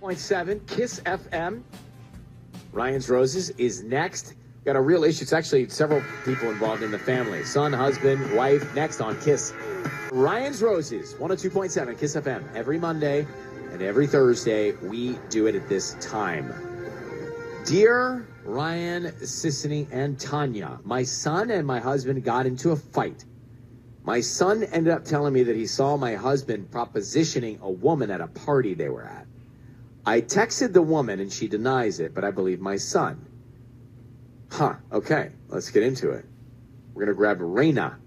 101.7 Kiss FM. Ryan's Roses is next. Got a real issue. It's actually several people involved in the family. Son, husband, wife. Next on Kiss. Ryan's Roses, 102.7 Kiss FM. Every Monday and every Thursday, we do it at this time. Dear Ryan, Sissany, and Tanya, my son and my husband got into a fight. My son ended up telling me that he saw my husband propositioning a woman at a party they were at. I texted the woman and she denies it, but I believe my son. Okay, let's get into it. We're going to grab Raina,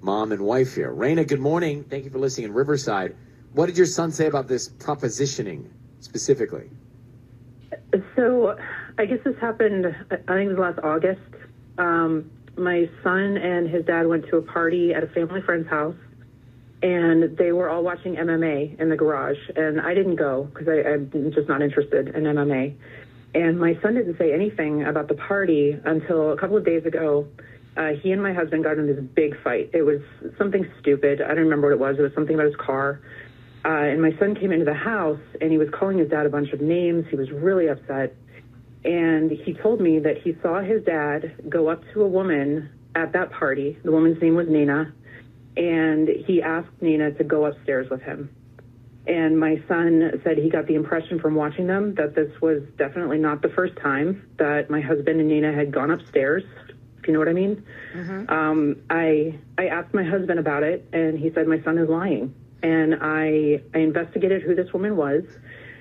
mom and wife here. Raina, good morning. Thank you for listening in Riverside. What did your son say about this propositioning specifically? So I guess this happened, I think it was last August. My son and his dad went to a party at a family friend's house, and they were all watching MMA in the garage. And I didn't go because I'm just not interested in MMA. And my son didn't say anything about the party until a couple of days ago. He and my husband got in this big fight. It was something stupid. I don't remember what it was. It was something about his car. And my son came into the house, and he was calling his dad a bunch of names. He was really upset. And he told me that he saw his dad go up to a woman at that party. The woman's name was Nina. And he asked Nina to go upstairs with him. And my son said he got the impression from watching them that this was definitely not the first time that my husband and Nina had gone upstairs, if you know what I mean. Mm-hmm. I asked my husband about it, and he said my son is lying. And I investigated who this woman was,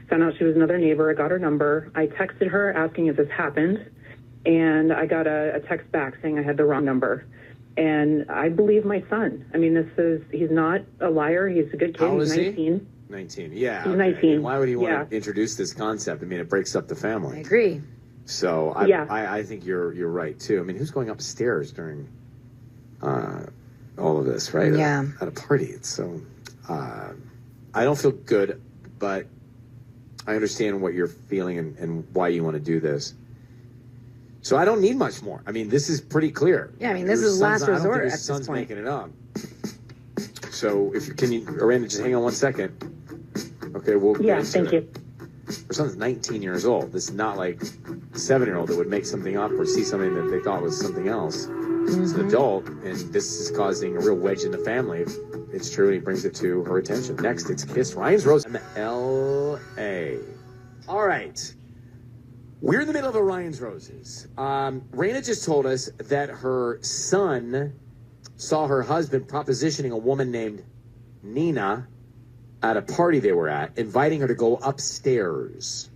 found out she was another neighbor. I got her number. I texted her asking if this happened, and I got a text back saying I had the wrong number. And I believe my son. I mean, he's not a liar. He's a good kid. How old is he's 19. He? 19, yeah. He's 19. And why would he want to introduce this concept? I mean, it breaks up the family. I agree. So I think you're right, too. I mean, who's going upstairs during all of this, right? Yeah. At a party. It's so... I don't feel good, but I understand what you're feeling and why you want to do this. So I don't need much more. I mean, this is pretty clear. Yeah, I mean, this is last resort I don't think at his son's this point. making it up. So can you, Raina, just hang on 1 second. Okay, we'll get into thank it. you. Her son's 19 years old. This is not like a 7-year-old that would make something up or see something that they thought was something else. Mm-hmm. It's an adult, and this is causing a real wedge in the family. It's true, and he brings it to her attention. Next, it's Kiss Ryan's Rose in L.A. All right. We're in the middle of a Ryan's Roses. Raina just told us that her son saw her husband propositioning a woman named Nina at a party they were at, inviting her to go upstairs.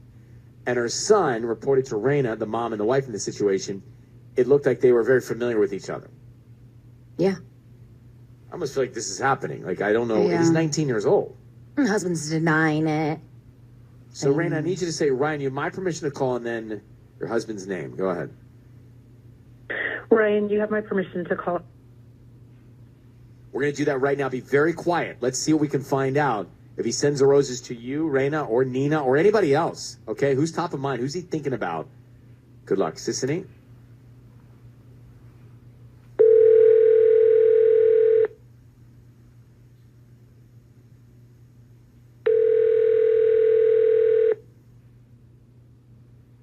And her son reported to Raina, the mom and the wife in the situation, it looked like they were very familiar with each other. Yeah. I almost feel like this is happening. Like, I don't know. Yeah. He's 19 years old. My husband's denying it. So, Raina, I need you to say, Ryan, you have my permission to call and then your husband's name. Go ahead. Ryan, you have my permission to call. We're going to do that right now. Be very quiet. Let's see what we can find out. If he sends the roses to you, Raina, or Nina, or anybody else, okay? Who's top of mind? Who's he thinking about? Good luck. Sissany?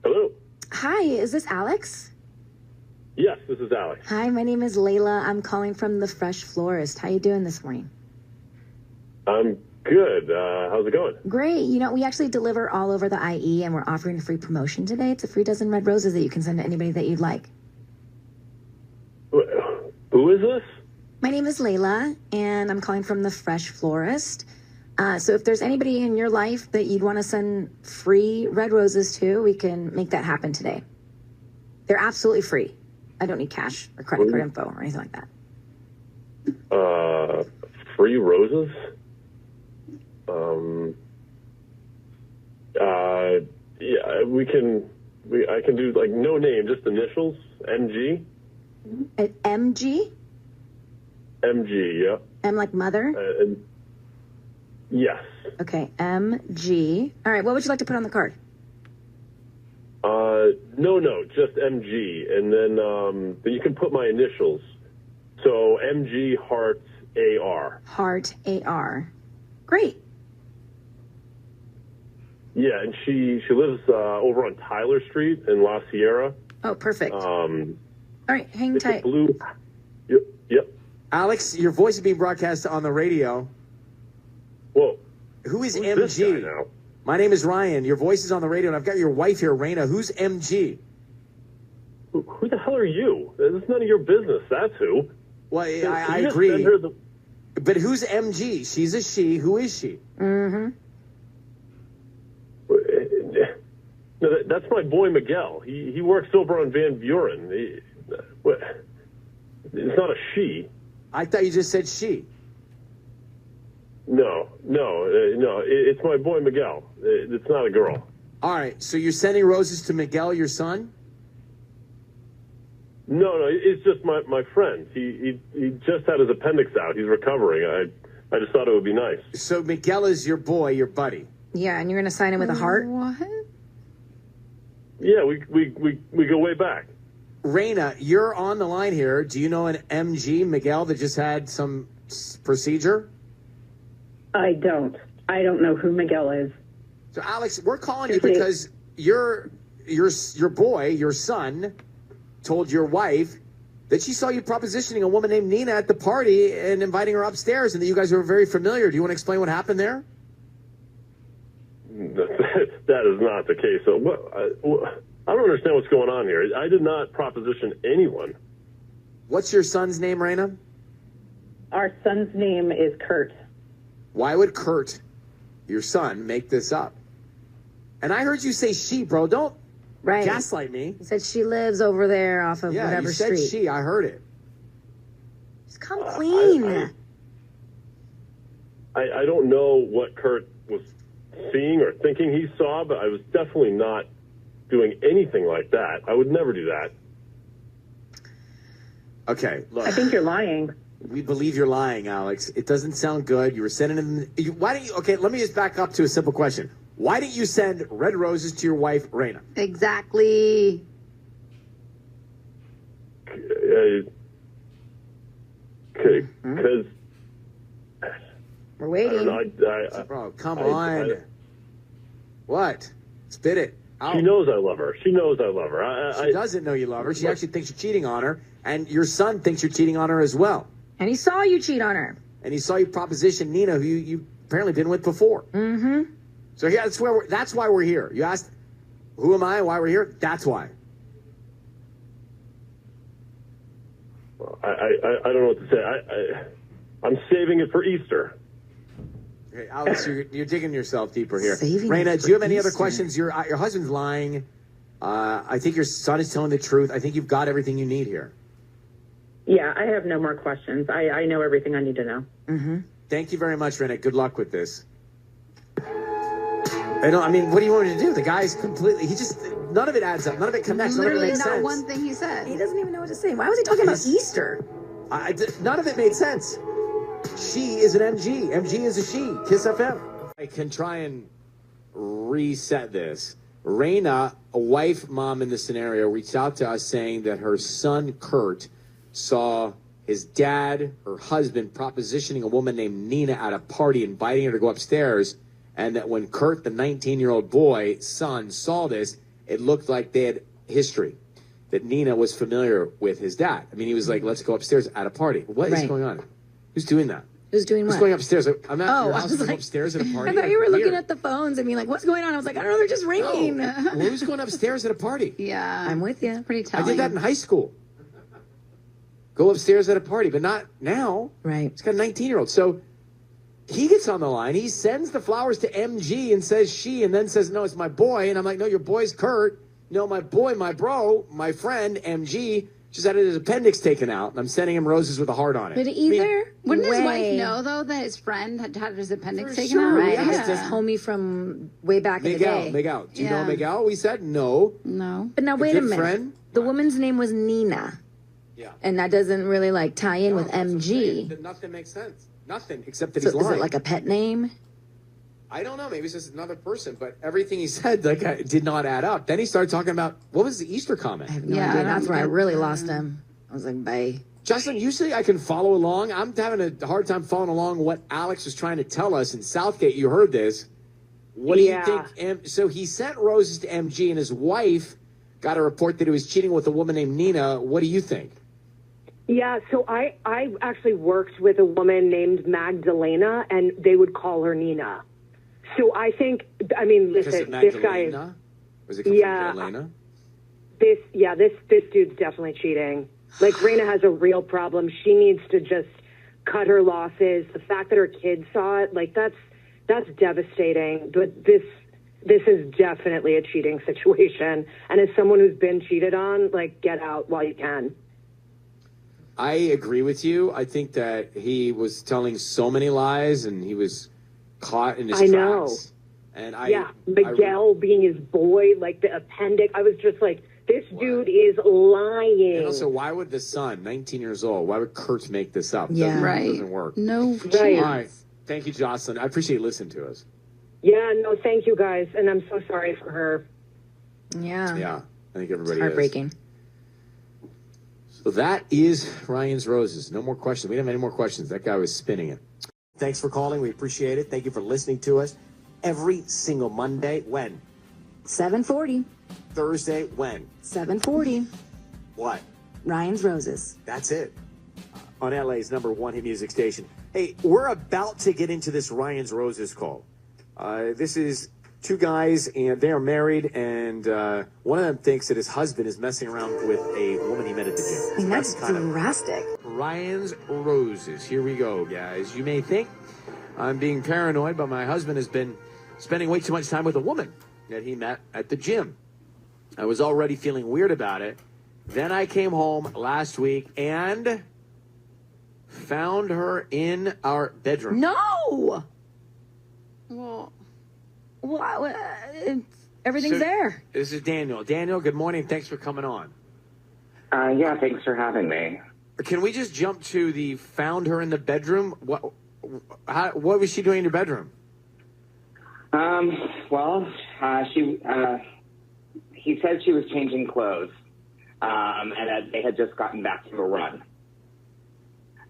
Hello. Hi, is this Alex? Yes, this is Alex. Hi, my name is Layla. I'm calling from the Fresh Florist. How you doing this morning? I'm good. How's it going? Great. You know, we actually deliver all over the IE, and we're offering a free promotion today. It's a free dozen red roses that you can send to anybody that you'd like. Who is this? My name is Layla, and I'm calling from the Fresh Florist. So if there's anybody in your life that you'd want to send free red roses to, we can make that happen today. They're absolutely free. I don't need cash or credit card info or anything like that. Free roses? Yeah, I can do, like, no name, just initials, MG. MG? MG, yeah. M like mother? Yes. Okay, MG. All right, what would you like to put on the card? No, just MG. And then you can put my initials. So MG Heart AR. Heart AR. Great. Yeah, and she lives over on Tyler Street in La Sierra. Oh, perfect. All right, hang It's tight. a blue. Yep. Alex, your voice is being broadcast on the radio. Whoa. Who is Who's this guy MG? now? My name is Ryan. Your voice is on the radio, and I've got your wife here, Raina. Who's MG? Who the hell are you? This is none of your business. That's who. Well, Can I you just agree. send her the- But who's MG? She's a she. Who is she? Mm-hmm. No, that's my boy Miguel. He works over on Van Buren. It's not a she. I thought you just said she. No. It's my boy Miguel. It's not a girl. All right, so you're sending roses to Miguel, your son? No, it's just my friend. He just had his appendix out. He's recovering. I just thought it would be nice. So Miguel is your boy, your buddy. Yeah, and you're going to sign him with a heart? What? Yeah, we go way back. Raina, you're on the line here. Do you know an MG, Miguel, that just had some procedure? I don't. I don't know who Miguel is. So, Alex, we're calling you because your boy, your son, told your wife that she saw you propositioning a woman named Nina at the party and inviting her upstairs, and that you guys were very familiar. Do you want to explain what happened there? That is not the case. So I don't understand what's going on here. I did not proposition anyone. What's your son's name, Raina? Our son's name is Kurt. Why would Kurt, your son, make this up? And I heard you say she, bro. Don't Right. gaslight me. He said she lives over there off of Yeah, whatever you said street. she. I heard it. Just come clean. I don't know what Kurt was seeing or thinking he saw, but I was definitely not doing anything like that. I would never do that. Okay, look. I think you're lying. We believe you're lying, Alex. It doesn't sound good. You were sending them. Why don't you? Okay, let me just back up to a simple question. Why didn't you send red roses to your wife, Raina? Exactly. Because We're waiting. Bro, come on. What? Spit it out. she knows I love her. She knows I love her. She doesn't know you love her. She actually thinks you're cheating on her, and your son thinks you're cheating on her as well. And he saw you cheat on her. And he saw you proposition Nina, who you apparently been with before. Mm-hmm. So yeah, that's why we're here. You asked, who am I and why we're here? That's why. I don't know what to say. I'm saving it for Easter. Okay, Alex, you're digging yourself deeper here. Saving Raina, it do you have for any other Easter. questions? Your husband's lying. I think your son is telling the truth. I think you've got everything you need here. Yeah, I have no more questions. I know everything I need to know. Mm-hmm. Thank you very much, Raina. Good luck with this. I mean, what do you want me to do? The guy's completely, none of it adds up. None of it connects. None of it Literally makes not sense. one thing he said. He doesn't even know what to say. Why was he talking about Easter? None of it made sense. She is an MG. MG is a she. Kiss FM. I can try and reset this. Raina, a wife, mom in the scenario, reached out to us saying that her son, Kurt, saw his dad, her husband, propositioning a woman named Nina at a party, inviting her to go upstairs, and that when Kurt, the 19-year-old boy, son, saw this, it looked like they had history, that Nina was familiar with his dad. I mean, he was like, let's go upstairs at a party. What is Right. going on? Who's doing that? Who's doing Who's what? going upstairs? I'm at your I house was to go like- upstairs at a party. I thought you were Like, looking weird. at the phones and being like, what's going on? I was like, I don't know, they're just ringing. Well, who's going upstairs at a party? Yeah. I'm with you. Pretty I telling. did that in high school. Go upstairs at a party, but not now. Right. He's got a 19-year-old. So he gets on the line. He sends the flowers to MG and says she, and then says, no, it's my boy. And I'm like, no, your boy's Kurt. No, my boy, my bro, my friend, MG, just had his appendix taken out. And I'm sending him roses with a heart on it. But either Wouldn't his way, wife know, though, that his friend had had his appendix For taken sure, out? Right, yeah. his homie from way back in the day. Miguel. Do you know Yeah. Miguel? We said no. No. But now wait a good minute. friend? The woman's name was Nina, Yeah. and that doesn't really like tie in with No, that's what I'm saying. MG. That nothing makes sense. Nothing, except that So he's is lying. it like a pet name? I don't know. Maybe it's just another person, but everything he said did not add up. Then he started talking about, what was the Easter comment? I have no Yeah, idea. I don't That's where I get really that. lost him. I was like, bye. Justin, usually I can follow along. I'm having a hard time following along what Alex was trying to tell us in Southgate. You heard this. What do you think? So he sent roses to MG, and his wife got a report that he was cheating with a woman named Nina. What do you think? Yeah, so I actually worked with a woman named Magdalena, and they would call her Nina. So I think, I mean, listen, this guy is... Was it from Magdalena? This dude's definitely cheating. Like, Raina has a real problem. She needs to just cut her losses. The fact that her kids saw it, like, that's devastating. But this is definitely a cheating situation. And as someone who's been cheated on, like, get out while you can. I agree with you. I think that he was telling so many lies, and he was caught in his tracks. Know. And Miguel being his boy, like the appendix. I was just like, this dude is lying. And also, why would the son, 19 years old, why would Kurt make this up? Yeah, doesn't work. No chance. All right. Thank you, Jocelyn. I appreciate you listening to us. Yeah, no, thank you guys. And I'm so sorry for her. Yeah. Yeah, I think everybody Heartbreaking. is. So that is Ryan's Roses. No more questions. We don't have any more questions. That guy was spinning it. Thanks for calling. We appreciate it. Thank you for listening to us. Every single Monday, when? 7:40. Thursday, when? 7:40. What? Ryan's Roses. That's it. On LA's #1 hit music station. Hey, we're about to get into this Ryan's Roses call. This is two guys, and they are married, and one of them thinks that his husband is messing around with a woman he met at the gym. I mean, that's drastic. Ryan's Roses. Here we go, guys. You may think I'm being paranoid, but my husband has been spending way too much time with a woman that he met at the gym. I was already feeling weird about it. Then I came home last week and found her in our bedroom. No! Well, everything's there. This is Daniel. Daniel, good morning. Thanks for coming on. Yeah, thanks for having me. Can we just jump to the found her in the bedroom? What was she doing in your bedroom? He said she was changing clothes, and that they had just gotten back to a run.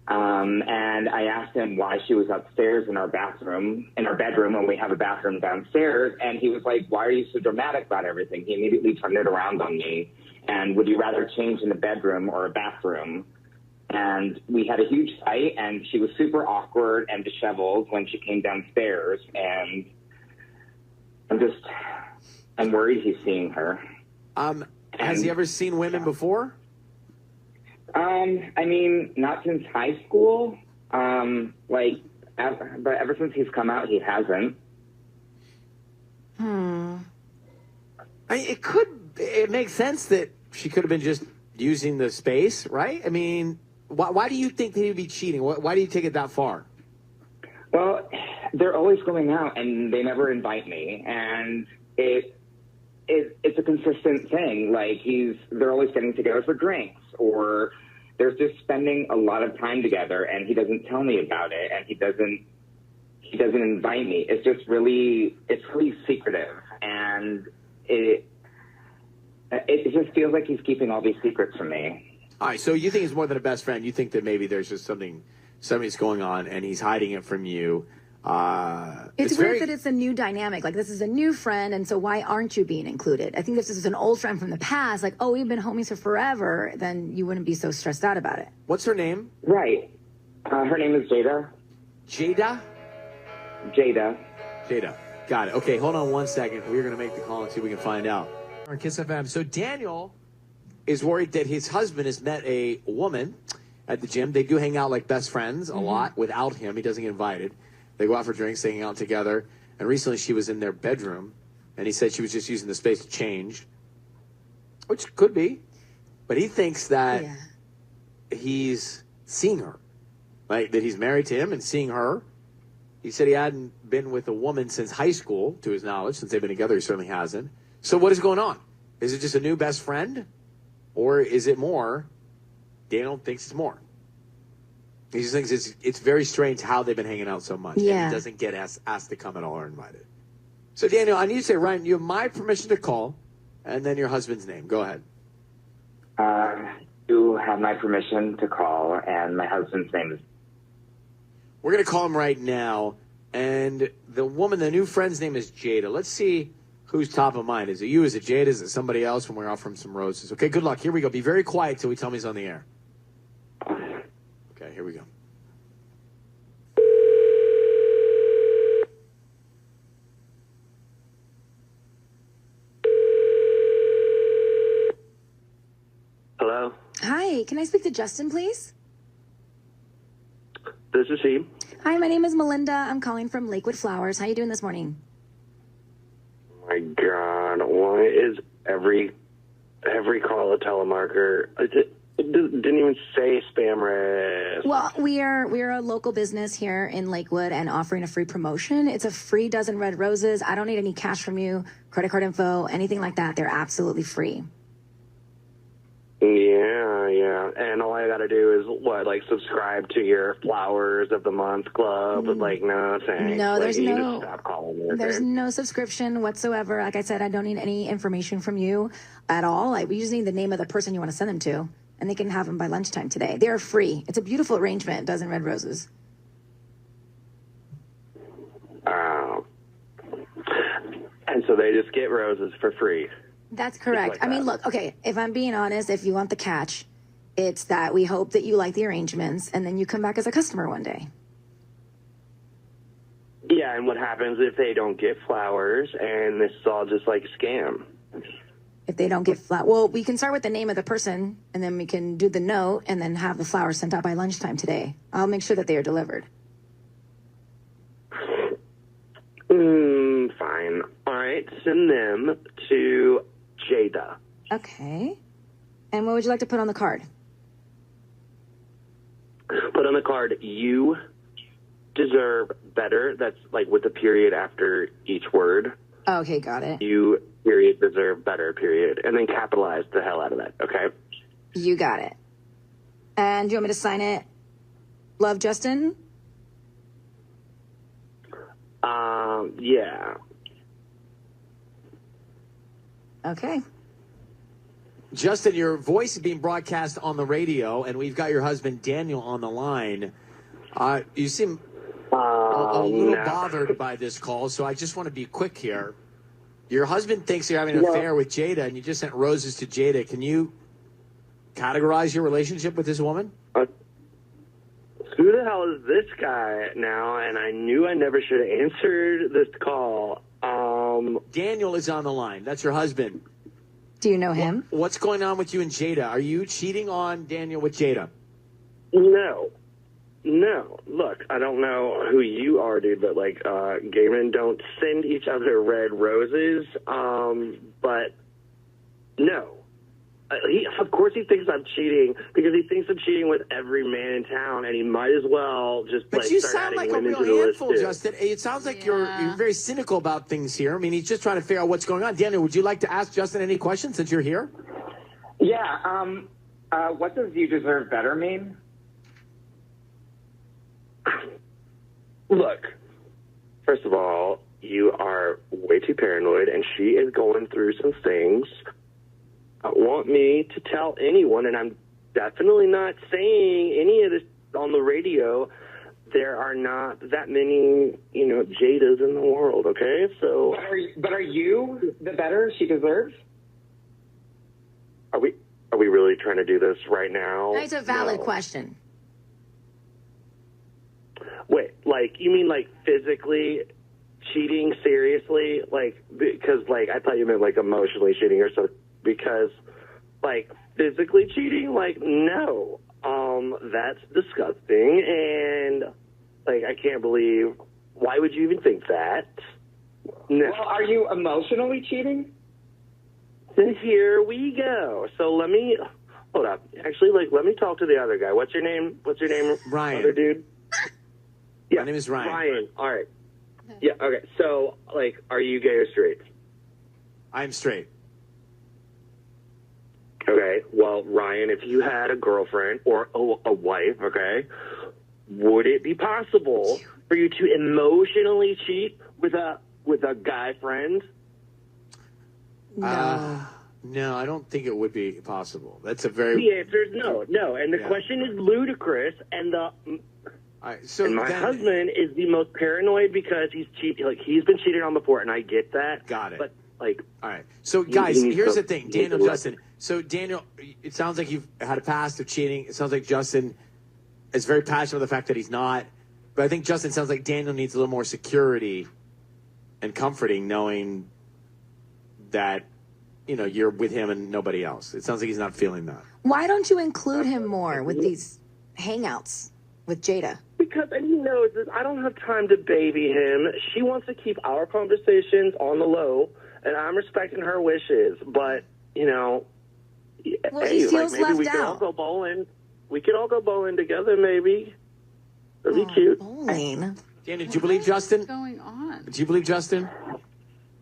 And I asked him why she was upstairs in our bedroom when we have a bathroom downstairs. And he was like, why are you so dramatic about everything? He immediately turned it around on me. And would you rather change in a bedroom or a bathroom? And we had a huge fight, and she was super awkward and disheveled when she came downstairs. And I'm worried he's seeing her. Has he ever seen women before? I mean, not since high school. But ever since he's come out, he hasn't. It makes sense that she could have been just using the space, right? I mean, why do you think that he'd be cheating? Why do you take it that far? Well, they're always going out, and they never invite me, and it's a consistent thing. Like, they're always getting together for drinks, or they're just spending a lot of time together, and he doesn't tell me about it, and he doesn't invite me. It's really secretive, and it just feels like he's keeping all these secrets from me. All right, so you think it's more than a best friend. You think that maybe there's just something's going on, and he's hiding it from you. It's weird that it's a new dynamic. Like, this is a new friend, and so why aren't you being included? I think if this is an old friend from the past, like, oh, we've been homies for forever, then you wouldn't be so stressed out about it. What's her name? Right. Her name is Jada. Jada? Jada. Got it. Okay, hold on one second. We're going to make the call and see if we can find out. On Kiss FM. So Daniel is worried that his husband has met a woman at the gym. They do hang out like best friends a lot without him. He doesn't get invited. They go out for drinks, they hang out together. And recently she was in their bedroom, and he said she was just using the space to change, which could be. But he thinks that he's seeing her, like that he's married to him and seeing her. He said he hadn't been with a woman since high school, to his knowledge. Since they've been together, he certainly hasn't. So what is going on? Is it just a new best friend? Or is it more? Daniel thinks it's more. He just thinks it's very strange how they've been hanging out so much. Yeah. And he doesn't get asked to come at all or invited. So, Daniel, I need to say, Ryan, you have my permission to call, and then your husband's name. Go ahead. You have my permission to call, and my husband's name is... We're going to call him right now. And the new friend's name is Jada. Let's see who's top of mind. Is it you? Is it Jada? Is it somebody else when we're offering some roses? Okay, good luck. Here we go. Be very quiet till we tell me he's on the air. Okay, here we go. Hello, Hi, can I speak to Justin, please? this is he. Hi, my name is Melinda. I'm calling from Lakewood Flowers. How you doing this morning? Oh my God, why is every call a telemarketer? It didn't even say spam risk. Well, we're a local business here in Lakewood and offering a free promotion. It's a free dozen red roses. I don't need any cash from you, credit card info, anything like that. They're absolutely free. Yeah, and all I gotta do is subscribe to your Flowers of the Month club. Like, no thanks. No, there's you no- need to stop calling me, okay? There's no subscription whatsoever. Like I said, I don't need any information from you at all. We just need the name of the person you want to send them to, and they can have them by lunchtime today. They're free. It's a beautiful arrangement, dozen red roses. And so they just get roses for free. That's correct. like I mean, that. look, okay, if I'm being honest, if you want the catch, it's that we hope that you like the arrangements and then you come back as a customer one day. Yeah, and what happens if they don't get flowers and this is all just like a scam? If they don't get well, we can start with the name of the person and then we can do the note and then have the flowers sent out by lunchtime today. I'll make sure that they are delivered. Fine. All right, send them to Jada. Okay. And what would you like to put on the card? Put on the card, you deserve better. That's like with a period after each word. Okay, got it. You, period, deserve better, period. And then capitalize the hell out of that, okay? You got it. And do you want me to sign it? Love, Justin? Yeah. Okay. Justin, your voice is being broadcast on the radio, and we've got your husband Daniel on the line. You seem a little bothered by this call, so I just want to be quick here. Your husband thinks you're having an affair with Jada, and you just sent roses to Jada. Can you categorize your relationship with this woman? Who the hell is this guy now? And I knew I never should have answered this call. Daniel is on the line. That's your husband. Do you know him? What's going on with you and Jada? Are you cheating on Daniel with Jada? No. Look, I don't know who you are, dude, but gay men don't send each other red roses. But no. Of course he thinks I'm cheating because he thinks I'm cheating with every man in town, and he might as well just But you start sound adding like a women real to the handful, list, too. Justin. It sounds like you're very cynical about things here. I mean, he's just trying to figure out what's going on. Daniel, would you like to ask Justin any questions since you're here? Yeah. What does "you deserve better" mean? Look, first of all, you are way too paranoid, and she is going through some things. I want me to tell anyone, and I'm definitely not saying any of this on the radio. There are not that many, Jadas in the world, okay? So, But are you the better she deserves? are we really trying to do this right now? That's a valid No. question. Wait, you mean physically cheating? Seriously? Because I thought you meant emotionally cheating or so. Because physically cheating? No. That's disgusting, and I can't believe. Why would you even think that? No. Well, are you emotionally cheating? Then here we go. So let me hold up. Actually, let me talk to the other guy. What's your name? Ryan. Other dude. Yeah, My name is Ryan. Ryan. All right. Yeah. Okay. So, are you gay or straight? I'm straight. Okay. Well, Ryan, if you had a girlfriend or a wife, okay, would it be possible for you to emotionally cheat with a guy friend? No. No, I don't think it would be possible. That's a very... The answer is no. And the Yeah. question is ludicrous, and All right, so And my then- husband is the most paranoid because he's he's been cheated on before, and I get that. Got it. But like, all right. So guys, he needs here's to- the thing, he needs Daniel, to let- Justin. So Daniel, it sounds like you've had a past of cheating. It sounds like Justin is very passionate about the fact that he's not. But I think Justin sounds like Daniel needs a little more security and comforting, knowing that you're with him and nobody else. It sounds like he's not feeling that. Why don't you include him more with these hangouts with Jada? because and he knows that I don't have time to baby him. She wants to keep our conversations on the low, and I'm respecting her wishes. But Well, hey, he feels maybe left we could all out. go bowling. We could all go bowling together, maybe. That'd be cute. Bowling. Danny, do you believe Justin? What's going on? Do you believe Justin?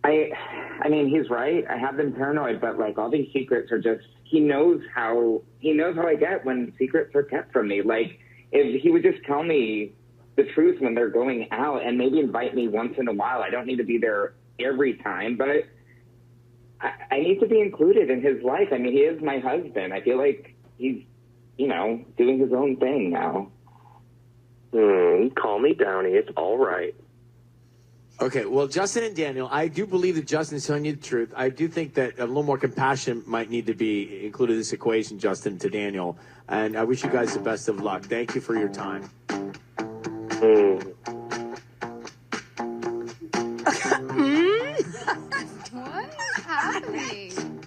I mean, he's right. I have been paranoid, but like all these secrets are just, he knows how I get when secrets are kept from me. Like if he would just tell me the truth when they're going out and maybe invite me once in a while. I don't need to be there every time, but I need to be included in his life. I mean, he is my husband. I feel like he's, doing his own thing now. Call me Downey. It's all right. Okay, well, Justin and Daniel, I do believe that Justin's telling you the truth. I do think that a little more compassion might need to be included in this equation, Justin, to Daniel. And I wish you guys the best of luck. Thank you for your time. What is happening?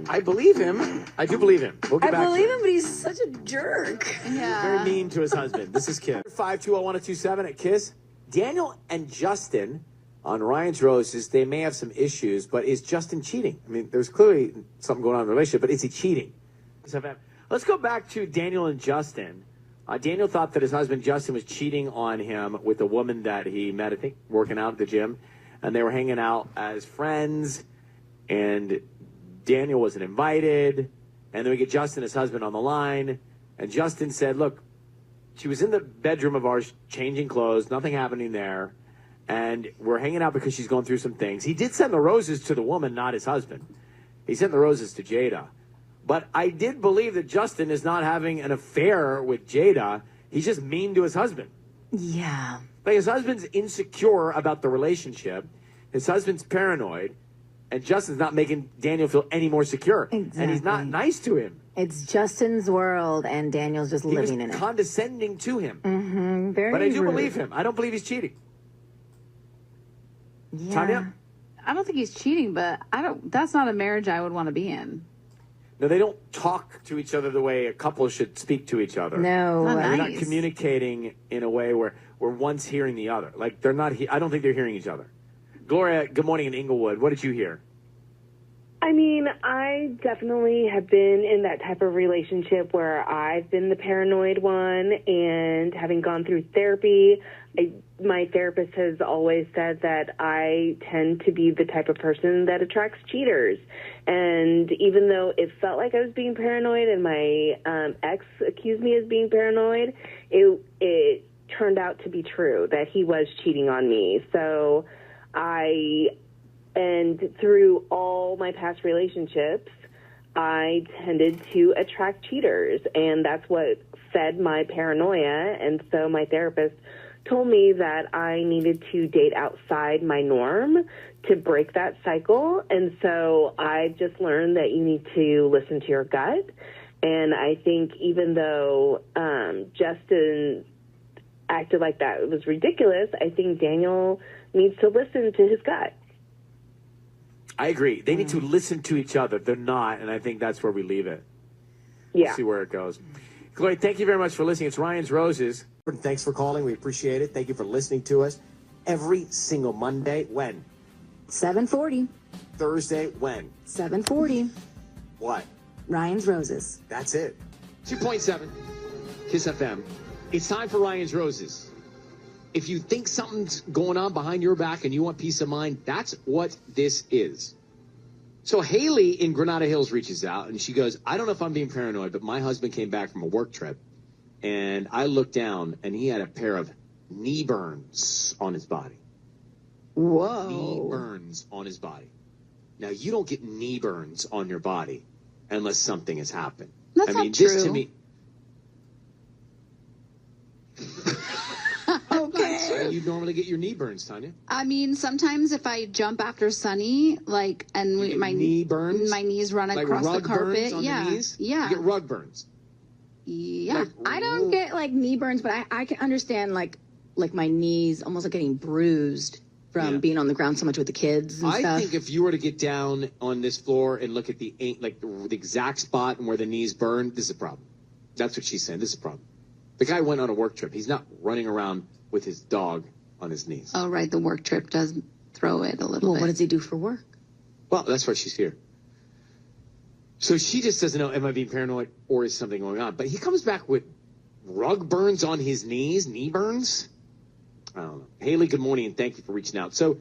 I believe him. I do believe him. We'll get I back believe to him, but he's such a jerk. Very Yeah. mean to his husband. This is Kiss. 520-1027 at Kiss. Daniel and Justin on Ryan's Roses, they may have some issues, but is Justin cheating? I mean, there's clearly something going on in the relationship, but is he cheating? Let's go back to Daniel and Justin. Daniel thought that his husband Justin was cheating on him with a woman that he met, I think, working out at the gym. And they were hanging out as friends. And Daniel wasn't invited. And then we get Justin, his husband, on the line. And Justin said, look, she was in the bedroom of ours changing clothes, nothing happening there. And we're hanging out because she's going through some things. He did send the roses to the woman, not his husband. He sent the roses to Jada. But I did believe that Justin is not having an affair with Jada. He's just mean to his husband. Yeah. Like his husband's insecure about the relationship. His husband's paranoid. And Justin's not making Daniel feel any more secure. Exactly. And he's not nice to him. It's Justin's world, and Daniel's just He was living in it. condescending to him. Very But I do rude. believe him. I don't believe he's cheating. Yeah. Tanya? I don't think he's cheating, but that's not a marriage I would want to be in. No, they don't talk to each other the way a couple should speak to each other. No. Not They're nice. not communicating in a way where one's hearing the other. Like they're not. I don't think they're hearing each other. Gloria, good morning in Inglewood. What did you hear? I mean, I definitely have been in that type of relationship where I've been the paranoid one, and having gone through therapy, my therapist has always said that I tend to be the type of person that attracts cheaters. And even though it felt like I was being paranoid and my ex accused me as being paranoid, it turned out to be true that he was cheating on me. So and through all my past relationships, I tended to attract cheaters, and that's what fed my paranoia. And so my therapist told me that I needed to date outside my norm to break that cycle. And so I just learned that you need to listen to your gut. And I think even though Justin acted like that was ridiculous, I think Daniel needs to listen to his gut. I agree. They need to listen to each other. They're not, and I think that's where we leave it. Yeah. We'll see where it goes. Gloria, thank you very much for listening. It's Ryan's Roses. Thanks for calling. We appreciate it. Thank you for listening to us every single Monday. When? 740. Thursday. When? 740. What? Ryan's Roses. That's it. 2.7 Kiss FM. It's time for Ryan's Roses. If you think something's going on behind your back and you want peace of mind, that's what this is. So Haley in Granada Hills reaches out and she goes, I don't know if I'm being paranoid, but my husband came back from a work trip and I looked down and he had a pair of knee burns on his body. Whoa. Knee burns on his body. Now, you don't get knee burns on your body unless something has happened. That's I mean, not this true. to me... How do you normally get your knee burns, Tanya? I mean, sometimes if I jump after Sunny, like, and my knee burns, my knees run like across rug the carpet. burns on Yeah, the knees? yeah, You get rug burns. yeah. I don't get like knee burns, but I can understand like my knees almost like getting bruised from being on the ground so much with the kids and stuff. I think if you were to get down on this floor and look at the exact spot and where the knees burn, this is a problem. That's what she's saying. This is a problem. The guy went on a work trip. He's not running around with his dog on his knees. Oh, right. The work trip does throw it a little Well, bit. what does he do for work? Well, that's why she's here. So she just doesn't know, am I being paranoid or is something going on? But he comes back with rug burns on his knees, knee burns. I don't know. Haley, good morning, and thank you for reaching out. So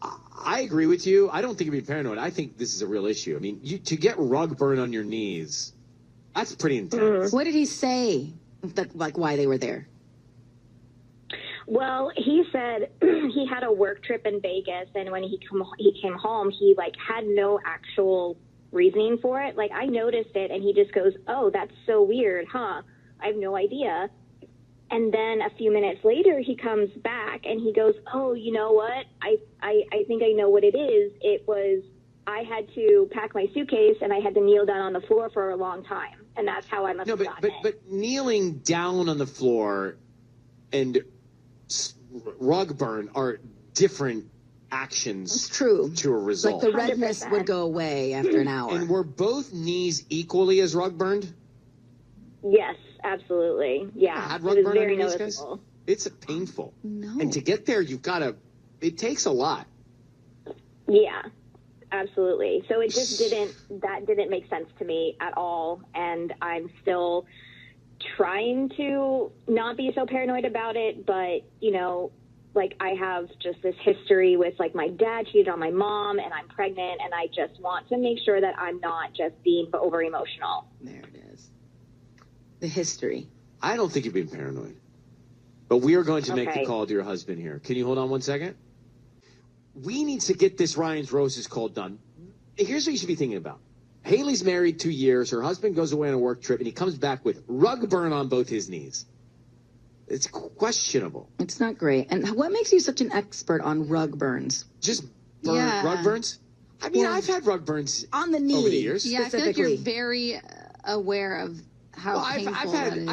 I agree with you. I don't think you're being paranoid. I think this is a real issue. I mean, to get rug burn on your knees, that's pretty intense. What did he say? Like why they were there? Well, he said he had a work trip in Vegas, and when he came home, he like had no actual reasoning for it. Like I noticed it, and he just goes, "Oh, that's so weird, huh? I have no idea." And then a few minutes later, he comes back and he goes, "Oh, you know what? I think I know what it is. It was I had to pack my suitcase and I had to kneel down on the floor for a long time, and that's how I must have gotten it." But kneeling down on the floor and rug burn are different actions. It's true. To a result. Like the redness 100%. would go away after an hour. And were both knees equally as rug burned? Yes, absolutely. Yeah, Had it rug was burn very on your knees, guys? noticeable. It's painful. No. And to get there, it takes a lot. Yeah, absolutely. So it just didn't make sense to me at all. And I'm still trying to not be so paranoid about it. But, like I have just this history with like my dad cheated on my mom and I'm pregnant. And I just want to make sure that I'm not just being over emotional. There it is. The history. I don't think you're being paranoid. But we are going to make the Okay. call to your husband here. Can you hold on 1 second? We need to get this Ryan's Roses call done. Here's what you should be thinking about. Haley's married 2 years. Her husband goes away on a work trip, and he comes back with rug burn on both his knees. It's questionable. It's not great. And what makes you such an expert on rug burns? Just Yeah. rug burns? I mean, Well, I've had rug burns On the knee. over the years. Yeah, I feel like you're specifically. very aware of how Well, painful that is.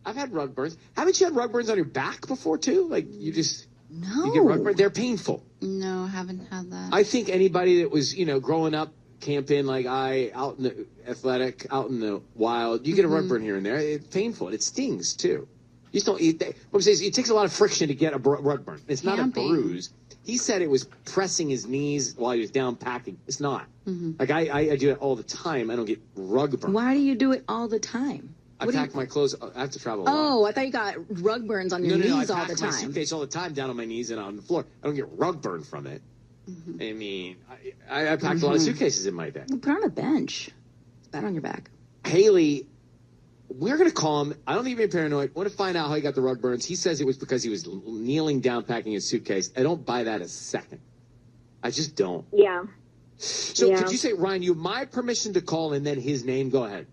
I've had rug burns. Haven't you had rug burns on your back before too? Like you get No. rug burns. They're painful. No, haven't had that. I think anybody that was growing up camping like out in the athletic, out in the wild, you get a rug burn here and there. It's painful. It stings too. You just don't eat that. What I'm saying is it takes a lot of friction to get a rug burn. It's not a Camping. bruise. He said it was pressing his knees while he was down packing. It's not. Like I do it all the time. I don't get rug burn. Why do you do it all the time? I What do you- pack my clothes. I have to travel a lot. Oh, I thought you got rug burns on your No, knees I all pack the my time. suitcase all the time down on my knees and on the floor. I don't get rug burn from it. I mean, I packed a lot of suitcases in my day. Put on a bench. It's bad on your back. Haley, we're going to call him. I don't think you're being paranoid. I want to find out how he got the rug burns. He says it was because he was kneeling down packing his suitcase. I don't buy that a second. I just don't. Yeah. So Yeah. could you say, Ryan, you have my permission to call and then his name? Go ahead.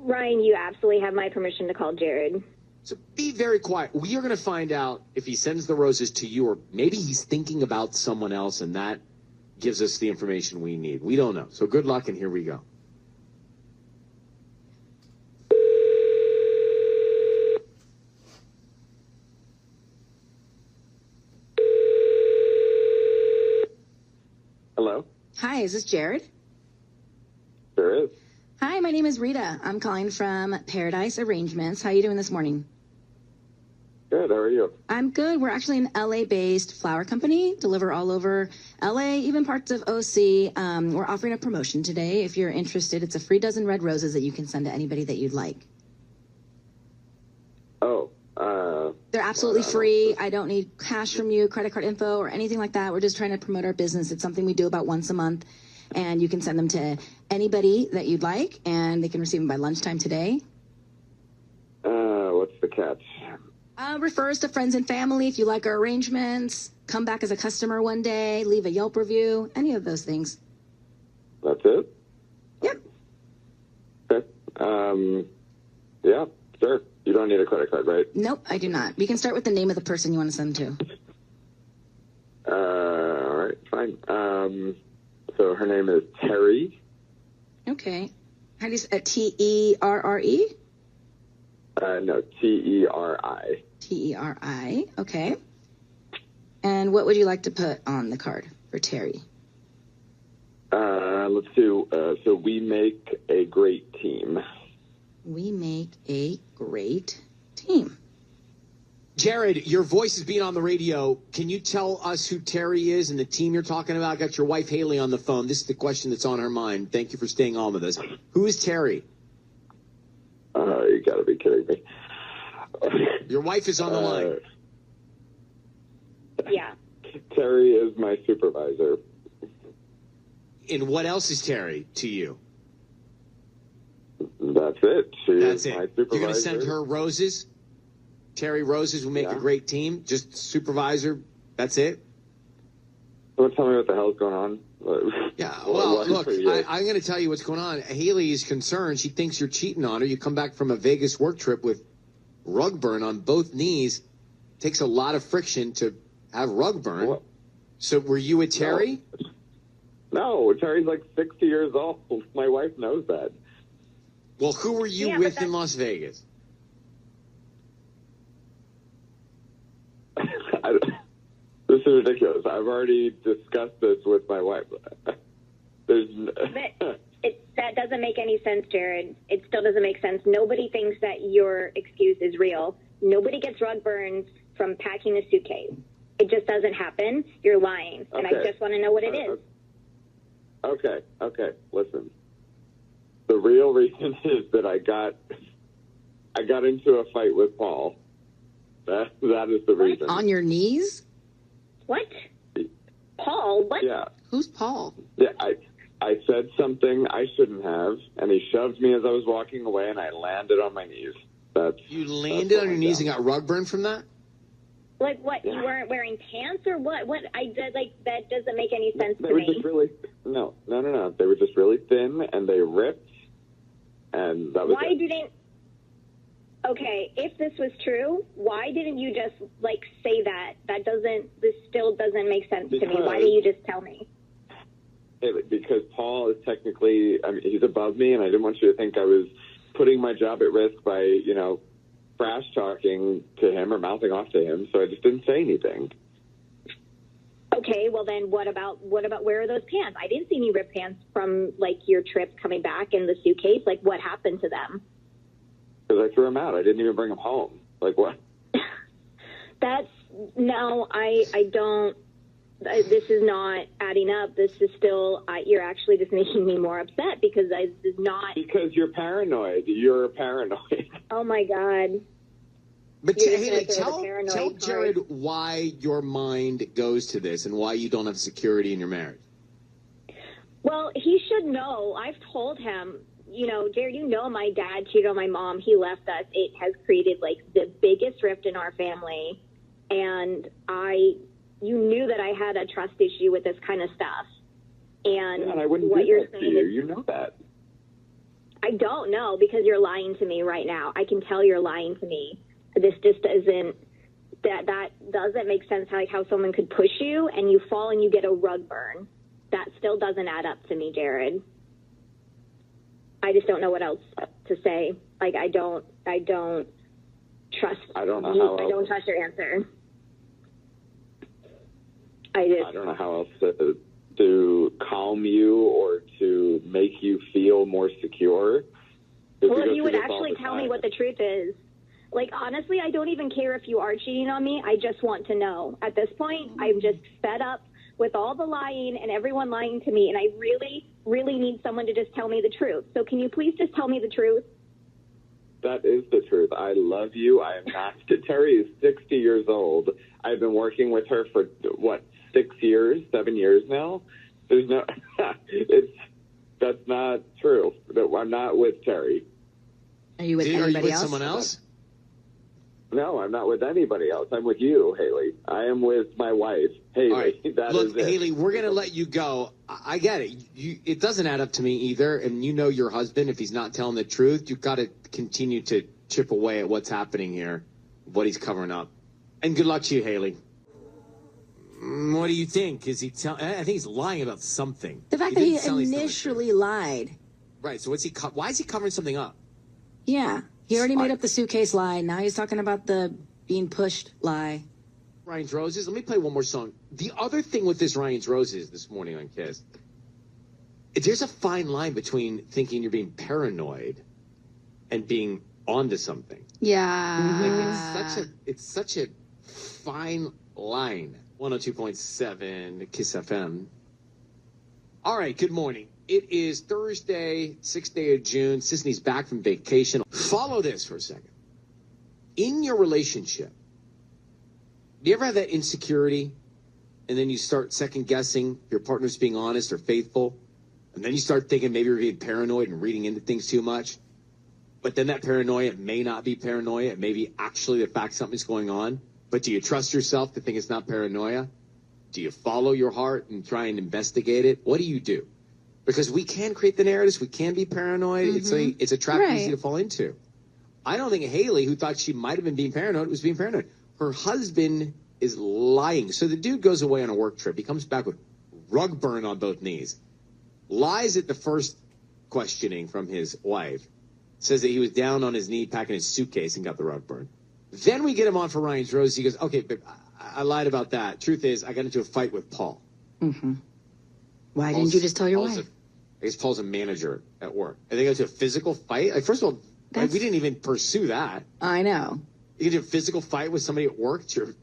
Ryan, you absolutely have my permission to call Jared. So be very quiet. We are going to find out if he sends the roses to you or maybe he's thinking about someone else and that gives us the information we need. We don't know. So good luck and here we go. Hello? Hi, is this Jared? There is. Hi, my name is Rita. I'm calling from Paradise Arrangements. How you doing this morning? Good. How are you? I'm good. We're actually an LA-based flower company, deliver all over LA, even parts of OC. We're offering a promotion today. If you're interested, it's a free dozen red roses that you can send to anybody that you'd like. Oh, They're absolutely free. I don't need cash from you, credit card info, or anything like that. We're just trying to promote our business. It's something we do about once a month, and you can send them to anybody that you'd like, and they can receive them by lunchtime today. what's the catch? Refer us to friends and family if you like our arrangements. Come back as a customer one day. Leave a Yelp review. Any of those things. That's it? Yep. Okay. Yeah. Sure. You don't need a credit card, right? Nope, I do not. We can start with the name of the person you want to send to. All right, fine. So her name is Terry. Okay. How do you say Terre? No, Teri. Teri. Okay. And what would you like to put on the card for Terry? Let's do, so we make a great team. We make a great team. Jared, your voice is being on the radio. Can you tell us who Terry is and the team you're talking about? I got your wife, Haley, on the phone. This is the question that's on her mind. Thank you for staying on with us. Who is Terry? You got to be kidding me. Your wife is on the line. Yeah. Terry is my supervisor. And what else is Terry to you? That's it. She That's is it. my supervisor. You're going to send her roses? Terry roses will make a great team? Just supervisor? That's it? Don't tell me what the hell's going on. Yeah, well, look, I'm going to tell you what's going on. Haley is concerned. She thinks you're cheating on her. You come back from a Vegas work trip with rug burn on both knees. Takes a lot of friction to have rug burn. What? So were you with Terry? No, Terry's like 60 years old. My wife knows that. Well, who were you with in Las Vegas? This is ridiculous. I've already discussed this with my wife. That doesn't make any sense, Jared. It still doesn't make sense. Nobody thinks that your excuse is real. Nobody gets rug burns from packing a suitcase. It just doesn't happen. You're lying. And I just want to know what it is. Okay. Listen. The real reason is that I got into a fight with Paul. That is the reason. On your knees? What? Paul? What? Yeah. Who's Paul? Yeah, I said something I shouldn't have, and he shoved me as I was walking away, and I landed on my knees. You landed on your knees and got rug burn from that? Like what? You weren't wearing pants or what? What? That doesn't make any sense They to were me. just really no. They were just really thin, and they ripped, and that was Why it. didn't? Okay, if this was true, why didn't you just say that? This still doesn't make sense to me. Why didn't you just tell me? Because Paul is technically, he's above me, and I didn't want you to think I was putting my job at risk by, trash talking to him or mouthing off to him. So I just didn't say anything. Okay, well then, what about where are those pants? I didn't see any ripped pants from your trip coming back in the suitcase. What happened to them? Because I threw them out. I didn't even bring them home. What? I don't. This is not adding up. This is still. You're actually just making me more upset because this is not. Because you're paranoid. You're paranoid. Oh my God. But Haley, tell Jared why your mind goes to this and why you don't have security in your marriage. Well, he should know. I've told him. Jared, my dad cheated on my mom. He left us. It has created the biggest rift in our family. And you knew that I had a trust issue with this kind of stuff. And, I wouldn't what do you're that to saying you. is, You know that. I don't know because you're lying to me right now. I can tell you're lying to me. This just isn't, that doesn't make sense how someone could push you and you fall and you get a rug burn. That still doesn't add up to me, Jared. I just don't know what else to say. I don't trust. I don't know how I don't trust your answer. I don't know how else to calm you or to make you feel more secure. Well, if you would actually tell me what the truth is. Honestly, I don't even care if you are cheating on me. I just want to know. At this point, I'm just fed up with all the lying and everyone lying to me, and I really, really need someone to just tell me the truth. So can you please just tell me the truth? That is the truth. I love you. I am not. Terry is 60 years old. I've been working with her for, 7 years now? There's no, that's not true. I'm not with Terry. Are you with anybody else? Someone else? No, I'm not with anybody else. I'm with you, Haley. I am with my wife, Haley. All right. Look, is it. Haley, we're going to let you go. I get it. It doesn't add up to me either. And you know your husband, if he's not telling the truth, you've got to continue to chip away at what's happening here, what he's covering up. And good luck to you, Haley. What do you think? Is he I think he's lying about something. The fact that he initially lied. Right. So why is he covering something up? Yeah. He already made up the suitcase lie. Now he's talking about the being pushed lie. Ryan's Roses. Let me play one more song. The other thing with this Ryan's Roses this morning on Kiss, there's a fine line between thinking you're being paranoid and being onto something. Yeah. Like it's such a fine line. 102.7 Kiss FM. All right, good morning. It is Thursday, 6th day of June. Sisney's back from vacation. Follow this for a second. In your relationship, do you ever have that insecurity and then you start second guessing if your partner's being honest or faithful? And then you start thinking maybe you're being paranoid and reading into things too much. But then that paranoia may not be paranoia. It may be actually the fact something's going on. But do you trust yourself to think it's not paranoia? Do you follow your heart and try and investigate it? What do you do? Because we can create the narratives. We can be paranoid. Mm-hmm. It's a trap easy to fall into. I don't think Haley, who thought she might have been being paranoid, was being paranoid. Her husband is lying. So the dude goes away on a work trip. He comes back with rug burn on both knees. Lies at the first questioning from his wife. Says that he was down on his knee packing his suitcase and got the rug burn. Then we get him on for Ryan's Rose. He goes, okay, but I lied about that. Truth is, I got into a fight with Paul. Mm-hmm. Why didn't you just tell your wife? I guess Paul's a manager at work. And they got into a physical fight. Like, first of all, we didn't even pursue that. I know. You get into a physical fight with somebody at work. It's your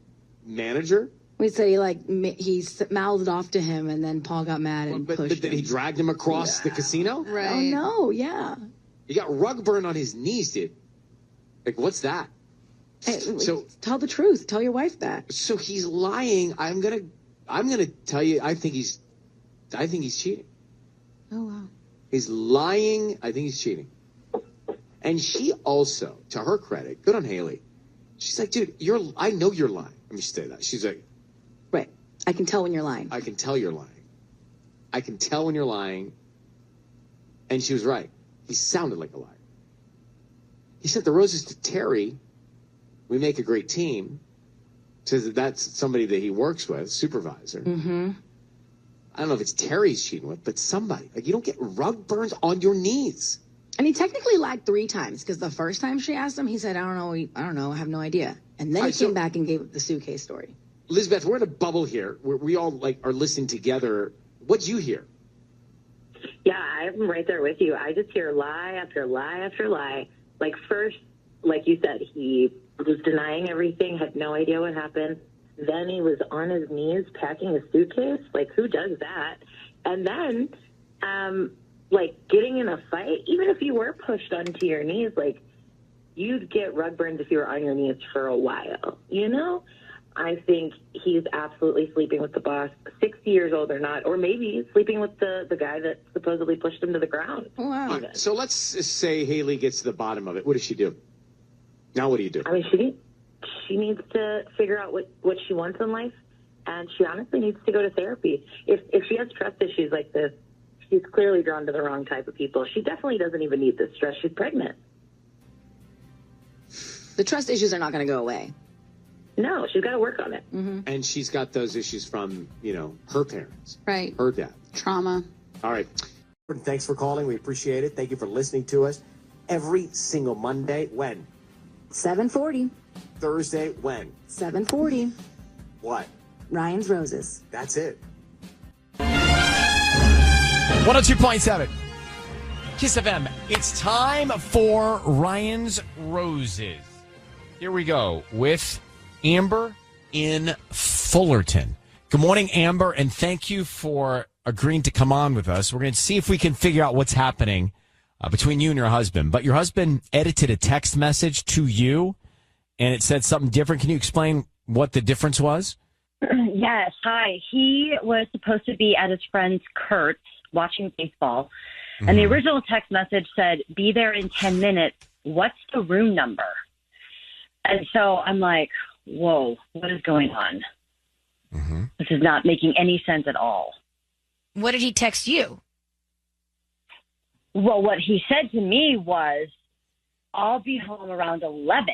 manager. We said he mouthed off to him, and then Paul got mad and pushed but then him. he dragged him across the casino? Right. Oh, no, yeah. He got rug burn on his knees, dude. Like, what's that? So tell the truth. Tell your wife that. So he's lying. I'm gonna tell you. I think he's cheating. Oh wow. He's lying. I think he's cheating. And she also, to her credit, good on Haley. She's like, dude, I know you're lying. Let me say that. She's like, right. I can tell when you're lying. I can tell you're lying. I can tell when you're lying. And she was right. He sounded like a liar. He sent the roses to Terry. We make a great team. Says that's somebody that he works with, supervisor. Mm-hmm. I don't know if it's Terry's cheating with, but somebody. Like, you don't get rug burns on your knees. And he technically lied 3 times, because the first time she asked him, he said, I don't know, I have no idea. And then he came back and gave the suitcase story. Elizabeth, we're in a bubble here. We all are listening together. What'd you hear? Yeah, I'm right there with you. I just hear lie after lie after lie. Like, first, like you said, he was denying everything, had no idea what happened. Then he was on his knees packing a suitcase. Like, who does that? And then, getting in a fight, even if you were pushed onto your knees, you'd get rug burns if you were on your knees for a while, you know? I think he's absolutely sleeping with the boss, 60 years old or not, or maybe sleeping with the guy that supposedly pushed him to the ground. Wow. So let's say Haley gets to the bottom of it. What does she do? Now what do you do? I mean, she needs to figure out what she wants in life, and she honestly needs to go to therapy. If she has trust issues like this, she's clearly drawn to the wrong type of people. She definitely doesn't even need this stress. She's pregnant. The trust issues are not going to go away. No, she's got to work on it. Mm-hmm. And she's got those issues from, her parents. Right. Her dad. Trauma. All right. Thanks for calling. We appreciate it. Thank you for listening to us every single Monday. When? 7:40. Thursday. When? 7:40. What? Ryan's Roses. That's it. 102.7 Kiss FM. It's time for Ryan's Roses. Here we go with Amber in Fullerton. Good morning, Amber, and thank you for agreeing to come on with us. We're going to see if we can figure out what's happening between you and your husband. But your husband edited a text message to you, and it said something different. Can you explain what the difference was? Yes. Hi. He was supposed to be at his friend's Kurt's watching baseball, and the original text message said, "Be there in 10 minutes. What's the room number?" And so I'm like, whoa, what is going on? Mm-hmm. This is not making any sense at all. What did he text you? Well, what he said to me was, I'll be home around 11.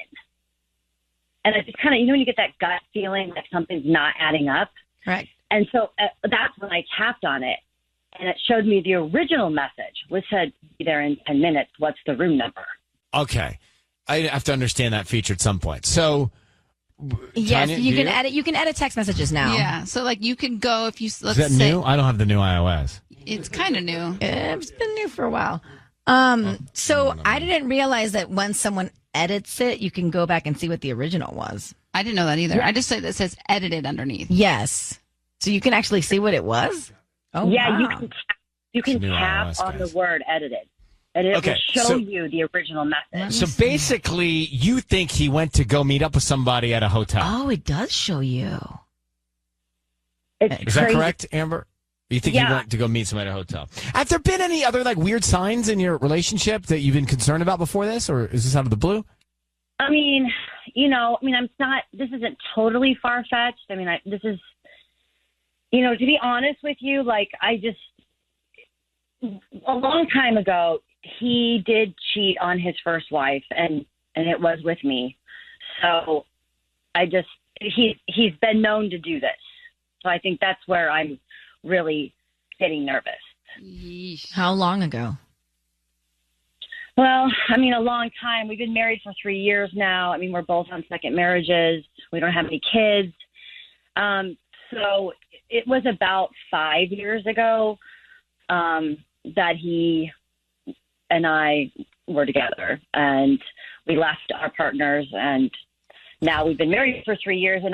And I just kind of, when you get that gut feeling like something's not adding up. Right. And so that's when I tapped on it. And it showed me the original message, which said, be there in 10 minutes. What's the room number? Okay. I have to understand that feature at some point. So, yes, Tanya, you can edit. You can edit text messages now. Yeah. So like you can go if you Is that new? I don't have the new iOS. It's kind of new. It's been new for a while. So I didn't realize that when someone edits it, you can go back and see what the original was. I didn't know that either. I just said that says edited underneath. Yes. So you can actually see what it was? Oh, yeah, wow. you can new tap iOS, on guys. the word edited. And it Okay, will show so- you the original message. So basically, you think he went to go meet up with somebody at a hotel. Oh, it does show you. It's Is that crazy. correct, Amber? You think he Yeah. went to go meet somebody at a hotel? Have there been any other weird signs in your relationship that you've been concerned about before this, or is this out of the blue? I mean, this isn't totally far-fetched. I mean, this is, to be honest with you, a long time ago, he did cheat on his first wife, and it was with me. So he's been known to do this. So I think that's where I'm really getting nervous. How long ago? Well, I mean, a long time. We've been married for 3 years now. I mean, we're both on second marriages. We don't have any kids. So it was about 5 years ago that he and I were together, and we left our partners, and now we've been married for 3 years. And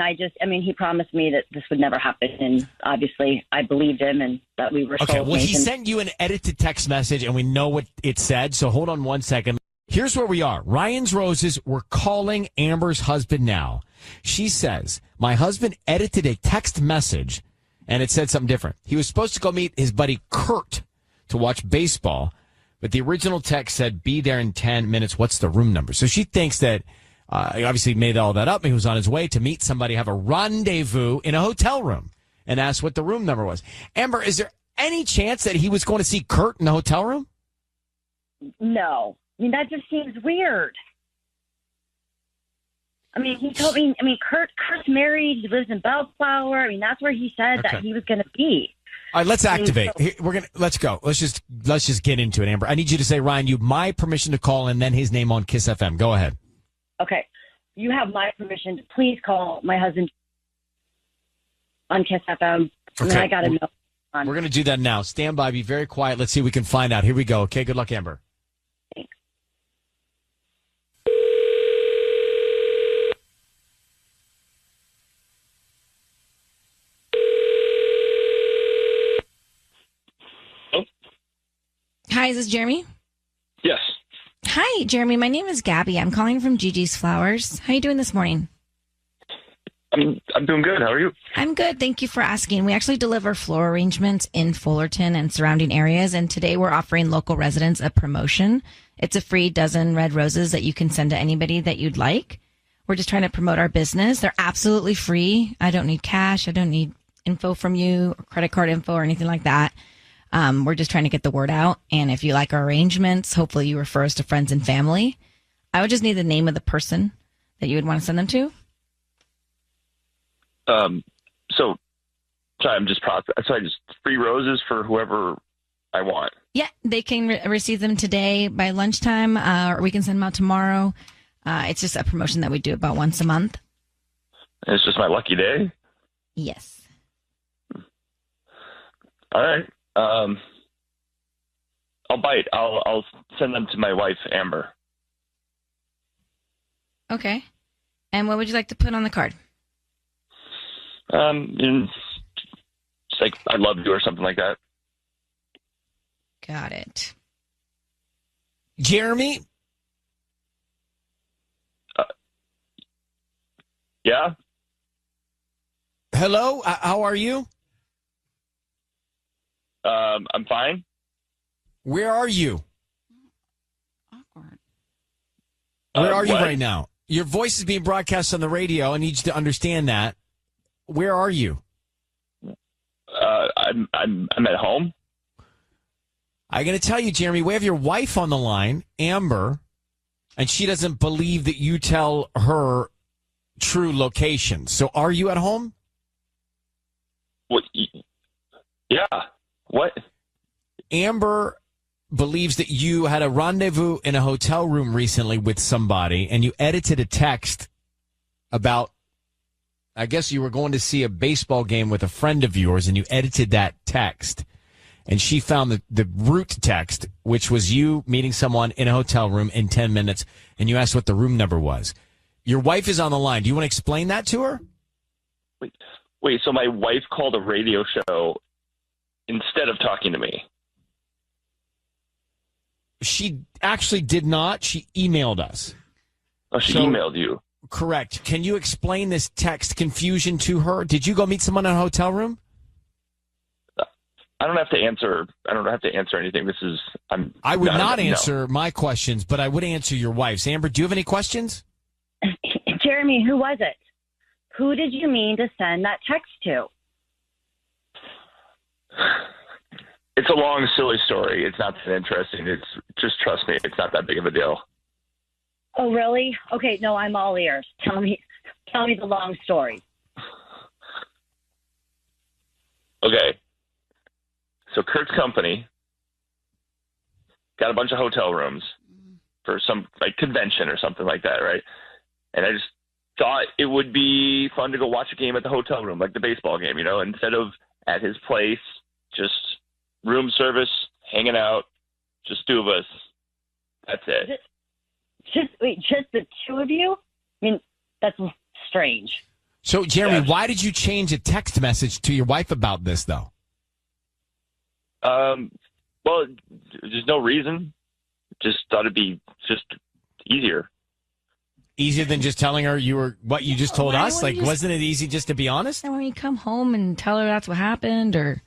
he promised me that this would never happen, and obviously I believed him and that we were Okay, well, he soulmates. sent you an edited text message, and we know what it said. So hold on one second. Here's where we are. Ryan's Roses, we're calling Amber's husband now. She says, my husband edited a text message, and it said something different. He was supposed to go meet his buddy Kurt to watch baseball, but the original text said, be there in 10 minutes. What's the room number? So she thinks that he obviously made all that up. He was on his way to meet somebody, have a rendezvous in a hotel room, and asked what the room number was. Amber, is there any chance that he was going to see Kurt in the hotel room? No. I mean, that just seems weird. I mean, he told me, Kurt's married. He lives in Bellflower. I mean, that's where he said that he was going to be. All right, let's activate. Let's go. Let's just get into it, Amber. I need you to say, Ryan, you have my permission to call and then his name on Kiss FM. Go ahead. Okay. You have my permission to please call my husband on Kiss FM. And then I got to know. We're going to do that now. Stand by. Be very quiet. Let's see if we can find out. Here we go. Okay, good luck, Amber. Thanks. Hi, is this Jeremy? Yes. Hi, Jeremy. My name is Gabby. I'm calling from Gigi's Flowers. How are you doing this morning? I'm doing good. How are you? I'm good. Thank you for asking. We actually deliver floral arrangements in Fullerton and surrounding areas, and today we're offering local residents a promotion. It's a free dozen red roses that you can send to anybody that you'd like. We're just trying to promote our business. They're absolutely free. I don't need cash. I don't need info from you, or credit card info, or anything like that. We're just trying to get the word out. And if you like our arrangements, hopefully you refer us to friends and family. I would just need the name of the person that you would want to send them to. So I'm just free roses for whoever I want. Yeah, they can receive them today by lunchtime, or we can send them out tomorrow. It's just a promotion that we do about once a month. And it's just my lucky day. Yes. All right. I'll bite. I'll send them to my wife, Amber. Okay. And what would you like to put on the card? It's like I love you or something like that. Got it. Jeremy? Yeah? Hello? How are you? I'm fine. Where are you? Awkward. Where are you what? right now? Your voice is being broadcast on the radio. I need you to understand that. Where are you? I'm at home. I got to tell you, Jeremy, we have your wife on the line, Amber, And she doesn't believe that you tell her true location. So are you at home? What? Yeah. What? Amber believes that you had a rendezvous in a hotel room recently with somebody, and you edited a text about, I guess you were going to see a baseball game with a friend of yours, and you edited that text. And she found the root text, which was you meeting someone in a hotel room in 10 minutes, and you asked what the room number was. Your wife is on the line. Do you want to explain that to her? Wait, so my wife called a radio show instead of talking to me? She actually did not. She emailed us. Oh, she emailed you. Correct. Can you explain this text confusion to her? Did you go meet someone in a hotel room? I don't have to answer. I don't have to answer anything. I would not answer my questions, but I would answer your wife's. Amber, do you have any questions? Jeremy, who was it? Who did you mean to send that text to? It's a long, silly story. It's not that interesting. It's just, trust me, it's not that big of a deal. Oh, really? Okay, no, I'm all ears. Tell me the long story. Okay. So Kurt's company got a bunch of hotel rooms for some like convention or something like that, right? And I just thought it would be fun to go watch a game at the hotel room, like the baseball game, instead of at his place, just room service, hanging out, just two of us. That's it. Just the two of you? I mean, that's strange. So, Jeremy, why did you change a text message to your wife about this, though? Well, there's no reason. Just thought it'd be just easier. Easier than just telling her what you just told us? Like, wasn't it easy just to be honest? And when you come home and tell her that's what happened, or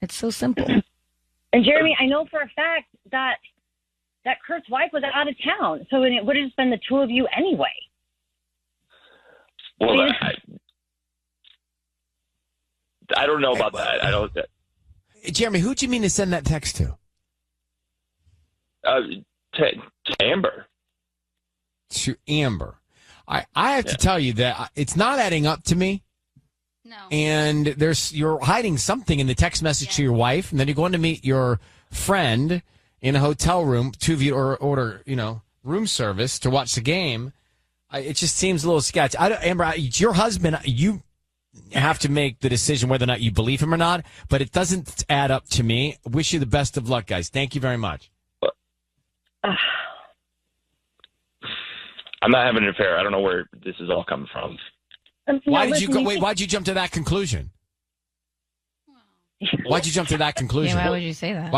it's so simple. And Jeremy, I know for a fact that Kurt's wife was out of town, so it would have just been the two of you anyway. Well, I don't know about that. I don't. Jeremy, who'd you mean to send that text to? To Amber. To Amber. I have to tell you that it's not adding up to me. No. And you're hiding something in the text message to your wife, and then you're going to meet your friend in a hotel room, two of you order, room service to watch the game. It just seems a little sketchy. Amber, it's your husband. You have to make the decision whether or not you believe him or not, but it doesn't add up to me. Wish you the best of luck, guys. Thank you very much. I'm not having an affair. I don't know where this is all coming from. Why'd you jump to that conclusion? Why'd you jump to that conclusion? Yeah, why would you say that?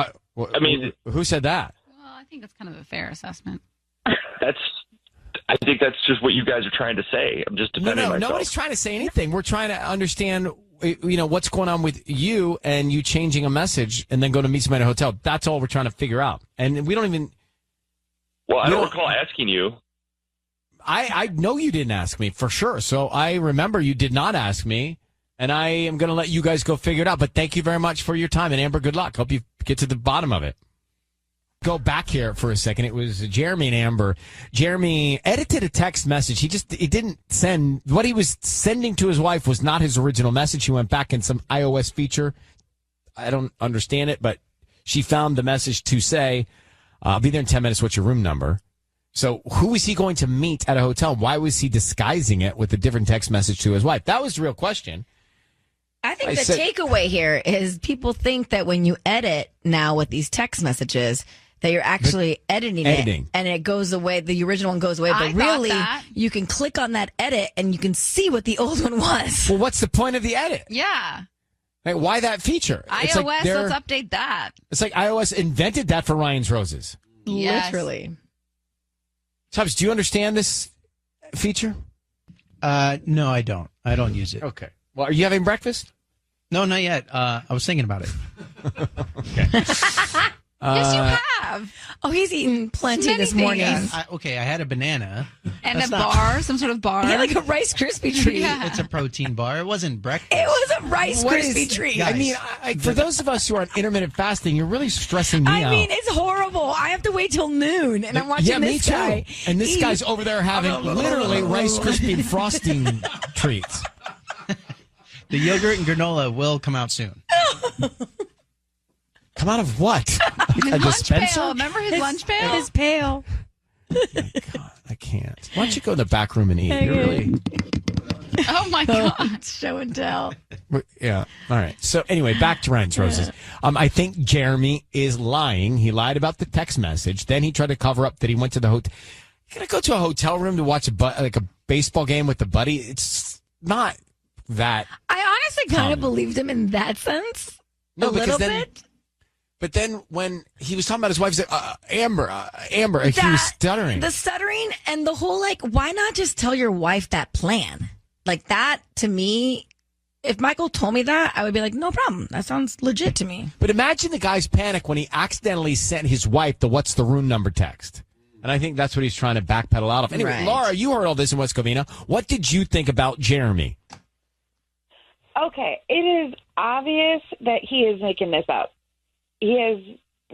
I mean, who said that? Well, I think that's kind of a fair assessment. I think that's just what you guys are trying to say. I'm just defending myself. Nobody's trying to say anything. We're trying to understand, what's going on with you and you changing a message and then going to meet somebody in a hotel. That's all we're trying to figure out. And we don't even. Well, I don't recall asking you. I know you didn't ask me for sure. So I remember you did not ask me, and I am going to let you guys go figure it out. But thank you very much for your time. And Amber, good luck. Hope you get to the bottom of it. Go back here for a second. It was Jeremy and Amber. Jeremy edited a text message. He didn't send what he was sending to his wife was not his original message. He went back in some iOS feature. I don't understand it, but she found the message to say, I'll be there in 10 minutes. What's your room number? So who was he going to meet at a hotel? Why was he disguising it with a different text message to his wife? That was the real question. I think the takeaway here is people think that when you edit now with these text messages, that you're actually editing it and it goes away. The original one goes away, but really you can click on that edit and you can see what the old one was. Well, what's the point of the edit? Yeah. Like, why that feature? iOS, let's update that. It's like iOS invented that for Ryan's Roses. Yes. Literally. Tubbs, do you understand this feature? No, I don't. I don't use it. Okay. Well, are you having breakfast? No, not yet. I was thinking about it. Okay. Yes, you have. have? Oh, he's eaten plenty Many this morning. things. I had a banana. And That's a not- bar, some sort of bar. Yeah, like a Rice Krispie treat. Yeah. It's a protein bar. It wasn't breakfast. It was a Rice What Krispie is- treat. I mean, for those of us who are on intermittent fasting, you're really stressing me out. I mean, it's horrible. I have to wait till noon, and I'm watching yeah, me this too. guy. And this eat. guy's over there having literally Rice Krispie frosting treats. The yogurt and granola will come out soon. Come out of what? His A lunch dispenser? pail. Remember his lunch pail? His pail. I can't. Why don't you go in the back room and eat? Okay. You're really... Oh my God. Show and tell. Yeah. All right. So anyway, back to Ryan's Roses. I think Jeremy is lying. He lied about the text message. Then he tried to cover up that he went to the hotel. You're going to go to a hotel room to watch a baseball game with the buddy? It's not that. I honestly kind of believed him in that sense. No, a because little then, bit. But then when he was talking about his wife, he said, Amber, he was stuttering. The stuttering and the whole, like, why not just tell your wife that plan? Like, that, to me, if Michael told me that, I would be like, no problem. That sounds legit to me. But imagine the guy's panic when he accidentally sent his wife the "What's the room number" text. And I think that's what he's trying to backpedal out of. Anyway, Right. Laura, you heard all this in West Covina. What did you think about Jeremy? Okay, it is obvious that he is making this up. He has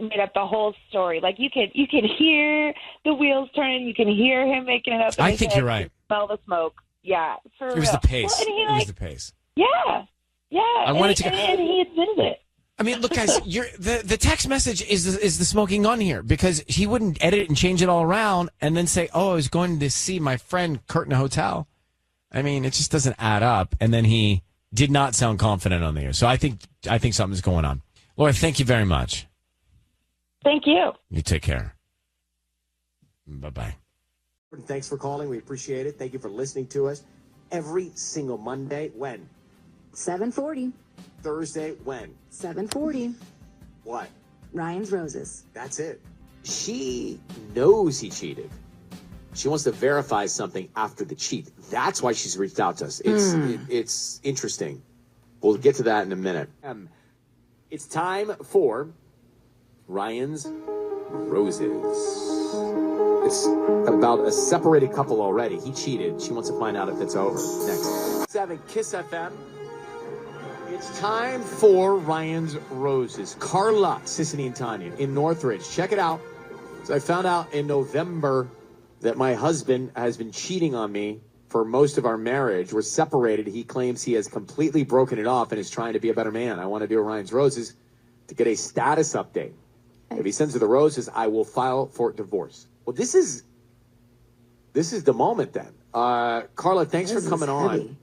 made up the whole story. Like you can hear the wheels turning. You can hear him making it up. I think you're right. Smell the smoke. Yeah, for It was real. the pace. Well, and he, It was the pace. Yeah. I wanted to go- and he admitted it. I mean, look, guys, the text message is the smoking gun here, because he wouldn't edit it and change it all around and then say, "Oh, I was going to see my friend Kurt in a hotel." I mean, it just doesn't add up. And then he did not sound confident on the air. So I think something's going on. Laura, thank you very much. Thank you. You take care. Bye-bye. Thanks for calling. We appreciate it. Thank you for listening to us every single Monday. When? 7:40. Thursday. When? 7:40. What? Ryan's Roses. That's it. She knows he cheated. She wants to verify something after the cheat. That's why she's reached out to us. It's interesting. We'll get to that in a minute. It's time for Ryan's Roses. It's about a separated couple already. He cheated. She wants to find out if it's over. Next. 7 Kiss FM. It's time for Ryan's Roses. Carla, Sissany, and Tanya in Northridge. Check it out. So I found out in November that my husband has been cheating on me for most of our marriage. We're separated. He claims he has completely broken it off and is trying to be a better man. I want to do a Ryan's Roses to get a status update. If he sends her the roses, I will file for divorce. Well, this is the moment then. Carla, thanks for coming on.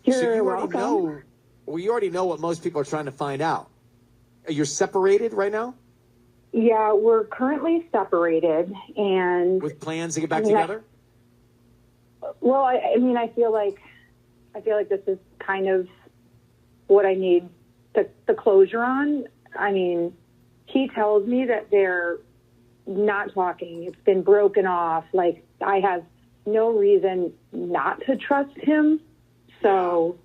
You're welcome. You already know what most people are trying to find out. You're separated right now? Yeah, we're currently separated, and With plans to get back together? Well, I mean, I feel like this is kind of what I need the closure on. I mean, he tells me that they're not talking. It's been broken off. Like, I have no reason not to trust him. So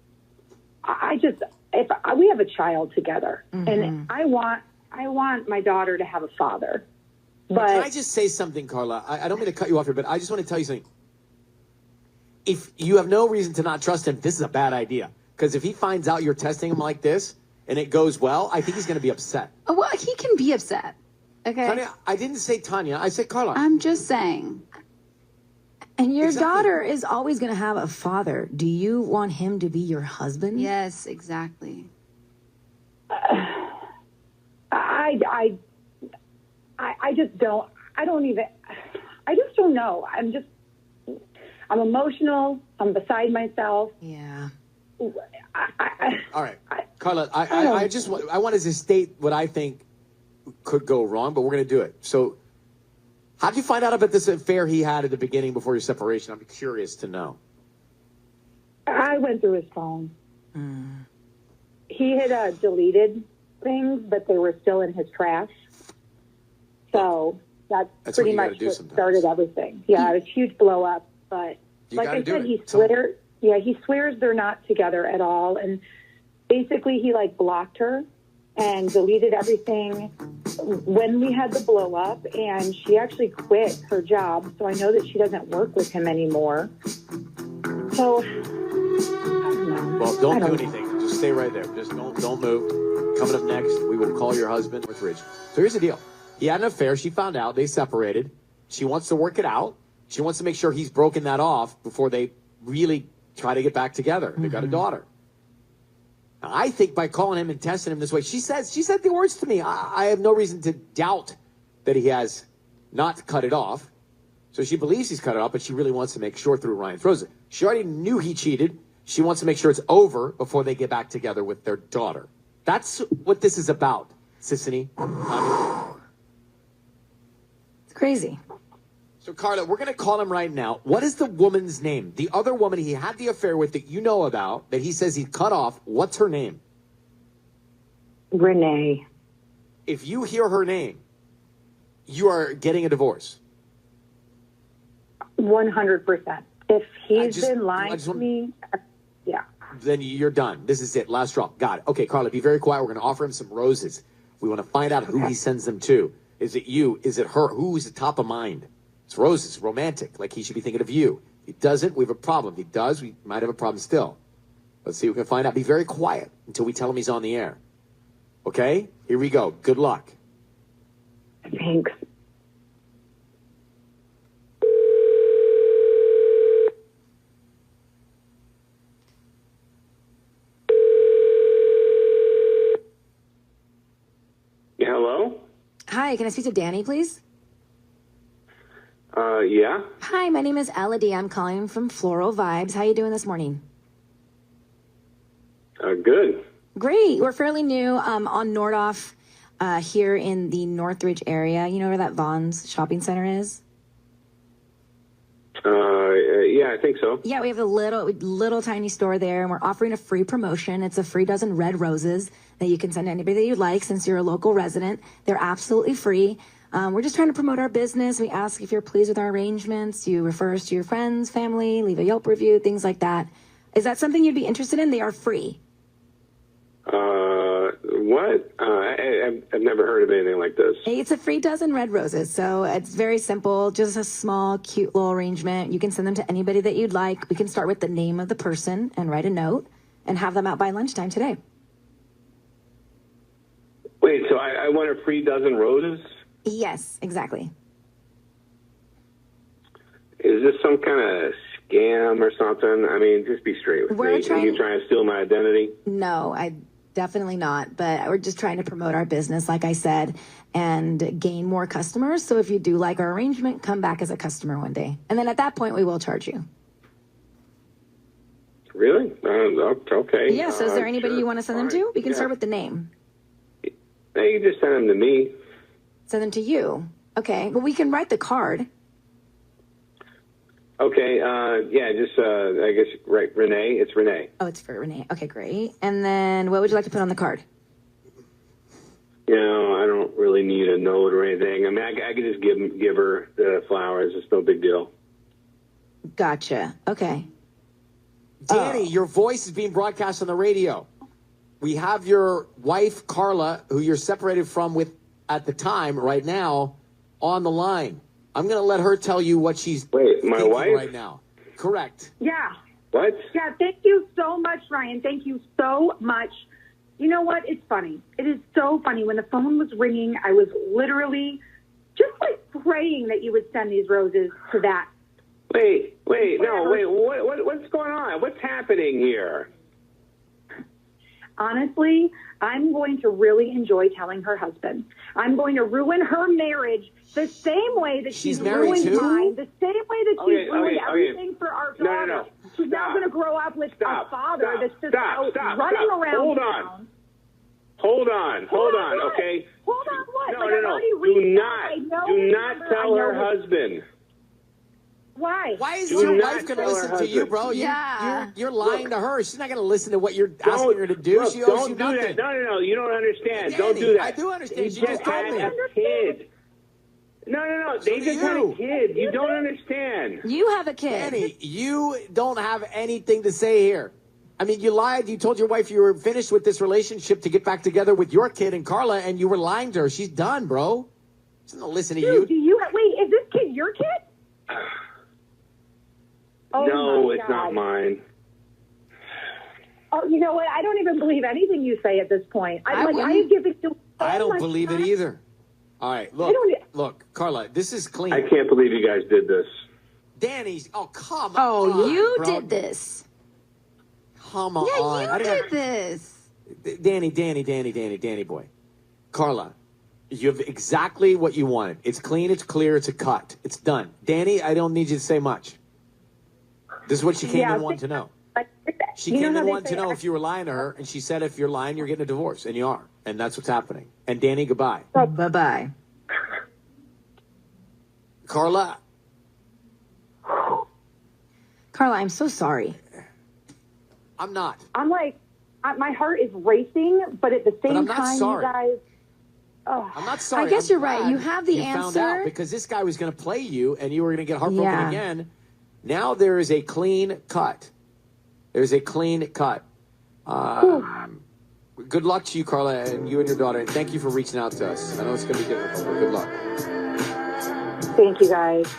we have a child together, and I want my daughter to have a father. But Can I just say something, Carla? I don't mean to cut you off here, but I just want to tell you something. If you have no reason to not trust him, this is a bad idea. Because if he finds out you're testing him like this and it goes well, I think he's going to be upset. Oh, well, he can be upset. Okay. Tanya, I didn't say Tanya. I said Carla. I'm just saying. And your daughter is always going to have a father. Do you want him to be your husband? Yes, exactly. I just don't. I just don't know. I'm emotional. I'm beside myself. Yeah. All right, Carla, I wanted to state what I think could go wrong, but we're going to do it. So how did you find out about this affair he had at the beginning before your separation? I'm curious to know. I went through his phone. He had deleted things, but they were still in his trash. So that's what pretty you gotta much do what sometimes. started everything. Yeah, it was a huge blow up. But You like gotta I do said, it. he Tell swears. Yeah, he swears they're not together at all. And basically, he blocked her and deleted everything. when we had the blow up, and she actually quit her job, so I know that she doesn't work with him anymore. So, I don't know. Well, don't do anything. Just stay right there. Just don't move. Coming up next, we will call your husband, Northridge. So here's the deal. He had an affair. She found out. They separated. She wants to work it out. She wants to make sure he's broken that off before they really try to get back together. They got a daughter. Now, I think by calling him and testing him this way, she said the words to me. I have no reason to doubt that he has not cut it off. So she believes he's cut it off, but she really wants to make sure through Ryan throws it. She already knew he cheated. She wants to make sure it's over before they get back together with their daughter. That's what this is about, Sissany. It's crazy. So, Carla, we're going to call him right now. What is the woman's name? The other woman he had the affair with that you know about, that he says he cut off, what's her name? Renee. If you hear her name, you are getting a divorce. 100%. If he's been lying to me, yeah. Then you're done. This is it. Last straw. Got it. Okay, Carla, be very quiet. We're going to offer him some roses. We want to find out who he sends them to. Is it you? Is it her? Who's the top of mind? It's roses, romantic. Like he should be thinking of you. He doesn't, we have a problem. If he does, we might have a problem still. Let's see if we can find out. Be very quiet until we tell him he's on the air. Okay? Here we go. Good luck. Thanks. Hello? Hi, can I speak to Danny, please? Yeah? Hi, my name is Elodie. I'm calling from Floral Vibes. How you doing this morning? Good. Great. We're fairly new on Nordhoff here in the Northridge area. You know where that Vaughn's shopping center is? Yeah, I think so. Yeah, we have a little tiny store there, and we're offering a free promotion. It's a free dozen red roses that you can send to anybody that you'd like since you're a local resident. They're absolutely free. We're just trying to promote our business. We ask if you're pleased with our arrangements. You refer us to your friends, family, leave a Yelp review, things like that. Is that something you'd be interested in? They are free. What? I've never heard of anything like this. It's a free dozen red roses, so it's very simple. Just a small, cute little arrangement. You can send them to anybody that you'd like. We can start with the name of the person and write a note and have them out by lunchtime today. Wait, so I want a free dozen roses? Yes, exactly. Is this some kind of scam or something? I mean, just be straight with me. Are you trying to steal my identity? No, definitely not. But we're just trying to promote our business, like I said, and gain more customers. So if you do like our arrangement, come back as a customer one day. And then at that point, we will charge you. Really? Okay. Yeah, so is there anybody sure. you want to send them to? We can start with the name. No, you can just send them to me. Send them to you. Okay. Well, we can write the card. Okay, yeah, just, I guess, right, Renee. It's Renee. Oh, it's for Renee. Okay, great. And then what would you like to put on the card? You know, I don't really need a note or anything. I mean, I could just give her the flowers. It's no big deal. Gotcha. Okay. Danny, your voice is being broadcast on the radio. We have your wife, Carla, who you're separated from with at the time right now, on the line. I'm going to let her tell you what she's thinking right now. Correct. Yeah. What? Yeah, thank you so much, Ryan. Thank you so much. You know what? It's funny. It is so funny. When the phone was ringing, I was literally just like praying that you would send these roses to that. Wait. What's going on? What's happening here? Honestly, I'm going to really enjoy telling her husband. I'm going to ruin her marriage the same way that she's ruined mine, the same way that she's ruined everything for our daughter. No. She's now going to grow up with a father that's just out running around town. Hold on, okay? Hold on what? No. Do not tell her husband. Why? Why is your wife going to listen to you, bro? Yeah. You're lying to her. She's not going to listen to what you're asking her to do. She owes you nothing. No. You don't understand. Danny, don't do that. I do understand. She You just told me. had a kid. No. They just had a kid. You don't understand. You have a kid. Danny, you don't have anything to say here. I mean, you lied. You told your wife you were finished with this relationship to get back together with your kid and Carla, and you were lying to her. She's done, bro. She's not listening to you. Do you wait? Is this kid your kid? Oh No, my it's God. not mine. Oh, you know what? I don't even believe anything you say at this point. I have given you. I don't believe it either. All right, look, Carla, this is clean. I can't believe you guys did this. Danny's. Oh, come on. Oh, you bro. did this. Come on. Yeah, you did this. Danny boy. Carla, you have exactly what you wanted. It's clean, it's clear, it's a cut. It's done. Danny, I don't need you to say much. This is what she came in wanting to know. She came in wanting to know if you were lying to her, and she said if you're lying, you're getting a divorce, and you are. And that's what's happening. And Danny, goodbye. Bye-bye. Carla. Carla, I'm so sorry. I'm not. I'm like, my heart is racing, but at the same I'm not time, sorry. you guys. Oh. I'm not sorry. I guess I'm you're right. glad You have the found out answer. because this guy was going to play you, and you were going to get heartbroken Yeah. again. Now there is a clean cut. There's a clean cut. Good luck to you, Carla, and you and your daughter. And thank you for reaching out to us. I know it's going to be difficult, but good luck. Thank you, guys.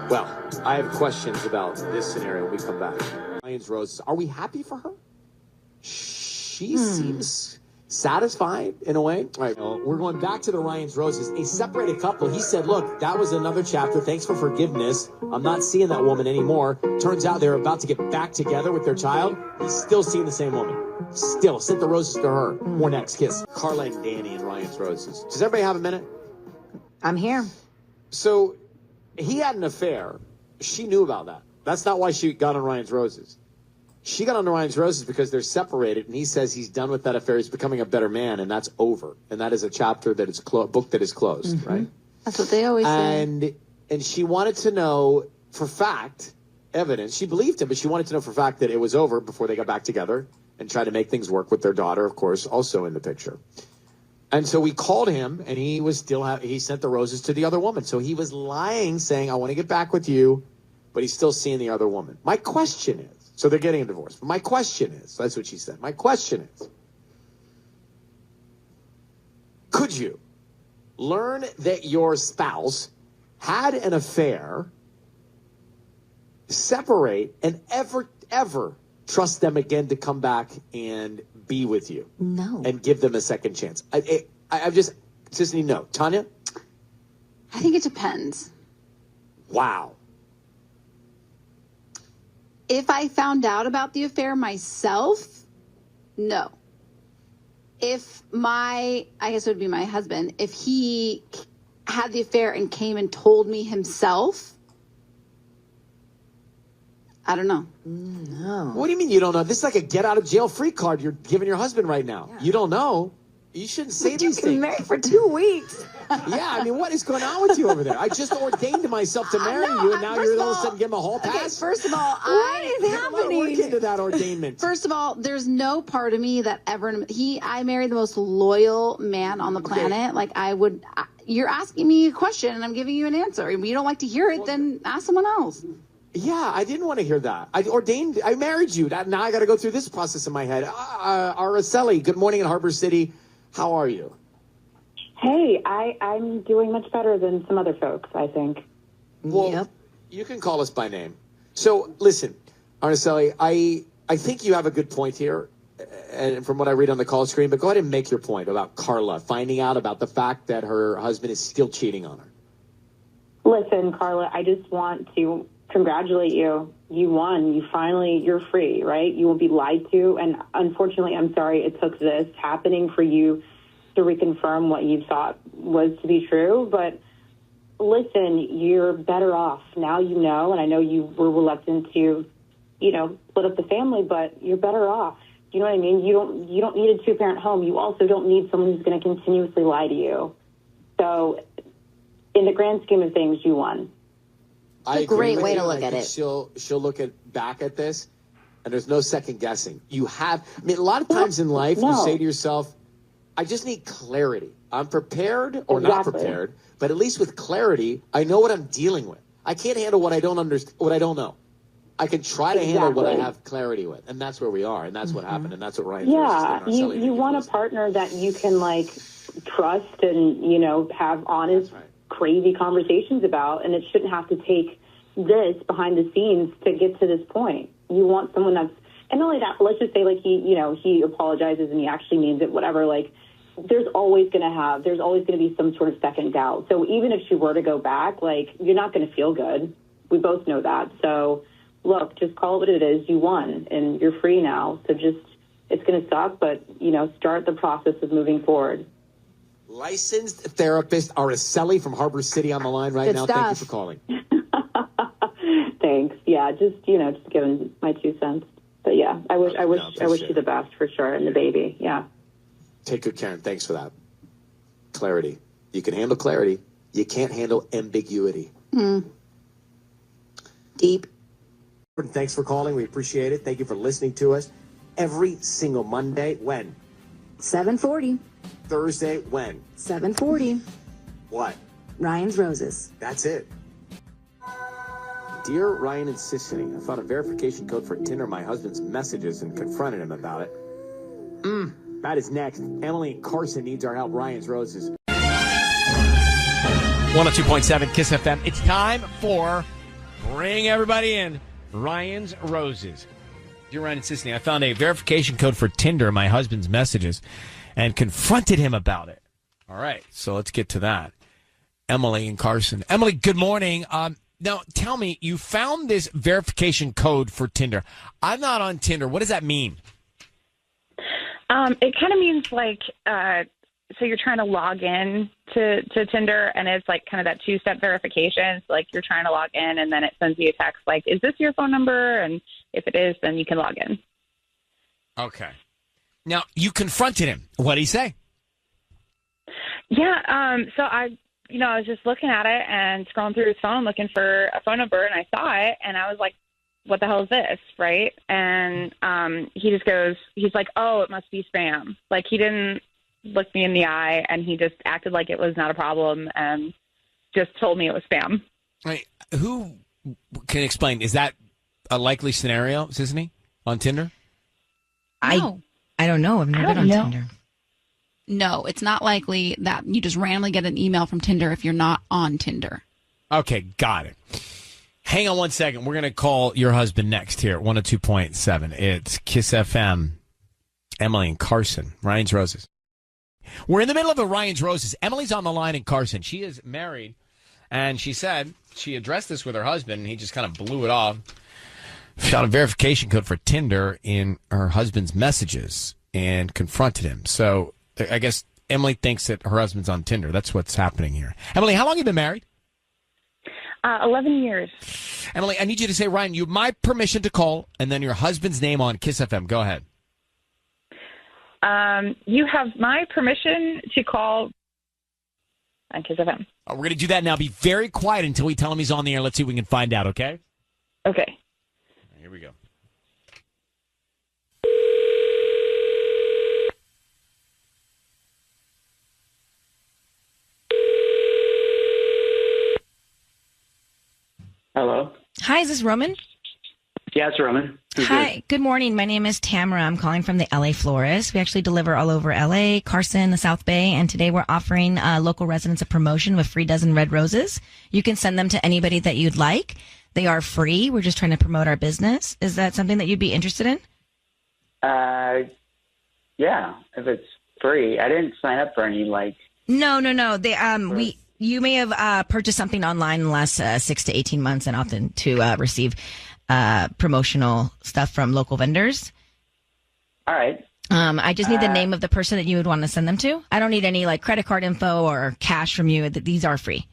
Well, I have questions about this scenario when we come back. Ryan's Roses. Are we happy for her? She seems satisfied in a way. All right, well, we're going back to the Ryan's Roses. A separated couple. He said, look, that was another chapter. Thanks for forgiveness. I'm not seeing that woman anymore. Turns out they're about to get back together with their child. He's still seeing the same woman. Still. Sent the roses to her. More next. Kiss. Carla and Danny and Ryan's Roses. Does everybody have a minute? I'm here. So he had an affair. She knew about that. That's not why she got on Ryan's Roses. She got on Ryan's Roses because they're separated, and he says he's done with that affair. He's becoming a better man, and that's over. And that is a chapter that is book that is closed, right? That's what they always say. And she wanted to know for fact, evidence. She believed him, but she wanted to know for fact that it was over before they got back together and tried to make things work with their daughter, of course, also in the picture. And so we called him, and he was still he sent the roses to the other woman. So he was lying, saying, I want to get back with you, but he's still seeing the other woman. My question is, so they're getting a divorce. But my question is, that's what she said. My question is, could you learn that your spouse had an affair, separate, and ever trust them again to come back and be with you? No. And give them a second chance? I just need to know. Tanya? I think it depends. Wow. If I found out about the affair myself, no. If I guess it would be my husband, if he had the affair and came and told me himself, I don't know. No. What do you mean you don't know? This is like a get out of jail free card you're giving your husband right now. Yeah. You don't know. You shouldn't say these things. You've been married for 2 weeks. Yeah, I mean, what is going on with you over there? I just ordained myself to marry you, and now you're all of a sudden giving him a hall pass? Okay, first of all, what is happening? A lot of work into that ordainment. First of all, there's no part of me that ever I married the most loyal man on the planet. Like you're asking me a question and I'm giving you an answer. If you don't like to hear it, then ask someone else. Yeah, I didn't want to hear that. I married you. Now I got to go through this process in my head. Araceli, good morning in Harbor City. How are you? Hey, I'm doing much better than some other folks, I think. Well, you can call us by name. So, listen, Araceli, I think you have a good point here, and from what I read on the call screen, but go ahead and make your point about Carla finding out about the fact that her husband is still cheating on her. Listen, Carla, I just want to congratulate you. You won. You're free, right? You won't be lied to. And unfortunately, I'm sorry it took this happening for you to reconfirm what you thought was to be true. But listen, you're better off. Now you know, and I know you were reluctant to, split up the family, but you're better off. You know what I mean? You don't need a 2-parent home. You also don't need someone who's going to continuously lie to you. So in the grand scheme of things, you won. It's a great way to look at it. She'll look back at this, and there's no second guessing. A lot of times in life, you say to yourself, I just need clarity. I'm prepared or not prepared, but at least with clarity, I know what I'm dealing with. I can't handle what I don't understand, what I don't know. I can try to handle what I have clarity with, and that's where we are, and that's what happened, and that's what Ryan's Yeah, you want a partner that you can like trust and have honest, crazy conversations about, and it shouldn't have to take this behind the scenes to get to this point. You want someone that's, and not only that, let's just say like he apologizes and he actually means it, whatever. Like there's always going to be some sort of second doubt. So even if she were to go back, like you're not going to feel good. We both know that. So look, just call it what it is. You won, and you're free now. So it's going to suck, but, start the process of moving forward. Licensed therapist Araceli from Harbor City on the line right now. Thank you for calling. Thanks. Yeah, just giving my 2 cents. But yeah, I wish you the best for sure, and the baby. Yeah. Take good care, and thanks for that. Clarity. You can handle clarity. You can't handle ambiguity. Deep. Thanks for calling. We appreciate it. Thank you for listening to us every single Monday. When? 7:40. Thursday. When? 7:40. What? Ryan's Roses. That it. Dear Ryan and Sissany, I found a verification code for Tinder in my husband's messages and confronted him about it. That is next. Emily and Carson needs our help. Ryan's Roses. 102.7 Kiss FM. It's time for Bring Everybody In. Ryan's Roses. Dear Ryan and Sissany, I found a verification code for Tinder in my husband's messages and confronted him about it. All right, so let's get to that. Emily and Carson. Emily, good morning. Now, tell me, you found this verification code for Tinder. I'm not on Tinder. What does that mean? It kind of means like, so you're trying to log in to Tinder, and it's like kind of that 2-step verification. So like you're trying to log in, and then it sends you a text like, is this your phone number? And if it is, then you can log in. Okay. Now, you confronted him. What did he say? Yeah, so I was just looking at it and scrolling through his phone looking for a phone number, and I saw it, and I was like, what the hell is this, right? And he just goes, he's like, oh, it must be spam. Like, he didn't look me in the eye, and he just acted like it was not a problem and just told me it was spam. Right. Who can explain? Is that a likely scenario, Sissany, on Tinder? No. I don't know. I've never been on Tinder. No, it's not likely that you just randomly get an email from Tinder if you're not on Tinder. Okay, got it. Hang on one second. We're going to call your husband next here at 102.7. It's Kiss FM, Emily and Carson, Ryan's Roses. We're in the middle of a Ryan's Roses. Emily's on the line and Carson. She is married, and she said she addressed this with her husband, and he just kind of blew it off. Found a verification code for Tinder in her husband's messages and confronted him. So I guess Emily thinks that her husband's on Tinder. That's what's happening here. Emily, how long have you been married? 11 years. Emily, I need you to say, Ryan, you have my permission to call, and then your husband's name on Kiss FM. Go ahead. You have my permission to call on Kiss FM. We're going to do that now. Be very quiet until we tell him he's on the air. Let's see if we can find out, okay? Okay. Here we go. Hello. Hi, is this Roman? Yeah, it's Roman. Who's Hi, good morning. My name is Tamara. I'm calling from the LA Florist. We actually deliver all over LA, Carson, the South Bay, and today we're offering local residents a promotion with free dozen red roses. You can send them to anybody that you'd like. They are free. We're just trying to promote our business. Is that something that you'd be interested in? Yeah, if it's free. I didn't sign up for any, like... No. You may have purchased something online in the last 6 to 18 months and opted to receive promotional stuff from local vendors. All right. I just need the name of the person that you would want to send them to. I don't need any like credit card info or cash from you. These are free.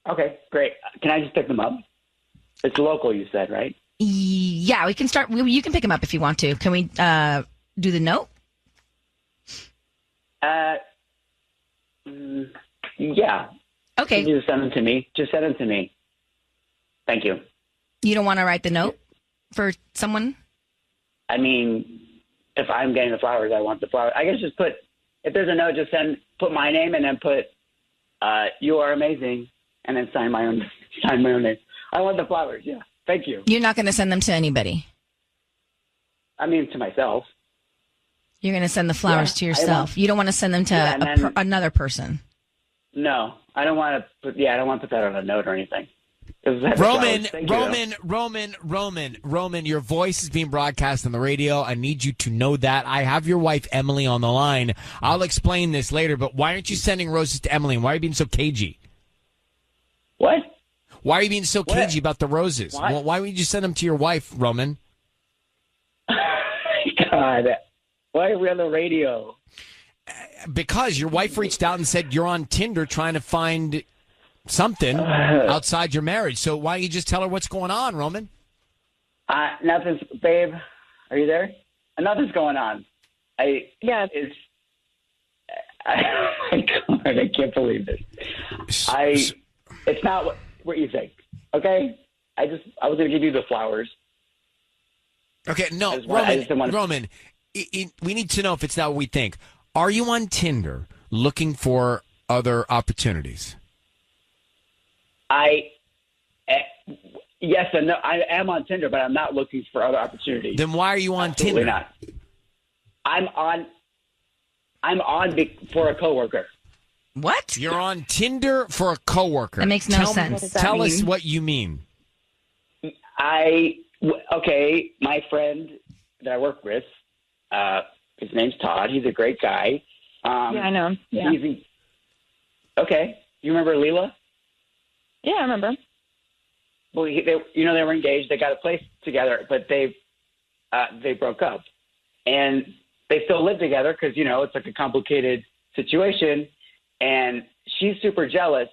Okay, great. Can I just pick them up? It's local, you said, right? Yeah, we can start. You can pick them up if you want to. Can we do the note? Yeah. Okay. Can you just send them to me? Just send them to me. Thank you. You don't want to write the note for someone? I mean, if I'm getting the flowers, I want the flowers. I guess just put, if there's a note, just put my name and then put, you are amazing, and then sign my own name. I want the flowers, yeah. Thank you. You're not going to send them to anybody. I mean, to myself. You're going to send the flowers to yourself. You don't want to send them to another person. No, I don't want to put. Yeah, I don't want to put that on a note or anything. Roman, your voice is being broadcast on the radio. I need you to know that. I have your wife, Emily, on the line. I'll explain this later, but why aren't you sending roses to Emily? And why are you being so cagey? What? Why are you being so cagey about the roses? Why would you send them to your wife, Roman? God, why are we on the radio? Because your wife reached out and said you're on Tinder trying to find something outside your marriage. So why don't you just tell her what's going on, Roman? Nothing's, babe. Are you there? Nothing's going on. I can't believe this. It's not what you think. Okay, I was going to give you the flowers. Okay, no, Roman. We need to know if it's not what we think. Are you on Tinder looking for other opportunities? Yes and no. I am on Tinder, but I'm not looking for other opportunities. Then why are you on Absolutely Tinder? Not. I'm on for a coworker. What? You're on Tinder for a coworker. That makes no sense. Tell us what you mean. Okay, my friend that I work with, his name's Todd. He's a great guy. Yeah, I know him. Yeah. Okay. You remember Leela? Yeah, I remember. Well, they were engaged. They got a place together, but they broke up, and they still live together because it's like a complicated situation. And she's super jealous,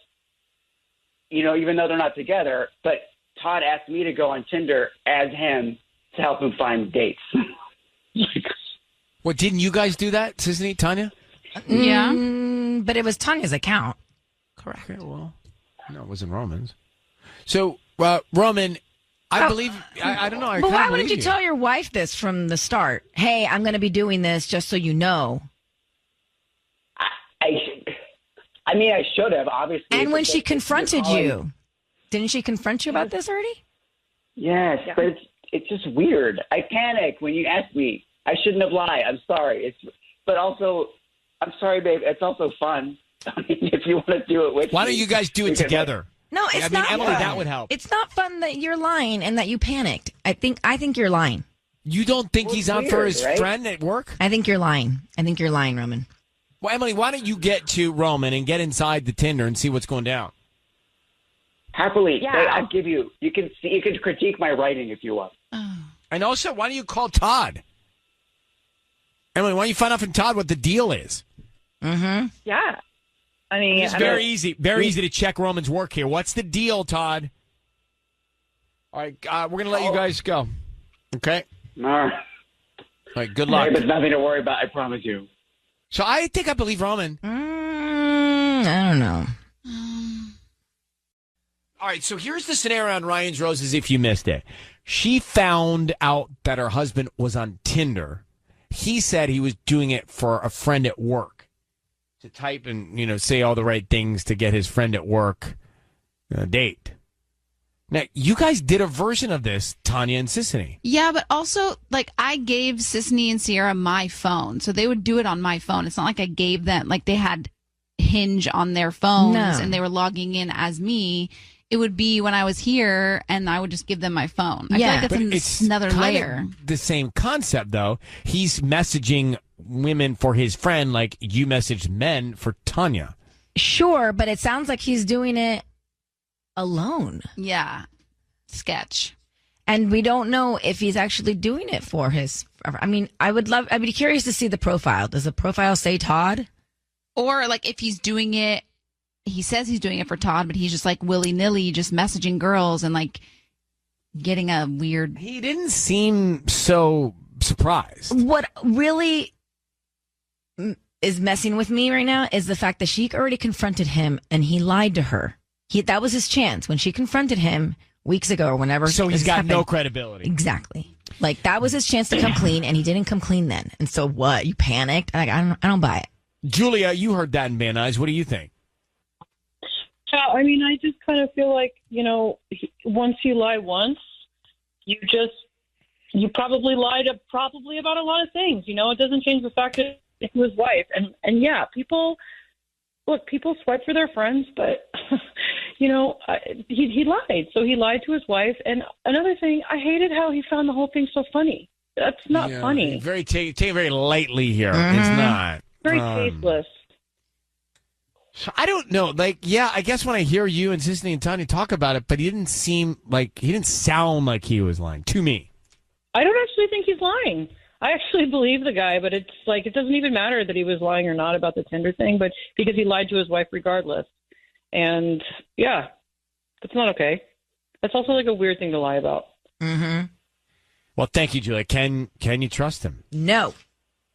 even though they're not together. But Todd asked me to go on Tinder as him to help him find dates. What, didn't you guys do that, Sisney, Tanya? Yeah. But it was Tanya's account. Correct. Okay, well, no, it wasn't Roman's. So, Roman, I believe, I don't know. But why wouldn't you tell your wife this from the start? Hey, I'm going to be doing this just so you know. I mean, I should have, obviously. And when she confronted you, didn't she confront you about this already? Yes, but it's just weird. I panic when you ask me. I shouldn't have lied. I'm sorry. But also, I'm sorry, babe. It's also fun. I mean, if you want to do it with Why don't you guys do it together? No, it's not Emily, fun. that would help. It's not fun that you're lying and that you panicked. I think you're lying. You don't think he's out for his friend at work? I think you're lying. Roman. Well, Emily, why don't you get to Roman and get inside the Tinder and see what's going down? Happily. Yeah. I'll give you. You can critique my writing if you want. And also, why don't you call Todd? Emily, why don't you find out from Todd what the deal is? Mm-hmm. Yeah. I mean, it's very easy to check Roman's work here. What's the deal, Todd? All right, we're going to let you guys go. Okay? All right, good luck. Hey, there's nothing to worry about, I promise you. So I think I believe Roman. I don't know. All right, so here's the scenario on Ryan's Roses if you missed it. She found out that her husband was on Tinder. He said he was doing it for a friend at work to type and, say all the right things to get his friend at work a date. Now, you guys did a version of this, Tanya and Sisney. Yeah, but also, I gave Sisney and Sierra my phone, so they would do it on my phone. It's not like I gave them, they had Hinge on their phones and they were logging in as me. It would be when I was here, and I would just give them my phone. I feel like that's another layer. The same concept, though. He's messaging women for his friend like you messaged men for Tanya. Sure, but it sounds like he's doing it alone. Yeah. Sketch. And we don't know if he's actually doing it for his... I mean, I'd be curious to see the profile. Does the profile say Todd? Or, if he's doing it... He says he's doing it for Todd, but he's just willy-nilly just messaging girls and getting a weird... He didn't seem so surprised. What really is messing with me right now is the fact that she already confronted him and he lied to her. That was his chance when she confronted him weeks ago or whenever. So he's got no credibility. Exactly. That was his chance to come clean, and he didn't come clean then. And so what? You panicked? I don't buy it. Julia, you heard that in Van Nuys. What do you think? I mean, I just kind of feel like, once you lie once, you probably lied probably about a lot of things. You know, it doesn't change the fact that he was wife. And yeah, people swipe for their friends, but you know, he lied. So he lied to his wife. And another thing, I hated how he found the whole thing so funny. That's not funny. Take it very lightly here. It's not. Very tasteless. I don't know. Like, yeah, I guess when I hear you and Sisney and Tanya talk about it, but he didn't sound like he was lying to me. I don't actually think he's lying. I actually believe the guy, but it's like, it doesn't even matter that he was lying or not about the Tinder thing, but because he lied to his wife regardless. And yeah, that's not okay. That's also like a weird thing to lie about. Mm-hmm. Well, thank you, Julia. Can you trust him? No.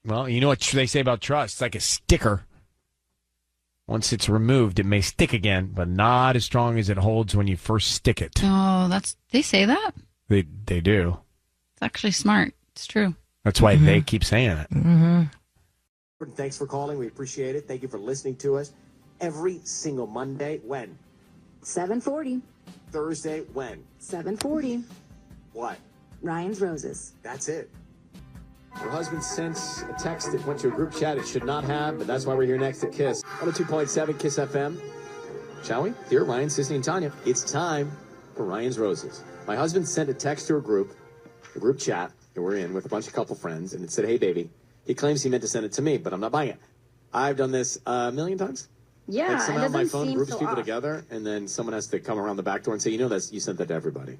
Well, you know what they say about trust? It's like a sticker. Once it's removed, it may stick again, but not as strong as it holds when you first stick it. Oh, they say that? They do. It's actually smart. It's true. That's why they keep saying it. Mm-hmm. Thanks for calling. We appreciate it. Thank you for listening to us. Every single Monday, when? 7:40. Thursday, when? 7:40. What? Ryan's Roses. That's it. Your husband sent a text that went to a group chat it should not have, but that's why we're here next at KISS. 102.7 KISS FM. Shall we? Here, Ryan, Sisney, and Tanya. It's time for Ryan's Roses. My husband sent a text to a group chat that we're in with a bunch of couple friends, and it said, "Hey, baby." He claims he meant to send it to me, but I'm not buying it. I've done this a million times. Yeah, like somehow it doesn't my phone seem groups so people off. together, and then someone has to come around the back door and say, you sent that to everybody.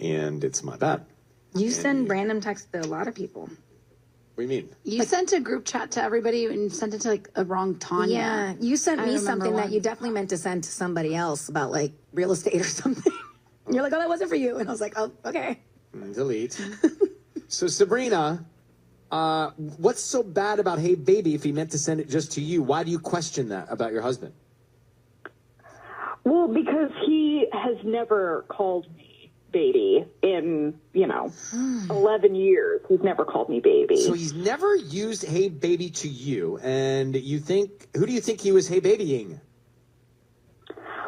And it's my bad. You send random texts to a lot of people. What do you mean? You sent a group chat to everybody and sent it to like a wrong Tanya. Yeah, you sent I me remember something that one. you definitely meant to send to somebody else about like real estate or something. You're like, oh, that wasn't for you. And I was like, oh, okay. Delete. So, Sabrina, what's so bad about Hey Baby if he meant to send it just to you? Why do you question that about your husband? Well, because he has never called me baby in, 11 years. He's never called me baby. So he's never used Hey Baby to you, and who do you think he was Hey Babying?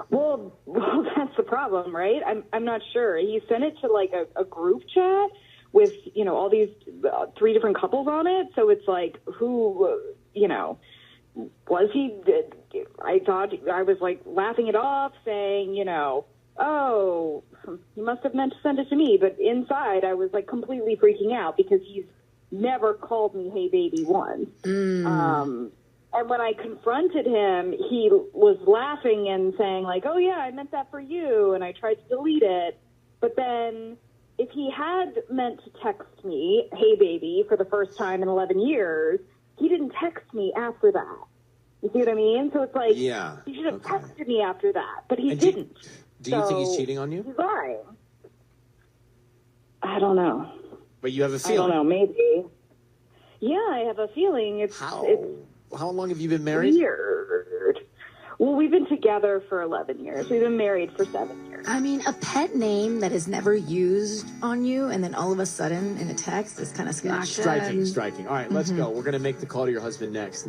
Well, that's the problem, right? I'm not sure. He sent it to like a group chat with, all these 3 different couples on it. So it's like, who, was he? I thought I was like laughing it off, saying, oh, he must have meant to send it to me. But inside, I was like completely freaking out because he's never called me Hey Baby once. And when I confronted him, he was laughing and saying like, oh yeah, I meant that for you. And I tried to delete it. But then if he had meant to text me, Hey Baby, for the first time in 11 years, he didn't text me after that. You see what I mean? So it's like, he should have texted me after that, but he didn't. Do you think he's cheating on you? He's lying. I don't know. But you have a feeling. I don't know, maybe. Yeah, I have a feeling. How long have you been married? Weird. Well, we've been together for 11 years. We've been married for 7 years. I mean, a pet name that is never used on you, and then all of a sudden in a text is kind of sketchy. Striking. All right, let's go. We're going to make the call to your husband next.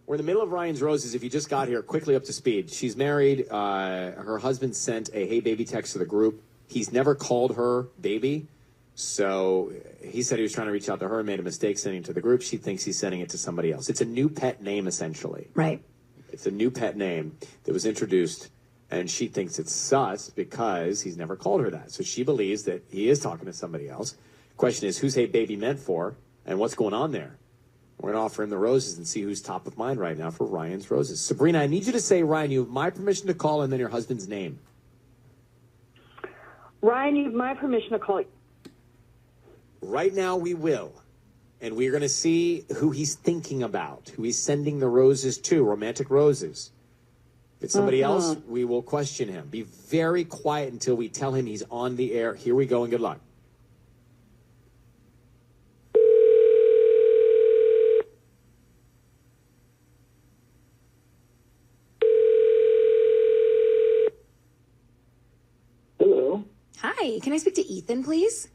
We're in the middle of Ryan's Roses. If you just got here, quickly up to speed. She's married. Her husband sent a Hey Baby text to the group. He's never called her baby. So he said he was trying to reach out to her and made a mistake sending it to the group. She thinks he's sending it to somebody else. It's a new pet name, essentially. Right. It's a new pet name that was introduced, and she thinks it's sus because he's never called her that. So she believes that he is talking to somebody else. Question is, who's Hey Baby meant for, and what's going on there? We're going to offer him the roses and see who's top of mind right now for Ryan's Roses. Sabrina, I need you to say, Ryan, you have my permission to call and then your husband's name. Ryan, you have my permission to call you. Right now we will. And we're going to see who he's thinking about, who he's sending the roses to, romantic roses. If it's somebody else, we will question him. Be very quiet until we tell him he's on the air. Here we go, and good luck. Hello. Hi, can I speak to Ethan, please?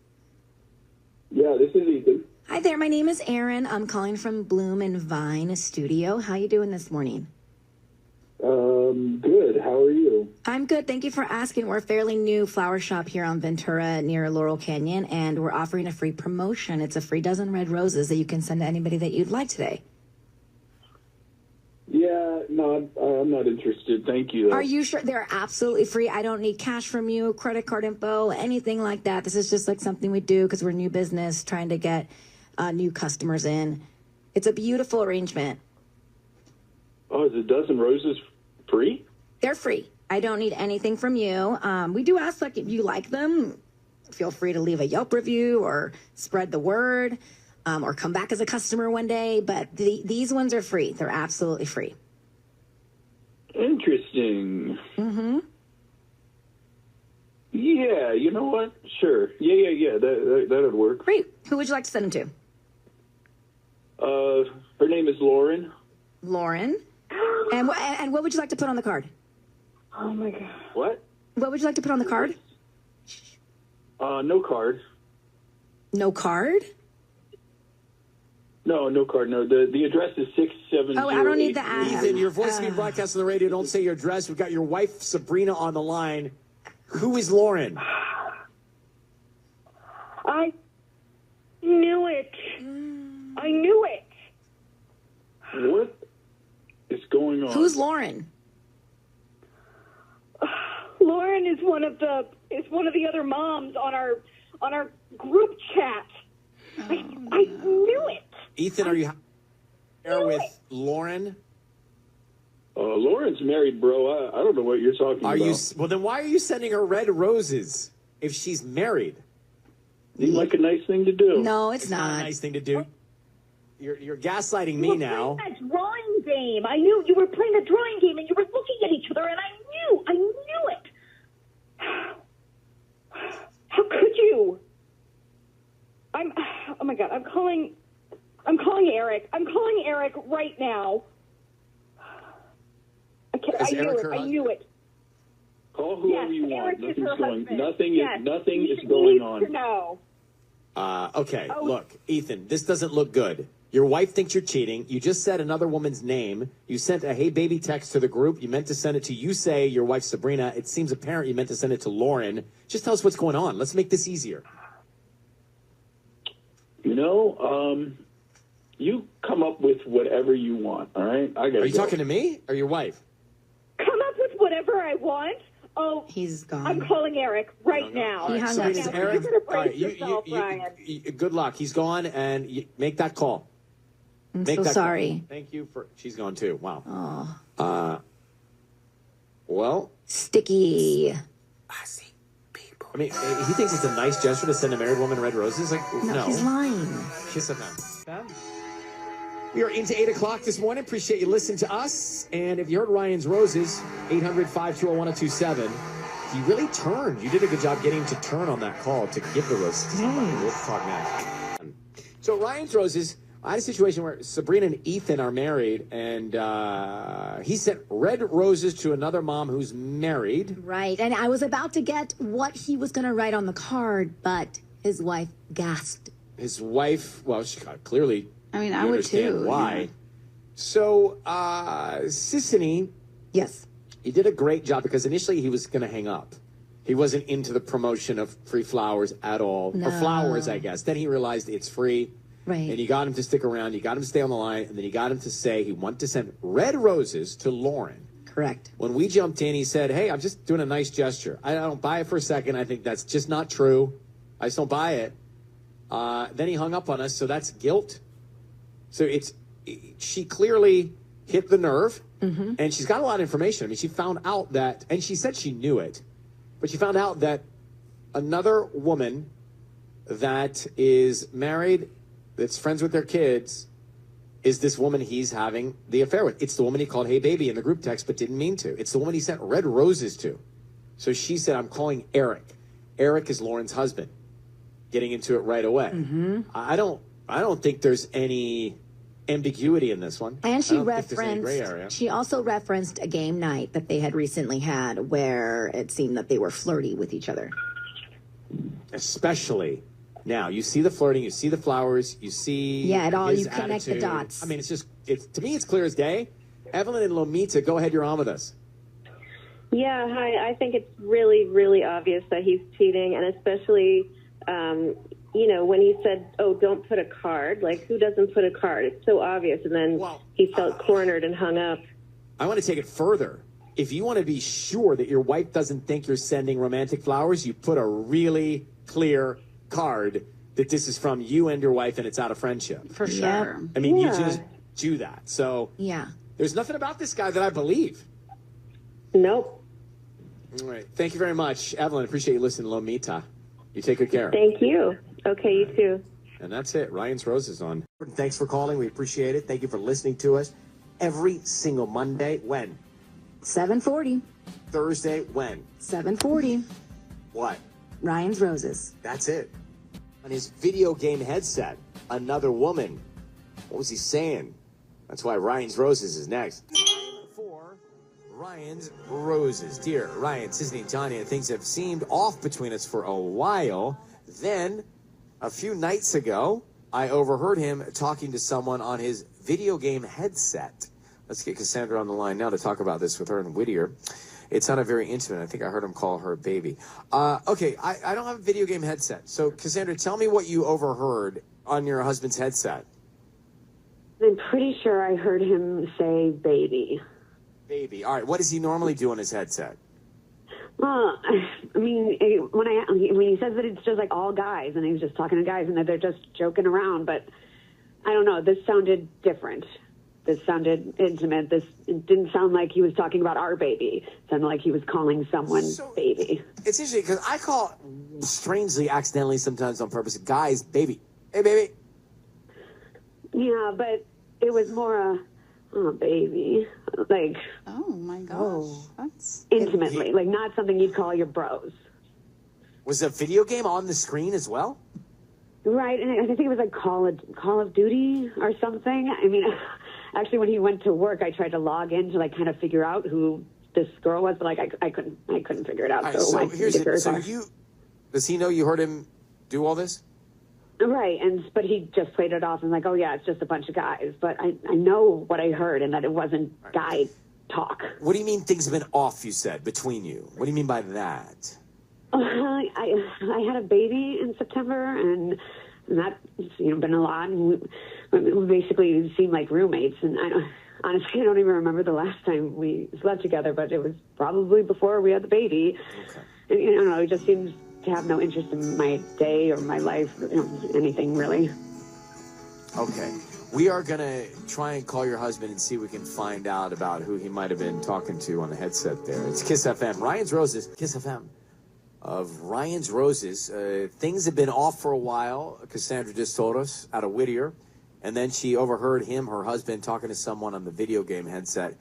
Yeah, this is Ethan. Hi there, my name is Erin. I'm calling from Bloom and Vine Studio. How you doing this morning? Good. How are you? I'm good. Thank you for asking. We're a fairly new flower shop here on Ventura near Laurel Canyon, and we're offering a free promotion. It's a free dozen red roses that you can send to anybody that you'd like today. Yeah, no, I'm not interested. Thank you. Are you sure? They're absolutely free. I don't need cash from you, credit card info, anything like that. This is just like something we do because we're a new business trying to get new customers in. It's a beautiful arrangement. Oh, is a dozen roses free? They're free. I don't need anything from you. We do ask, like, if you like them, feel free to leave a Yelp review or spread the word. Or come back as a customer one day, but these ones are free. They're absolutely free. Interesting. Mm-hmm. Yeah, you know what? Sure. Yeah. That would work. Great. Who would you like to send them to? Her name is Lauren. Lauren. And what would you like to put on the card? Oh, my God. What? What would you like to put on the card? No card. No card? No card. No, the address is 670. Oh, I don't need the address. Ethan, your voice is being broadcast on the radio. Don't say your address. We've got your wife, Sabrina, on the line. Who is Lauren? I knew it. I knew it. What is going on? Who's Lauren? Lauren is one of the other moms on our group chat. I knew it. Ethan, are you there with Lauren? Lauren's married, bro. I don't know what you're talking about. Well, then why are you sending her red roses if she's married? Seems like a nice thing to do. No, it's not a nice thing to do. You're gaslighting me now. Playing that drawing game. I knew you were playing a drawing game, and you were looking at each other, and I knew it. How could you? Oh my God, I'm calling Eric. I'm calling Eric right now. I knew it. Call whoever you want. Eric Nothing's going. husband. Nothing Yes. is going on. To know. Okay, look, Ethan, this doesn't look good. Your wife thinks you're cheating. You just said another woman's name. You sent a hey baby text to the group. You meant to send it to, you say, your wife Sabrina. It seems apparent you meant to send it to Lauren. Just tell us what's going on. Let's make this easier. You know, you come up with whatever you want, all right? Are you talking to me or your wife? Come up with whatever I want. Oh, he's gone. I'm calling Eric right now. All right, He so hung it is up. Eric. You're gonna All right, brace yourself, Ryan. good luck. He's gone, and make that call. I'm Make so that sorry. Call. Thank you for. She's gone too. Wow. Oh. Well. Sticky. I mean, he thinks it's a nice gesture to send a married woman red roses. Like, no. He's lying. Kiss FM. We are into 8 o'clock this morning. Appreciate you listening to us. And if you heard Ryan's Roses, 800-520-1027, he really turned. You did a good job getting him to turn on that call to give the roses to somebody. We'll talk next. So Ryan's Roses, I had a situation where Sabrina and Ethan are married, and he sent red roses to another mom who's married. Right, and I was about to get what he was going to write on the card, but his wife gasped. His wife, well, she clearly... I mean, you I would understand too. why. Yeah. So, Sissany... Yes. He did a great job because initially he was going to hang up. He wasn't into the promotion of free flowers at all. No. Or flowers, I guess. Then he realized it's free. Right. And you got him to stick around. You got him to stay on the line. And then you got him to say he wanted to send red roses to Lauren. Correct. When we jumped in, he said, hey, I'm just doing a nice gesture. I don't buy it for a second. I think that's just not true. I just don't buy it. Then he hung up on us. So that's guilt. So she clearly hit the nerve. Mm-hmm. And she's got a lot of information. I mean, she found out that, and she said she knew it, but she found out that another woman that is married, that's friends with their kids, is this woman he's having the affair with. It's the woman he called hey baby in the group text, but didn't mean to. It's the woman he sent red roses to. So she said, I'm calling Eric. Eric is Lauren's husband. Getting into it right away. Mm-hmm. I don't think there's any ambiguity in this one. And she gray area. referenced, she also referenced a game night that they had recently had where it seemed that they were flirty with each other. Especially now, you see the flirting, you see the flowers, you see Yeah, it all, his you connect the attitude. dots. I mean, to me, it's clear as day. Evelyn and Lomita, go ahead, you're on with us. Yeah, hi. I think it's really, really obvious that he's cheating, and especially, when he said, "Oh, don't put a card." Like, who doesn't put a card? It's so obvious, and then he felt cornered and hung up. I want to take it further. If you want to be sure that your wife doesn't think you're sending romantic flowers, you put a really clear card that this is from you and your wife and it's out of friendship. For sure. I mean, you just do that. So yeah, there's nothing about this guy that I believe. Nope. All right. Thank you very much. Evelyn, appreciate you listening. Lomita. You take good care. Thank you. Okay, you too. And that's it. Ryan's Roses on. Thanks for calling. We appreciate it. Thank you for listening to us every single Monday. When? 7:40. Thursday. When? 7:40. What? Ryan's Roses. That's it. On his video game headset, another woman. What was he saying? That's why Ryan's Roses is next. For Ryan's Roses. Dear Ryan, Sisney, and Tanya, things have seemed off between us for a while. Then, a few nights ago, I overheard him talking to someone on his video game headset. Let's get Cassandra on the line now to talk about this with her and Whittier. It sounded very intimate. I think I heard him call her baby. Okay, I don't have a video game headset. So, Cassandra, tell me what you overheard on your husband's headset. I'm pretty sure I heard him say baby. Baby. All right, what does he normally do on his headset? Well, I mean, when he says that it's just like all guys, and he's just talking to guys, and that they're just joking around, but I don't know. This sounded different. This sounded intimate. It didn't sound like he was talking about our baby. It sounded like he was calling someone baby. It's interesting because I call, strangely, accidentally, sometimes on purpose, guys baby. Hey, baby. Yeah, but it was more baby. Like, oh my gosh, that's intimately, like not something you'd call your bros. Was a video game on the screen as well? Right, and I think it was like Call of Duty or something. I mean, actually, when he went to work, I tried to log in to like kind of figure out who this girl was, but like I couldn't figure it out. All right, so here's it. So does he know you heard him do all this? Right, but he just played it off and like, oh yeah, it's just a bunch of guys. But I know what I heard and that it wasn't guy talk. What do you mean things have been off, you said, between you? What do you mean by that? I had a baby in September, and that's been a lot. And we basically seemed like roommates. And honestly, I don't even remember the last time we slept together, but it was probably before we had the baby. Okay. And, it just seems to have no interest in my day or my life, anything really. Okay. We are going to try and call your husband and see if we can find out about who he might have been talking to on the headset there. It's Kiss FM. Ryan's Roses. Kiss FM. Of Ryan's Roses. Things have been off for a while, Cassandra just told us, out of Whittier. And then she overheard her husband, talking to someone on the video game headset.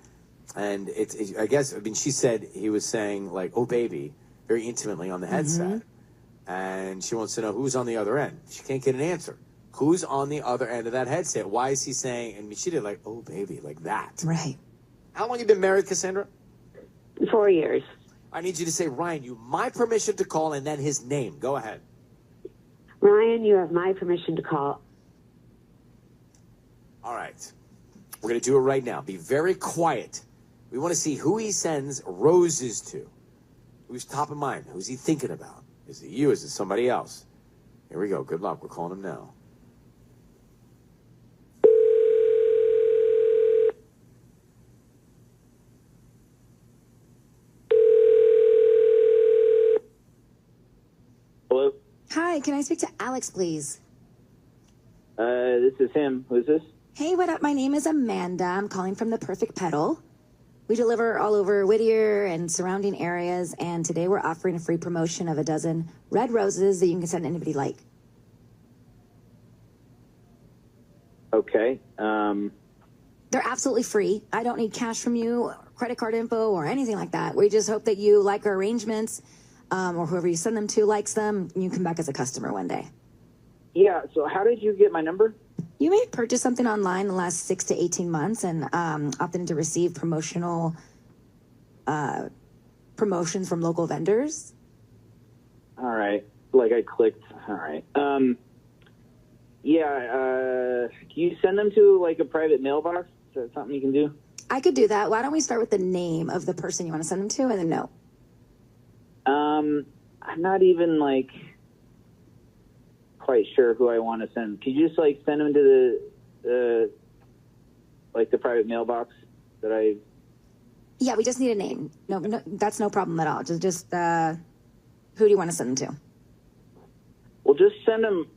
And she said he was saying, like, oh, baby, very intimately on the headset. Mm-hmm. And she wants to know who's on the other end. She can't get an answer. Who's on the other end of that headset? Why is he saying, and she did like, oh, baby, like that. Right. How long you been married, Cassandra? 4 years. I need you to say, Ryan, you my permission to call and then his name. Go ahead. Ryan, you have my permission to call. All right. We're going to do it right now. Be very quiet. We want to see who he sends roses to. Who's top of mind? Who's he thinking about? Is it you? Is it somebody else? Here we go. Good luck. We're calling him now. Hello? Hi, can I speak to Alex, please? This is him. Who's this? Hey, what up? My name is Amanda. I'm calling from the Perfect Petal. We deliver all over Whittier and surrounding areas, and today we're offering a free promotion of a dozen red roses that you can send anybody like. Okay. They're absolutely free. I don't need cash from you, credit card info, or anything like that. We just hope that you like our arrangements, or whoever you send them to likes them, and you come back as a customer one day. Yeah, so how did you get my number? You may have purchased something online in the last 6 to 18 months and opted to receive promotions from local vendors. All right. Like I clicked. All right. Can you send them to like a private mailbox? Is that something you can do? I could do that. Why don't we start with the name of the person you want to send them to and then no? I'm not even like quite sure who I want to send. Could you just like send them to the like the private mailbox that I? Yeah, we just need a name. No, that's no problem at all. Just who do you want to send them to? Well, just send them.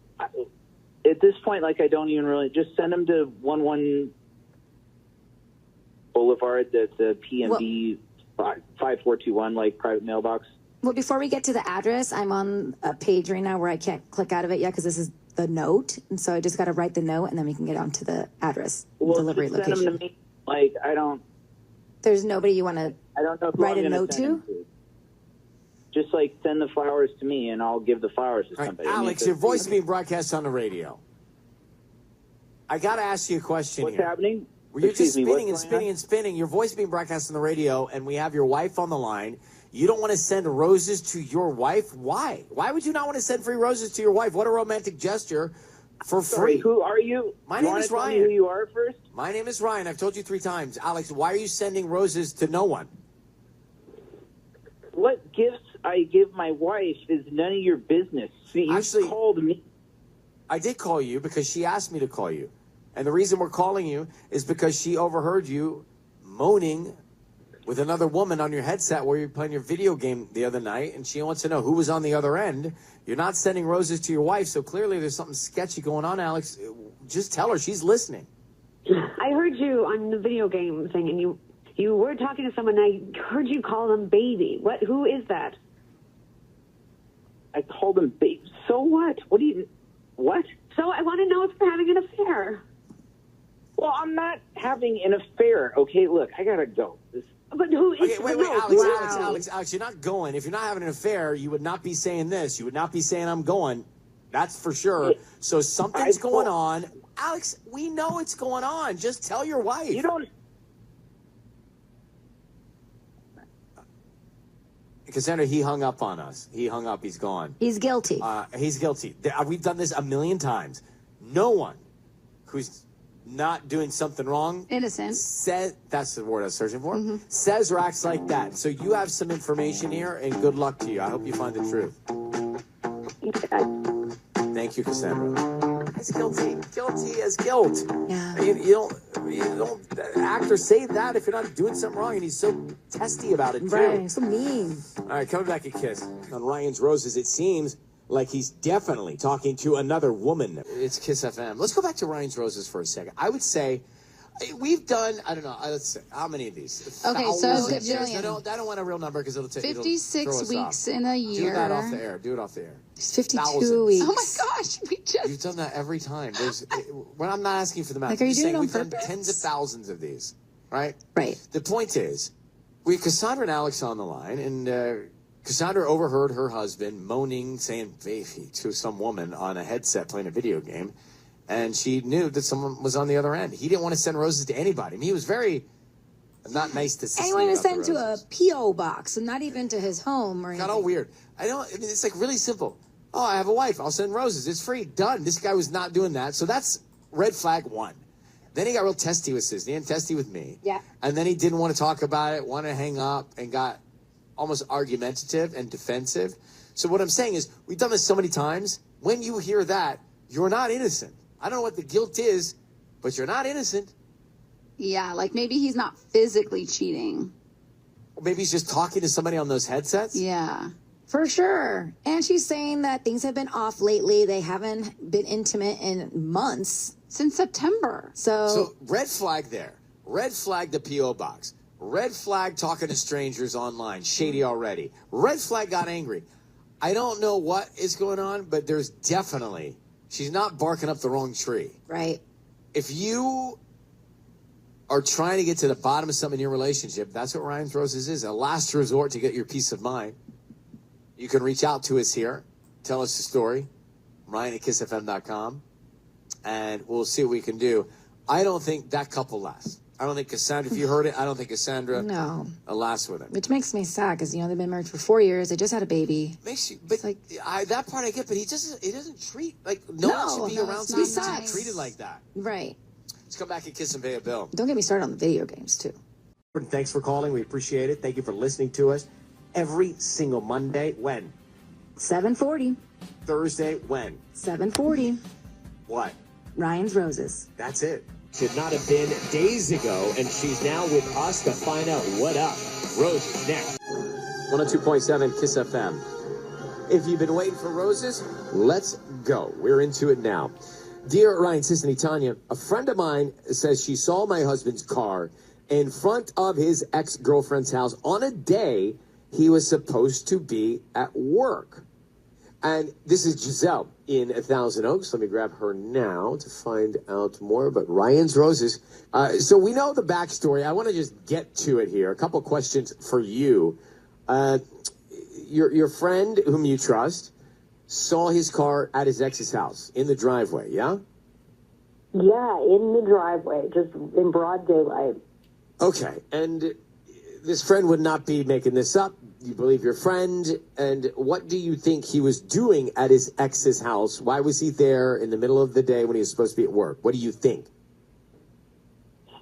At this point, like I don't even really just send them to 11 Boulevard. That's a PMB 5421, like private mailbox. Well, before we get to the address, I'm on a page right now where I can't click out of it yet because this is the note, and so I just got to write the note, and then we can get on to the address, delivery just location. Send them to me. Like I don't. There's nobody you want to. I don't know who write I'm a gonna note send them to. Just like send the flowers to me, and I'll give the flowers to somebody. Alex, your voice is being broadcast on the radio. I got to ask you a question What's here. happening? You're just Excuse me, spinning and what's going spinning on? and spinning. Your voice is being broadcast on the radio, and we have your wife on the line. You don't want to send roses to your wife? Why? Why would you not want to send free roses to your wife? What a romantic gesture for Sorry, free. who are you? My You name wanna is tell me Ryan. who you are first? My name is Ryan. I've told you 3 times. Alex, why are you sending roses to no one? What gifts I give my wife is none of your business. See, you Actually, called me. I did call you because she asked me to call you. And the reason we're calling you is because she overheard you moaning with another woman on your headset where you were playing your video game the other night, and she wants to know who was on the other end. You're not sending roses to your wife, so clearly there's something sketchy going on, Alex. Just tell her. She's listening. I heard you on the video game thing, and you were talking to someone. And I heard you call them baby. What? Who is that? I called him babe. So what? What do you? What? So I want to know if you're having an affair. Well, I'm not having an affair. Okay, look, I gotta go. But who is? Okay, wait, no, Alex, you're not going. If you're not having an affair, you would not be saying this. You would not be saying I'm going. That's for sure. So something's going on. Alex, we know it's going on. Just tell your wife. You don't. Cassandra, he hung up on us. He hung up. He's gone. He's guilty. He's guilty. We've done this a million times. No one who's not doing something wrong. Innocent. Says, that's the word I was searching for. Says or acts like that. So you have some information here, and good luck to you. I hope you find the truth. Thank you, Cassandra. He's guilty. Guilty as guilt. Yeah. You don't act or say that if you're not doing something wrong, and he's so testy about it, too. Right, so mean. All right, coming back at Kiss. On Ryan's Roses, it seems like he's definitely talking to another woman. It's Kiss FM. Let's go back to Ryan's Roses for a second. I would say we've done, I don't know, let's say, how many of these? Okay, so Thousands. Gajillion. I don't want a real number because it'll take 56 weeks in a year. Do that off the air. Do it off the air. It's 52 Thousands. weeks. Oh my gosh, we just. You've done that every time. I'm not asking for the math. Like, are I'm you just doing saying it on we've done purpose? tens of thousands of these, right? Right. The point is, we have Cassandra and Alex on the line, and Cassandra overheard her husband moaning, saying baby to some woman on a headset playing a video game, and she knew that someone was on the other end. He didn't want to send roses to anybody. I mean, he was very not nice to see. Anyone to send to a P.O. box, and not even to his home or anything. Got all weird. I mean, it's like really simple. Oh, I have a wife. I'll send roses. It's free. Done. This guy was not doing that. So that's red flag 1. Then he got real testy with Sisney and testy with me. Yeah. And then he didn't want to talk about it, wanted to hang up, and got almost argumentative and defensive. So what I'm saying is, we've done this so many times. When you hear that, you're not innocent. I don't know what the guilt is, but you're not innocent. Yeah, like maybe he's not physically cheating. Or maybe he's just talking to somebody on those headsets. Yeah. For sure. And she's saying that things have been off lately. They haven't been intimate in months. Since September. So red flag there. Red flag the P.O. box. Red flag talking to strangers online. Shady already. Red flag got angry. I don't know what is going on, but there's definitely, she's not barking up the wrong tree. Right. If you are trying to get to the bottom of something in your relationship, that's what Ryan's Roses is. A last resort to get your peace of mind. You can reach out to us here. Tell us the story. Ryan at KissFM.com. And we'll see what we can do. I don't think that couple lasts. I don't think Cassandra, if you heard it, I don't think Cassandra lasts with him. Which makes me sad because, they've been married for 4 years. They just had a baby. Makes you, but like, that part I get, but he doesn't treat, like, no one should be around somebody who's treated like that. Right. Let's come back and kiss and pay a bill. Don't get me started on the video games, too. Thanks for calling. We appreciate it. Thank you for listening to us every single Monday. When? 7:40. Thursday. When? 7:40. What? Ryan's Roses. That's it. Should not have been days ago, and she's now with us to find out what up. Roses next. 102.7 Kiss FM. If you've been waiting for roses, let's go. We're into it now. Dear Ryan, Sissany, Tanya, a friend of mine says she saw my husband's car in front of his ex-girlfriend's house on a day he was supposed to be at work. And this is Giselle in Thousand Oaks. Let me grab her now to find out more. But Ryan's Roses. So we know the backstory. I want to just get to it here. A couple questions for you. Your friend, whom you trust, saw his car at his ex's house in the driveway, yeah? Yeah, in the driveway, just in broad daylight. Okay, and this friend would not be making this up. You believe your friend, and what do you think he was doing at his ex's house? Why was he there in the middle of the day when he was supposed to be at work? What do you think?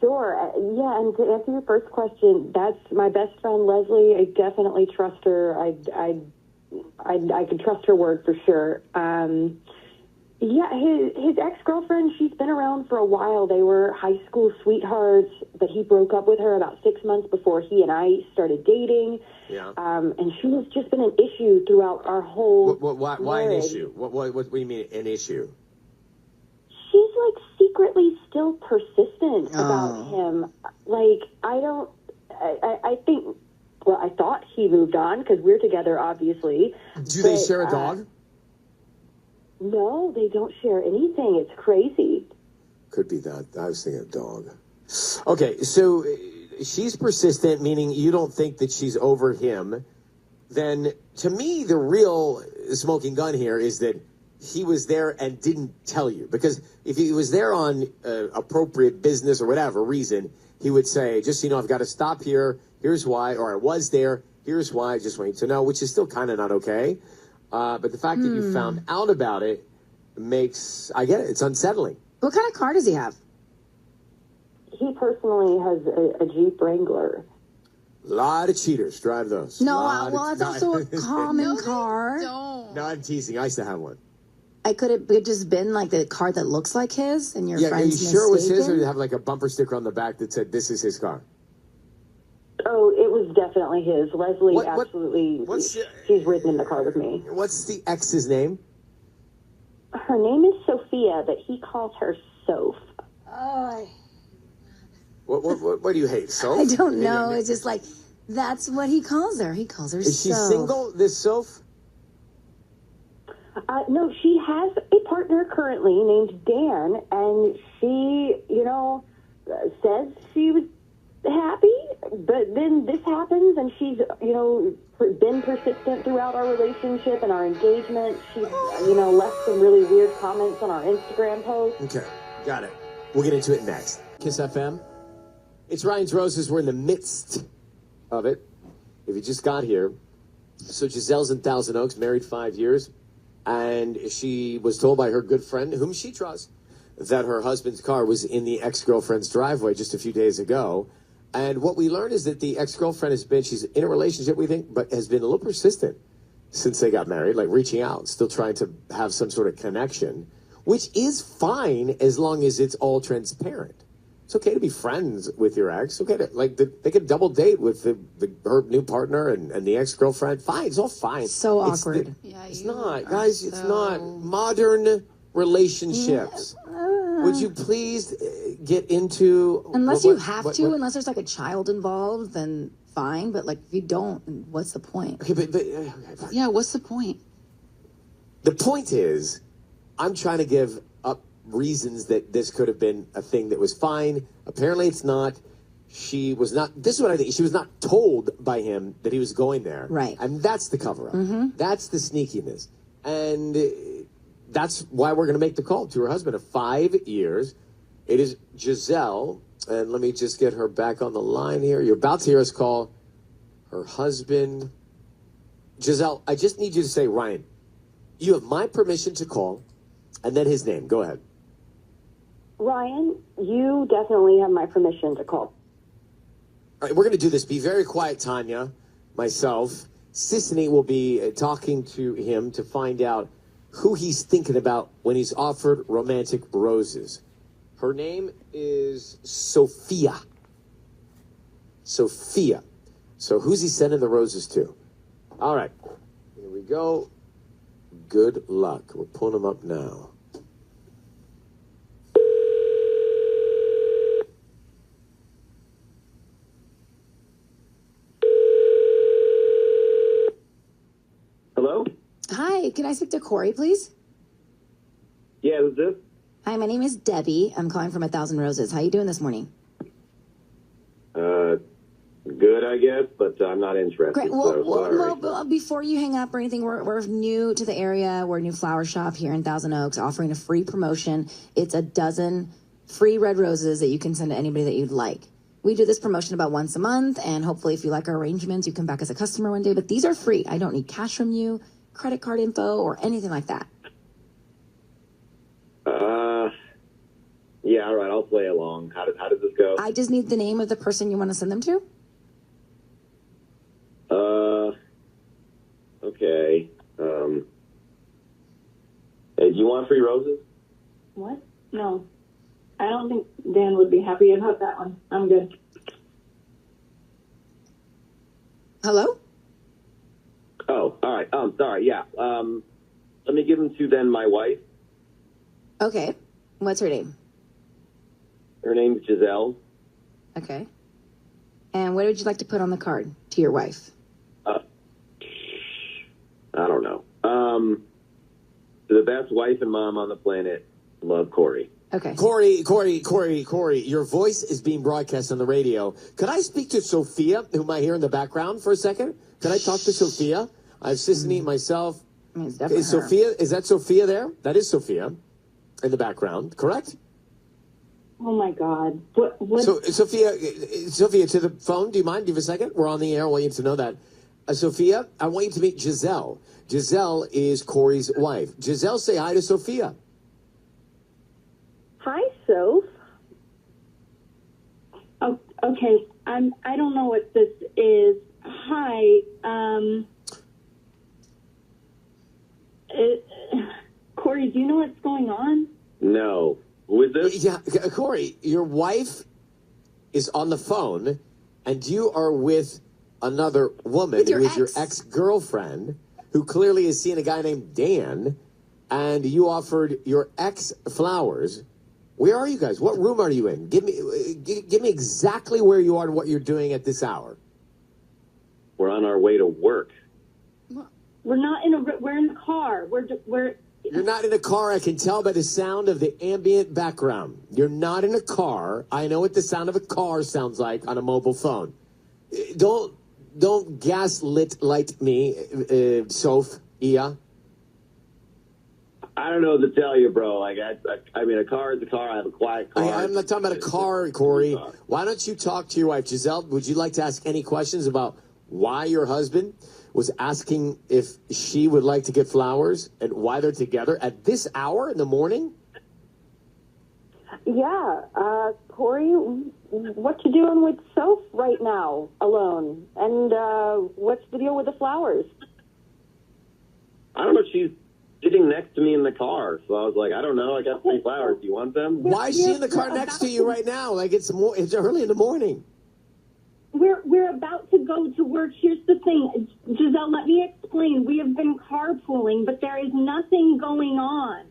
Sure. Yeah, and to answer your first question, that's my best friend, Leslie. I definitely trust her. I could trust her word for sure. Yeah, his ex-girlfriend, she's been around for a while. They were high school sweethearts, but he broke up with her about 6 months before he and I started dating. Yeah. And she has just been an issue throughout our whole Why an marriage. issue? What do you mean an issue? She's like secretly still persistent about him. Like, I think, well, I thought he moved on because we're together, obviously. Do they share a dog? No, they don't share anything. It's crazy. Could be that. I was thinking a dog. Okay, so she's persistent, meaning you don't think that she's over him. Then, to me, the real smoking gun here is that he was there and didn't tell you. Because if he was there on appropriate business or whatever reason, he would say, just so you know, I've got to stop here. Here's why. Or I was there. Here's why. I just want you to know, which is still kind of not okay. But the fact that you found out about it makes, I get it, it's unsettling. What kind of car does he have? He personally has a Jeep Wrangler. A lot of cheaters drive those. No, well, it's also a common car. No, I'm teasing. I used to have one. Could it just been like the car that looks like his and your Yeah, are you friend's sure it was his, or mistaken? did it have like a bumper sticker on the back that said, this is his car? Oh, it was definitely his. Leslie, absolutely. She's ridden in the car with me. What's the ex's name? Her name is Sophia, but he calls her Soph. Oh, What do you hate, Soph? I don't know. It's just like, that's what he calls her. He calls her Is she Soph. single, this Soph? No, she has a partner currently named Dan, and she, says she was happy, but then this happens, and she's, been persistent throughout our relationship and our engagement. She's, left some really weird comments on our Instagram post. Okay, got it. We'll get into it next. Kiss FM. It's Ryan's Roses. We're in the midst of it. If you just got here. So Giselle's in Thousand Oaks, married 5 years, and she was told by her good friend, whom she trusts, that her husband's car was in the ex-girlfriend's driveway just a few days ago. And what we learned is that the ex-girlfriend she's in a relationship, we think, but has been a little persistent since they got married, like reaching out, still trying to have some sort of connection, which is fine as long as it's all transparent. It's okay to be friends with your ex. Okay to, they could double date with her new partner and the ex-girlfriend. Fine, it's all fine. So awkward. It's not, guys, it's not. Modern relationships. Would you please get into... Unless you have to, unless there's like a child involved, then fine. But like if you don't, what's the point? Okay, but Yeah, what's the point? the point is, I'm trying to give up reasons that this could have been a thing that was fine. Apparently it's not. She was not... This is what I think. She was not told by him that he was going there. Right. And that's the cover-up. That's the sneakiness. And that's why we're going to make the call to her husband of 5 years. It is Giselle, and let me just get her back on the line here. You're about to hear us call her husband. Giselle, I just need you to say, Ryan, you have my permission to call, and then his name. Go ahead. Ryan, you definitely have my permission to call. All right, we're going to do this. Be very quiet, Tanya, myself. Sisney will be talking to him to find out who he's thinking about when he's offered romantic roses. Her name is Sophia. Sophia. So who's he sending the roses to? All right. Here we go. Good luck. We're pulling them up now. Hello? Hi, can I speak to Corey, please? Yeah, who's this? Hi, my name is Debbie. I'm calling from 1,000 Roses. How you doing this morning? Good, I guess, but I'm not interested. Great. So sorry. Well, before you hang up or anything, we're new to the area. We're a new flower shop here in Thousand Oaks, offering a free promotion. It's a dozen free red roses that you can send to anybody that you'd like. We do this promotion about once a month, and hopefully if you like our arrangements, you come back as a customer one day. But these are free. I don't need cash from you, credit card info, or anything like that. Yeah, all right, I'll play along. How does this go? I just need the name of the person you want to send them to. Okay. Hey, do you want free roses? What? No. I don't think Dan would be happy about that one. I'm good. Hello? Oh, all right. Sorry, yeah. Let me give them to then my wife. Okay. What's her name? Her name's Giselle. Okay. And what would you like to put on the card to your wife? I don't know. The best wife and mom on the planet. Love, Corey. Okay. Corey, your voice is being broadcast on the radio. Could I speak to Sophia, whom I hear in the background, for a second? Could I talk to Sophia? I have Sisney, myself. Is Sophia, is that Sophia there? That is Sophia in the background, correct? Oh my God. What? So, Sophia, to the phone. Do you mind? Do you have a second? We're on the air. I want you to know that. Sophia, I want you to meet Giselle. Giselle is Corey's wife. Giselle, say hi to Sophia. Hi, Soph. Oh, okay. I don't know what this is. Hi. Corey, do you know what's going on? No. Who is this? Yeah, Corey, your wife is on the phone, and you are with another woman who is your ex-girlfriend, who clearly is seeing a guy named Dan, and you offered your ex flowers. Where are you guys? What room are you in? Give me exactly where you are and what you're doing at this hour. We're on our way to work. We're not in a. We're in the car. We're. You're not in a car. I can tell by the sound of the ambient background. You're not in a car. I know what the sound of a car sounds like on a mobile phone. Don't gaslit me, Sophia. I don't know what to tell you, bro. Like, I mean, a car is a car. I have a quiet car. I'm not talking about a car, Corey. Why don't you talk to your wife, Giselle? Would you like to ask any questions about why your husband was asking if she would like to get flowers and why they're together at this hour in the morning? Yeah, Corey, what you doing with Soph right now, alone? And what's the deal with the flowers? I don't know. She's sitting next to me in the car, so I was like, I don't know. I got free flowers. Do you want them? Why is she in the car next to you right now? Like it's early in the morning. We're about to go to work. Here's the thing, Giselle. Let me explain. We have been carpooling, but there is nothing going on.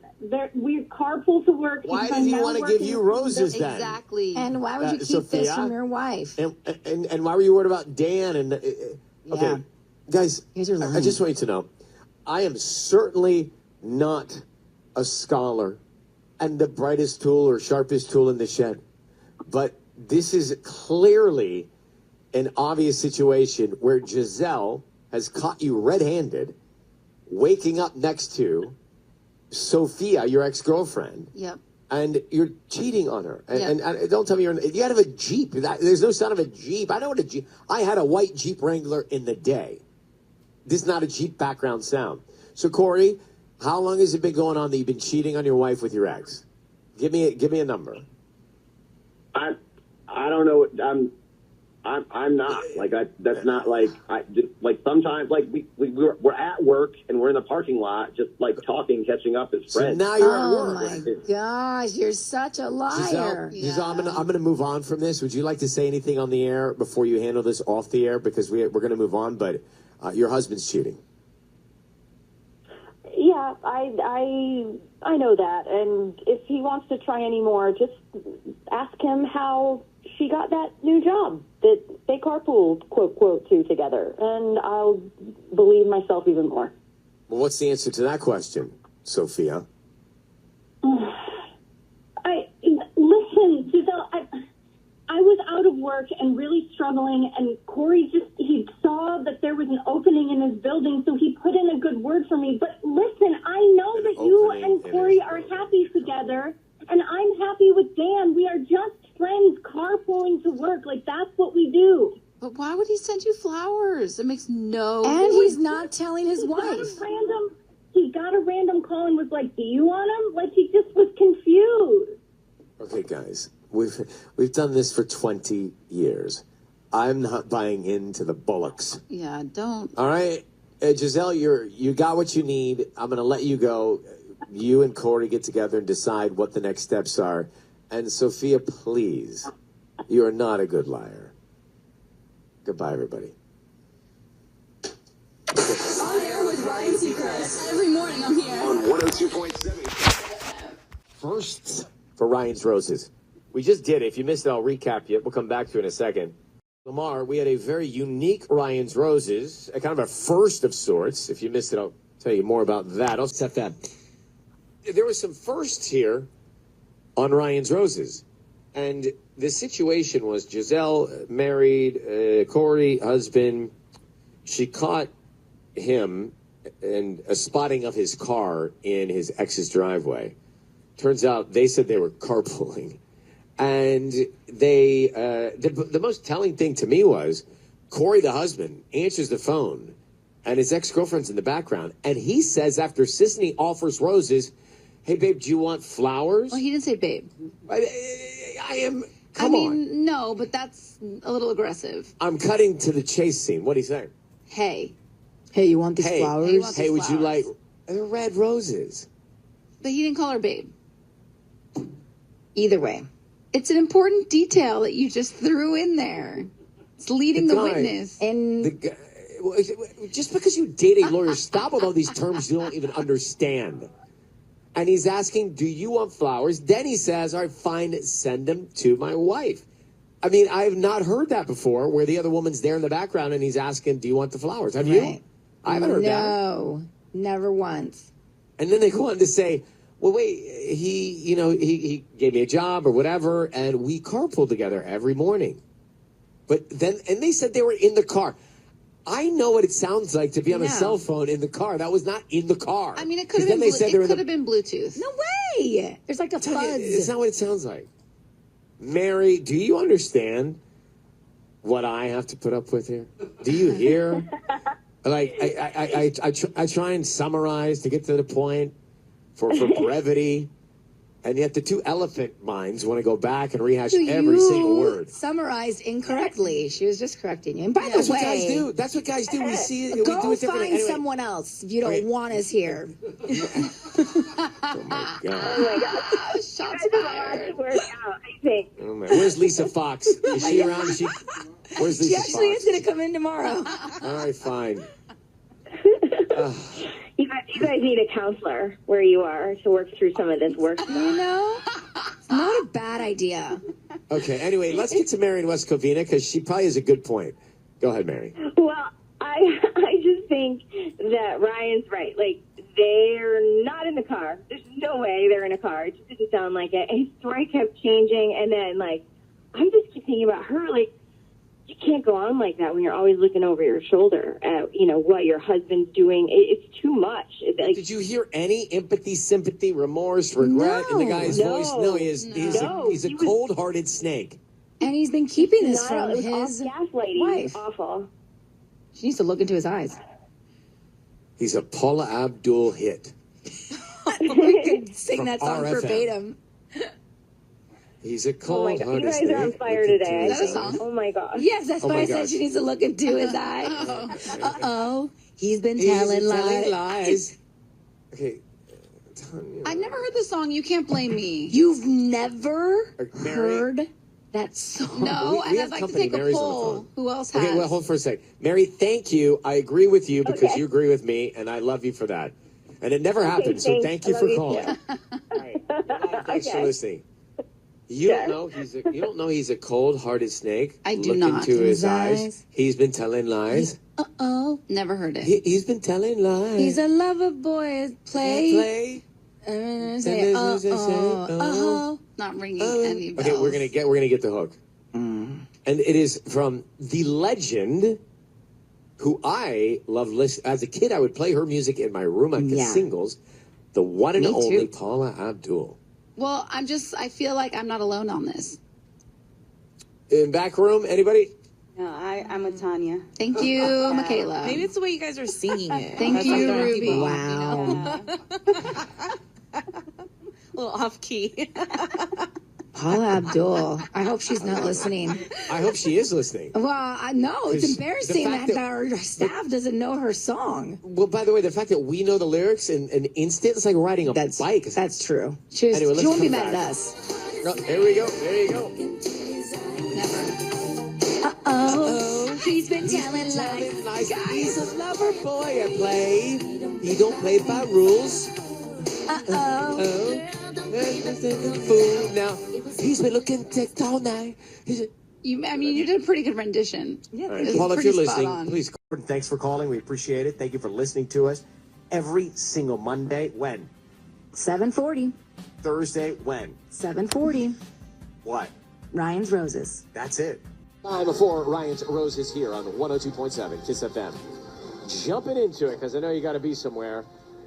We carpool to work. Why did he want to give you roses then? Exactly. And why would you keep Sophia? this from your wife? And why were you worried about Dan? And okay, guys, I just want you to know, I am certainly not a scholar and the brightest tool or sharpest tool in the shed, but this is clearly an obvious situation where Giselle has caught you red-handed, waking up next to Sophia, your ex-girlfriend. Yep. And you're cheating on her. And don't tell me you have a Jeep. There's no sound of a Jeep. I know what a Jeep. I had a white Jeep Wrangler in the day. This is not a Jeep background sound. So, Corey, how long has it been going on that you've been cheating on your wife with your ex? Give me a number. I don't know. I'm not like that's not like like sometimes like we're at work and we're in the parking lot just like talking, catching up as friends. So now you're at Oh work. my gosh, you're such a liar. Giselle, I'm gonna move on from this. Would you like to say anything on the air before you handle this off the air? Because we're gonna move on, but your husband's cheating. Yeah, I know that, and if he wants to try any more, just ask him how she got that new job that they carpooled, quote, to together, and I'll believe myself even more. Well, what's the answer to that question, Sophia? Listen, Giselle, I was out of work and really struggling, and Corey he saw that there was an opening in his building, so he put in a good word for me. But listen, I know that you and Corey are happy together, and I'm happy with Dan. We are just friends carpooling to work. Like, that's what we do. But why would he send you flowers? It makes no And sense. he's not telling his wife. He got a random call and was like, do you want him? Like, he just was confused. Okay, guys, we've done this for 20 years. I'm not buying into the bullocks. Yeah, don't. All right, Giselle, you got what you need. I'm gonna let you go. You and Corey get together and decide what the next steps are. And Sophia, please, you are not a good liar. Goodbye, everybody. On air with Ryan Seacrest. Every morning I'm here. On 102.7. First for Ryan's Roses. We just did it. If you missed it, I'll recap you. We'll come back to it in a second. Lamar, we had a very unique Ryan's Roses, a kind of a first of sorts. If you missed it, I'll tell you more about that. Also, FM. There were some firsts here on Ryan's Roses. And the situation was Giselle married, Corey, husband. She caught him and a spotting of his car in his ex's driveway. Turns out they said they were carpooling. And they, the most telling thing to me was Corey, the husband, answers the phone and his ex-girlfriend's in the background. And he says after Sisney offers roses, hey, babe, do you want flowers? Well, he didn't say babe. I am, I mean, no, but that's a little aggressive. I'm cutting to the chase scene. What do you say? Hey. Hey, you want these Hey, flowers? Hey, would you like red roses? But he didn't call her babe. Either way. It's an important detail that you just threw in there. It's leading the guy- witness. And Just because you date a lawyer, stop with all these terms you don't even understand. And he's asking, do you want flowers? Then he says, all right, fine, send them to my wife. I mean, I have not heard that before, where the other woman's there in the background and he's asking, do you want the flowers? Have you? I haven't heard that. No, never once. And then they go on to say, well, wait, he gave me a job or whatever, and we carpool together every morning. But then, and they said they were in the car. I know what it sounds like to be on a cell phone in the car. That was not in the car. I mean, it could have been, been Bluetooth. No way. There's like a fuzz. It's not what it sounds like. Mary, do you understand what I have to put up with here? Do you hear? Like, I try and summarize to get to the point for brevity, and yet the two elephant minds want to go back and rehash every single word. Summarized incorrectly. She was just correcting you. And by the That's way, what guys do. That's what guys do. We see it. Go we do it differently. find Anyway. someone else if you don't want us here. Oh my god. Oh my God. Shots fired. Work out, I think. Oh my. Where's Lisa Fox? Is she around? Where's Lisa She actually Fox? is going to come in tomorrow. All right, fine. You guys need a counselor where you are to work through some of this work. You know, it's not a bad idea. Okay, anyway, let's get to Mary in West Covina because she probably has a good point. Go ahead, Mary. Well, I just think that Ryan's right. Like, they're not in the car. There's no way they're in a car. It just didn't sound like it. And his story kept changing. And then, like, I just keep thinking about her. Like, you can't go on like that when you're always looking over your shoulder at, what your husband's doing. It's too much. Did you hear any empathy, sympathy, remorse, regret in the guy's voice? No, he's a cold-hearted snake. And he's been keeping this from it was his gaslighting. wife. Awful. She needs to look into his eyes. He's a Paula Abdul hit. We could sing From that song RFM. verbatim. He's a Oh my cold god, you hearted guys snake. are on fire Look into today. his I think. eyes. Oh my gosh. Yes, that's Oh why my I said gosh. she needs to look into his eye. Uh-oh. He's been telling lies. Okay. I've never heard the song You Can't Blame Me. You've never Mary? heard that song? No, We and have I'd like company. to take Mary's a on the poll. phone. Who else has? Okay, well, hold for a sec. Mary, thank you. I agree with you because Okay. you agree with me, and I love you for that. And it never happened, so thank thanks. you I for love you calling. too. Thanks for Okay. listening. You Yes. don't know he's a cold-hearted snake. I do Look not. into his His eyes. eyes. He's been telling lies. Uh-oh. Never heard it. He's been telling lies. He's a lover boy. Play. Play. Say, uh-oh. Not ringing any bells. Okay, we're gonna get the hook. And it is from the legend who I love listening. As a kid, I would play her music in my room at the singles. The one and Me only too. Paula Abdul. Well, I feel like I'm not alone on this. In back room, anybody? No, I'm with Tanya. Thank you, Michaela. Maybe it's the way you guys are singing it. Thank That's you, like throwing Ruby. people off, Wow. you know? A little off key. Paula Abdul. I hope she's not listening. I hope she is listening. Well, I know it's Because embarrassing the fact that, that- our staff doesn't know her song. Well, by the way, the fact that we know the lyrics in an instant, it's like riding a bike. That's true. She Anyway, let's won't be come mad back. at us. No, there we go. There you go. Uh-oh. He's been telling telling lies. lies. He's a lover boy at play. He don't play by rules. Uh-oh. Fool. Now, he's been looking ticked all night. You did a pretty good rendition. All right, It was Paul, if pretty you're spot listening, on. please call. Thanks for calling. We appreciate it. Thank you for listening to us every single Monday. When? 7:40. Thursday. When? 7:40. What? Ryan's Roses. That's it. Time before Ryan's Roses here on 102.7 Kiss FM. Jumping into it because I know you got to be somewhere.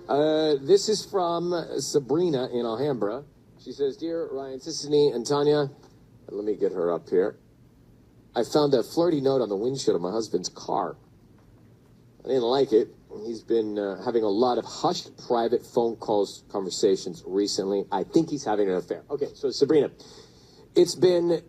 This is from Sabrina in Alhambra. She says, "Dear Ryan, Sissany, and Tanya, let me get her up here. I found a flirty note on the windshield of my husband's car. I didn't like it. He's been having a lot of hushed private phone calls, conversations recently. I think he's having an affair." Okay, so Sabrina, it's been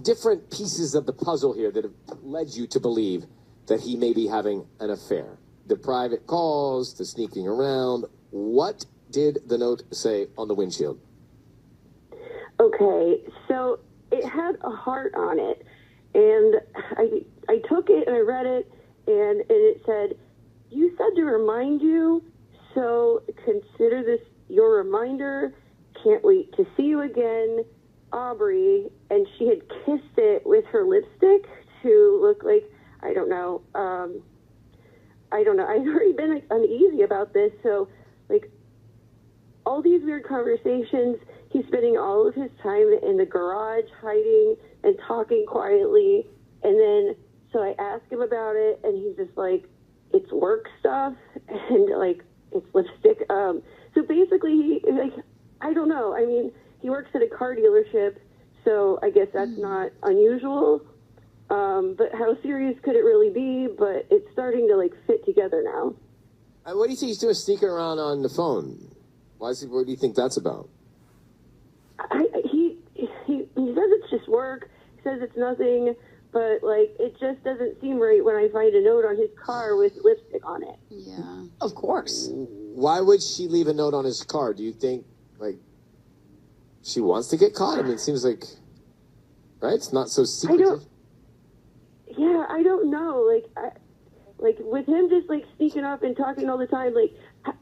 different pieces of the puzzle here that have led you to believe that he may be having an affair. The private calls, the sneaking around. What did the note say on the windshield? Okay, so it had a heart on it, and I took it and I read it, and it said, "You said to remind you, so consider this your reminder. Can't wait to see you again, Aubrey." And she had kissed it with her lipstick to look like, I don't know. I'd already been like, uneasy about this, so like all these weird conversations. He's spending all of his time in the garage hiding and talking quietly. And then, so I asked him about it, and he's just like, it's work stuff, and like, it's lipstick. So basically, he, like, I don't know. I mean, he works at a car dealership, so I guess that's not unusual. But how serious could it really be? But it's starting to like fit together now. What do you think he's doing sneaking around on the phone? What do you think that's about? He says it's just work. He says it's nothing, but like it just doesn't seem right when I find a note on his car with lipstick on it. Yeah, of course. Why would she leave a note on his car? Do you think like she wants to get caught? I mean, it seems like right. It's not so secretive. I don't know. Like with him just like sneaking up and talking all the time. Like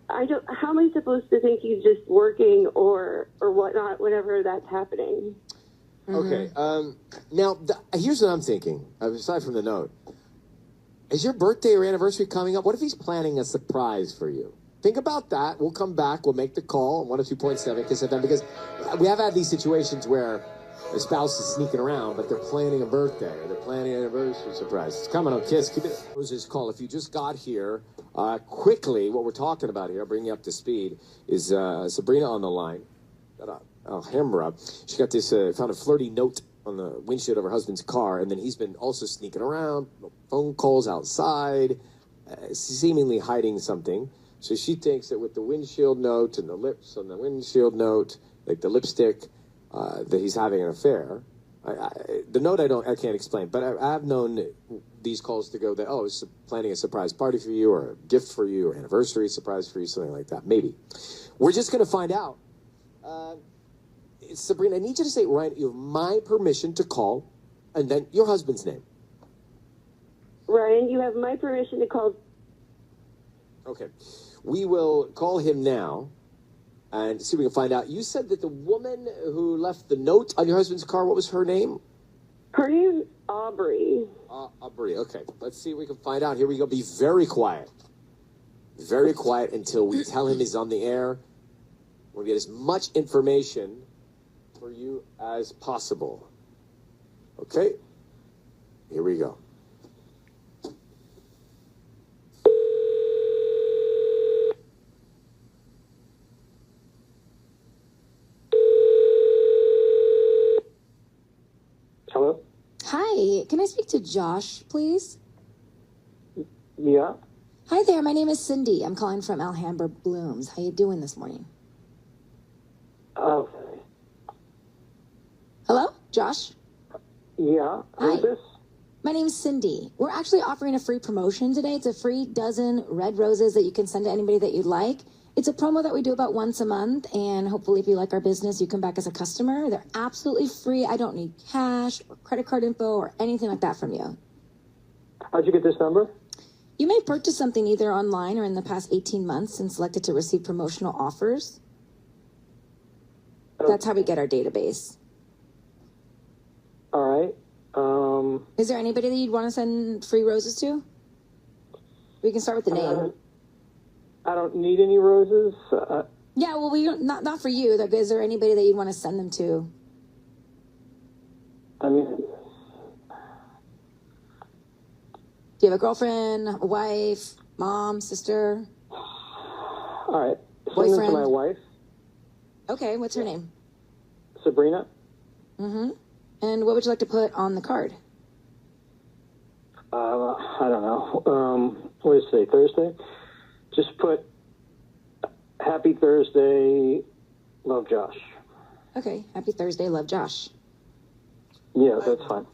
how am I supposed to think he's just working or whatnot whenever that's happening? Okay. Now, here's what I'm thinking. Aside from the note, is your birthday or anniversary coming up? What if he's planning a surprise for you? Think about that. We'll come back. We'll make the call on 102.7 Kiss FM because we have had these situations where a spouse is sneaking around, but they're planning a birthday or they're planning an anniversary surprise. It's coming on Kiss. Keep it. Rose's call. If you just got here, quickly, what we're talking about here, I'll bring you up to speed, is Sabrina on the line. Alhambra. She got this, found a flirty note on the windshield of her husband's car, and then he's been also sneaking around, phone calls outside, seemingly hiding something. So she thinks that with the windshield note and the lips on the windshield note, like the lipstick, that he's having an affair. The note I can't explain, but I've known these calls to go that, it's planning a surprise party for you or a gift for you or anniversary surprise for you, something like that. Maybe. We're just going to find out. Sabrina, I need you to say, Ryan, you have my permission to call, and then your husband's name. Ryan, you have my permission to call. Okay. We will call him now and see if we can find out. You said that the woman who left the note on your husband's car, what was her name? Her name is Aubrey. Aubrey, okay. Let's see if we can find out. Here we go. Be very quiet. Very quiet until we tell him he's on the air. We'll get as much information for you as possible. Okay? Here we go. Hello? Hi, can I speak to Josh, please? Yeah. Hi there, my name is Cindy. I'm calling from Alhambra Blooms. How you doing this morning? Hello, Josh? Yeah. Hi. Who's this? My name's Cindy. We're actually offering a free promotion today. It's a free dozen red roses that you can send to anybody that you'd like. It's a promo that we do about once a month, and hopefully if you like our business, you come back as a customer. They're absolutely free. I don't need cash or credit card info or anything like that from you. How'd you get this number? You may purchase something either online or in the past 18 months and selected to receive promotional offers. That's how we get our database. All right. Is there anybody that you'd want to send free roses to? We can start with the name. I don't need any roses. Yeah, well, we don't, not for you. Is there anybody that you'd want to send them to? I mean, do you have a girlfriend, a wife, mom, sister? All right. Send Boyfriend? them to my wife, Okay, what's her name? Sabrina. Mm-hmm. And what would you like to put on the card? I don't know. What is today? Thursday? Just put Happy Thursday, love Josh. Okay, happy Thursday, love Josh. Yeah, that's fine.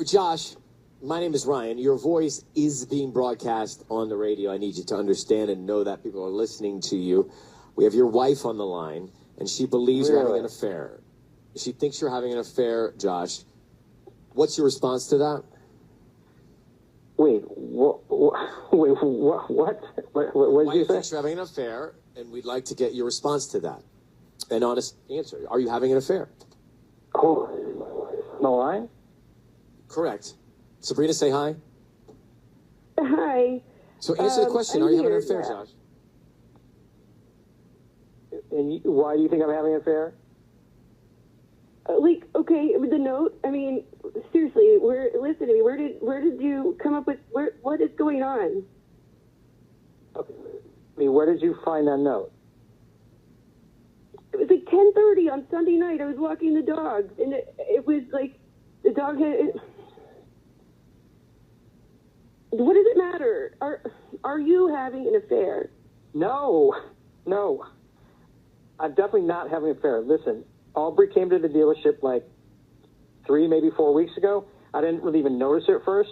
Josh, my name is Ryan. Your voice is being broadcast on the radio. I need you to understand and know that people are listening to you. We have your wife on the line, and she believes you're having an affair. She thinks you're having an affair, Josh. What's your response to that? Wait, what? What did you say? Thinks you're having an affair, and we'd like to get your response to that. An honest answer. Are you having an affair? No line? Correct. Sabrina, say hi. Hi. So answer the question. Are you having an affair, Josh? And why do you think I'm having an affair? Okay, with the note. I mean, seriously, listen to me. Where did you come up with? What is going on? Okay. I mean, where did you find that note? It was like 10:30 on Sunday night. I was walking the dogs, and it was like the dog had. What does it matter? Are you having an affair? No. I'm definitely not having an affair. Listen, Aubrey came to the dealership like 3, maybe 4 weeks ago. I didn't really even notice her at first.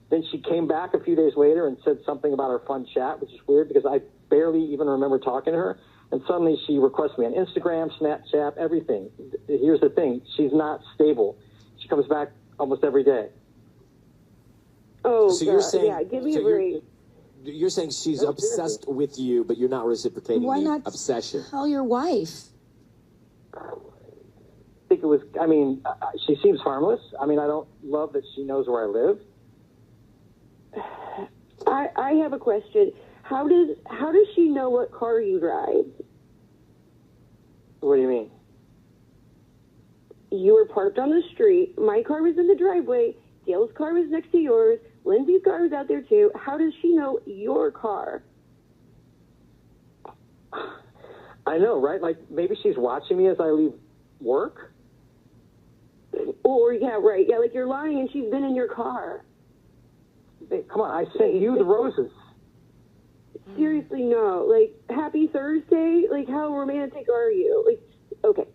Then she came back a few days later and said something about our fun chat, which is weird because I barely even remember talking to her. And suddenly she requested me on Instagram, Snapchat, everything. Here's the thing. She's not stable. She comes back almost every day. Oh, so you're saying, yeah, give me a break. You're saying she's obsessed with you, but you're not reciprocating Why the not obsession. Tell your wife. I think it was, she seems harmless. I mean, I don't love that she knows where I live. I have a question. How does she know what car you drive? What do you mean? You were parked on the street. My car was in the driveway. Gail's car was next to yours. Lindsay's car was out there too. How does she know your car? I know, right? Like maybe she's watching me as I leave work. Or like you're lying and she's been in your car. Hey, come on, I sent you the roses. Seriously, no. Like, happy Thursday? Like, how romantic are you? Like, okay.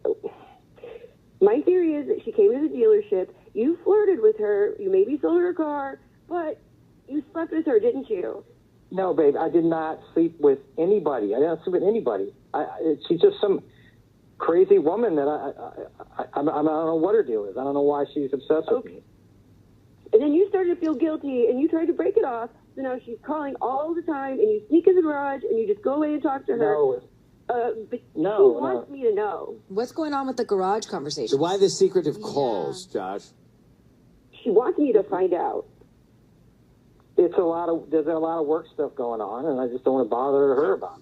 My theory is that she came to the dealership, you flirted with her, you maybe sold her a car, but you slept with her, didn't you? No, babe, I did not sleep with anybody. I didn't sleep with anybody. She's just some crazy woman that I don't know what her deal is. I don't know why she's obsessed with me. And then you started to feel guilty, and you tried to break it off, so now she's calling all the time, and you sneak in the garage, and you just go away and talk to her. No. But No, she wants me to know. What's going on with the garage conversation? Why the secretive calls, Josh? She wants me to find out. There's a lot of work stuff going on, and I just don't want to bother her about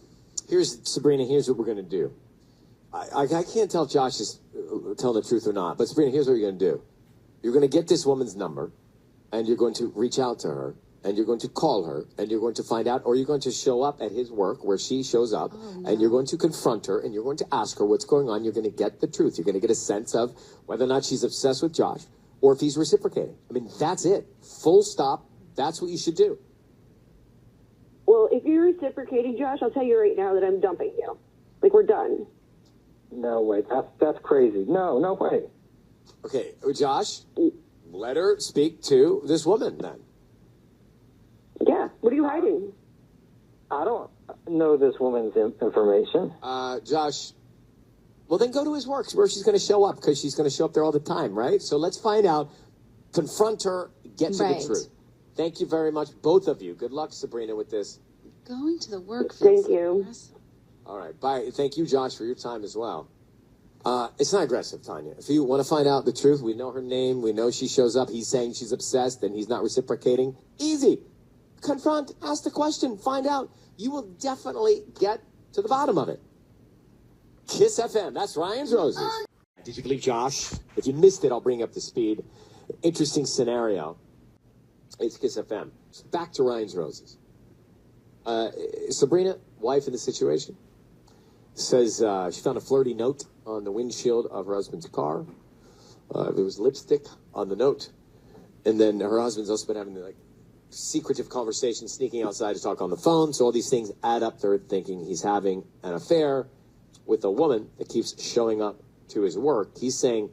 it. Sabrina, here's what we're going to do. I can't tell if Josh is telling the truth or not, but Sabrina, here's what you're going to do. You're going to get this woman's number, and you're going to reach out to her, and you're going to call her, and you're going to find out, or you're going to show up at his work where she shows up, and you're going to confront her, and you're going to ask her what's going on. You're going to get the truth. You're going to get a sense of whether or not she's obsessed with Josh, or if he's reciprocating. I mean, that's it. Full stop. That's what you should do. Well, if you're reciprocating, Josh, I'll tell you right now that I'm dumping you. Like, we're done. No way. That's crazy. No way. Okay, Josh, let her speak to this woman then. Yeah. What are you hiding? I don't know this woman's information. Josh, well, then go to his work where she's going to show up, because she's going to show up there all the time, right? So let's find out, confront her, get to the truth. Thank you very much, both of you. Good luck, Sabrina, with this. Going to the work. Thank you. All right, bye. Thank you, Josh, for your time as well. It's not aggressive, Tanya. If you want to find out the truth, we know her name. We know she shows up. He's saying she's obsessed and he's not reciprocating. Easy. Confront, ask the question, find out. You will definitely get to the bottom of it. Kiss FM. That's Ryan's Roses. Did you believe Josh? If you missed it, I'll bring up the speed. Interesting scenario. It's Kiss FM. Back to Ryan's Roses. Sabrina, wife in the situation, says she found a flirty note on the windshield of her husband's car. There was lipstick on the note. And then her husband's also been having secretive conversations, sneaking outside to talk on the phone. So all these things add up to her thinking he's having an affair with a woman that keeps showing up to his work. He's saying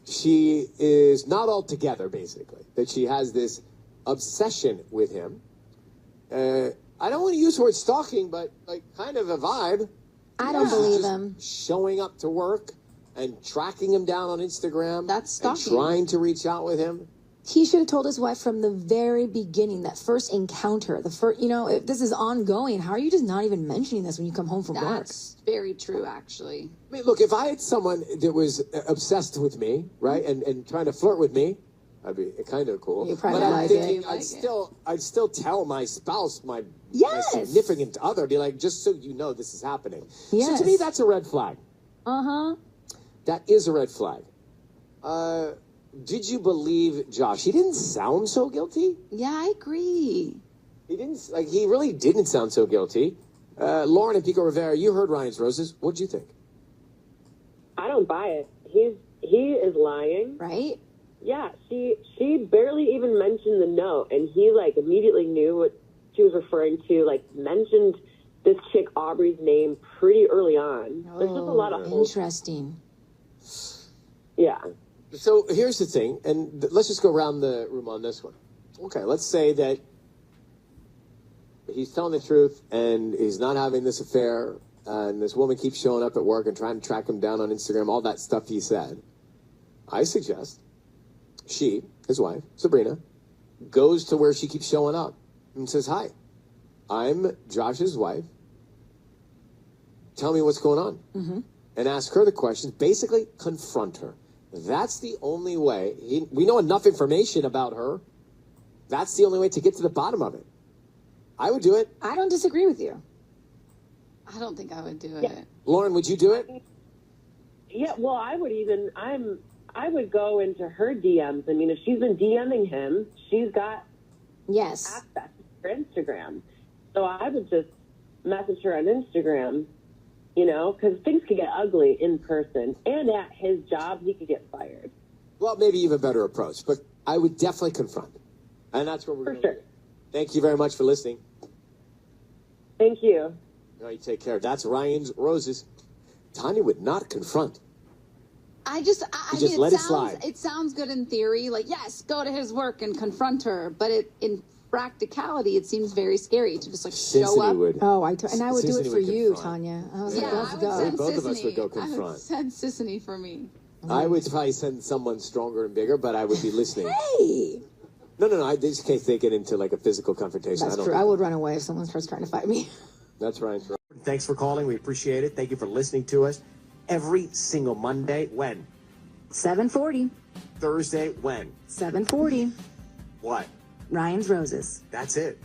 she is not all together, basically, that she has this obsession with him. I don't want to use the word stalking, but kind of a vibe. I don't believe him. Showing up to work and tracking him down on Instagram. That's stalking. And trying to reach out with him. He should have told his wife from the very beginning, that first encounter, if this is ongoing, how are you just not even mentioning this when you come home from work? That's very true, actually. I mean, look, if I had someone that was obsessed with me, right, and trying to flirt with me, I'd be kind of cool. You probably but I'm like thinking it. I'd still tell my spouse, my significant other, be like, just so you know this is happening. Yes. So to me, that's a red flag. Uh-huh. That is a red flag. Did you believe Josh? He didn't sound so guilty. Yeah, I agree. He didn't, he really didn't sound so guilty. Lauren and Pico Rivera, you heard Ryan's Roses. What'd you think? I don't buy it. He is lying. Right? Yeah, she barely even mentioned the note, and he immediately knew what she was referring to. Mentioned this chick Aubrey's name pretty early on. There's just a lot of interesting. Yeah. So here's the thing, and let's just go around the room on this one. Okay, let's say that he's telling the truth, and he's not having this affair, and this woman keeps showing up at work and trying to track him down on Instagram, all that stuff he said. I suggest she, his wife, Sabrina, goes to where she keeps showing up and says, "Hi, I'm Josh's wife. Tell me what's going on." Mm-hmm. And ask her the questions. Basically, confront her. That's the only way. We know enough information about her. That's the only way to get to the bottom of it. I would do it. I don't disagree with you. I don't think I would do it. Yeah. Lauren, would you do it? Yeah, well, I would go into her DMs. I mean, if she's been DMing him, she's got access to her Instagram. So I would just message her on Instagram, because things could get ugly in person. And at his job, he could get fired. Well, maybe even better approach. But I would definitely confront. And that's what we're going to do. Thank you very much for listening. Thank you. All right, take care. That's Ryan's Roses. Tanya would not confront. I just mean, let it it slide. It sounds good in theory. Like, yes, go to his work and confront her. But in practicality, it seems very scary to just like show up. Oh, I would do it for you, confront. Tanya. I was Yeah, like, let's I would go. send Both of us Sisney. would go I would confront. send Sisney for me. I would probably send someone stronger and bigger, but I would be listening. Hey! No. I just can't take it into like a physical confrontation. That's I don't true. think I would run away if someone starts trying to fight me. That's right. Thanks for calling. We appreciate it. Thank you for listening to us every single Monday. When? 7:40. Thursday. When? 7:40. What? Ryan's Roses. That's it.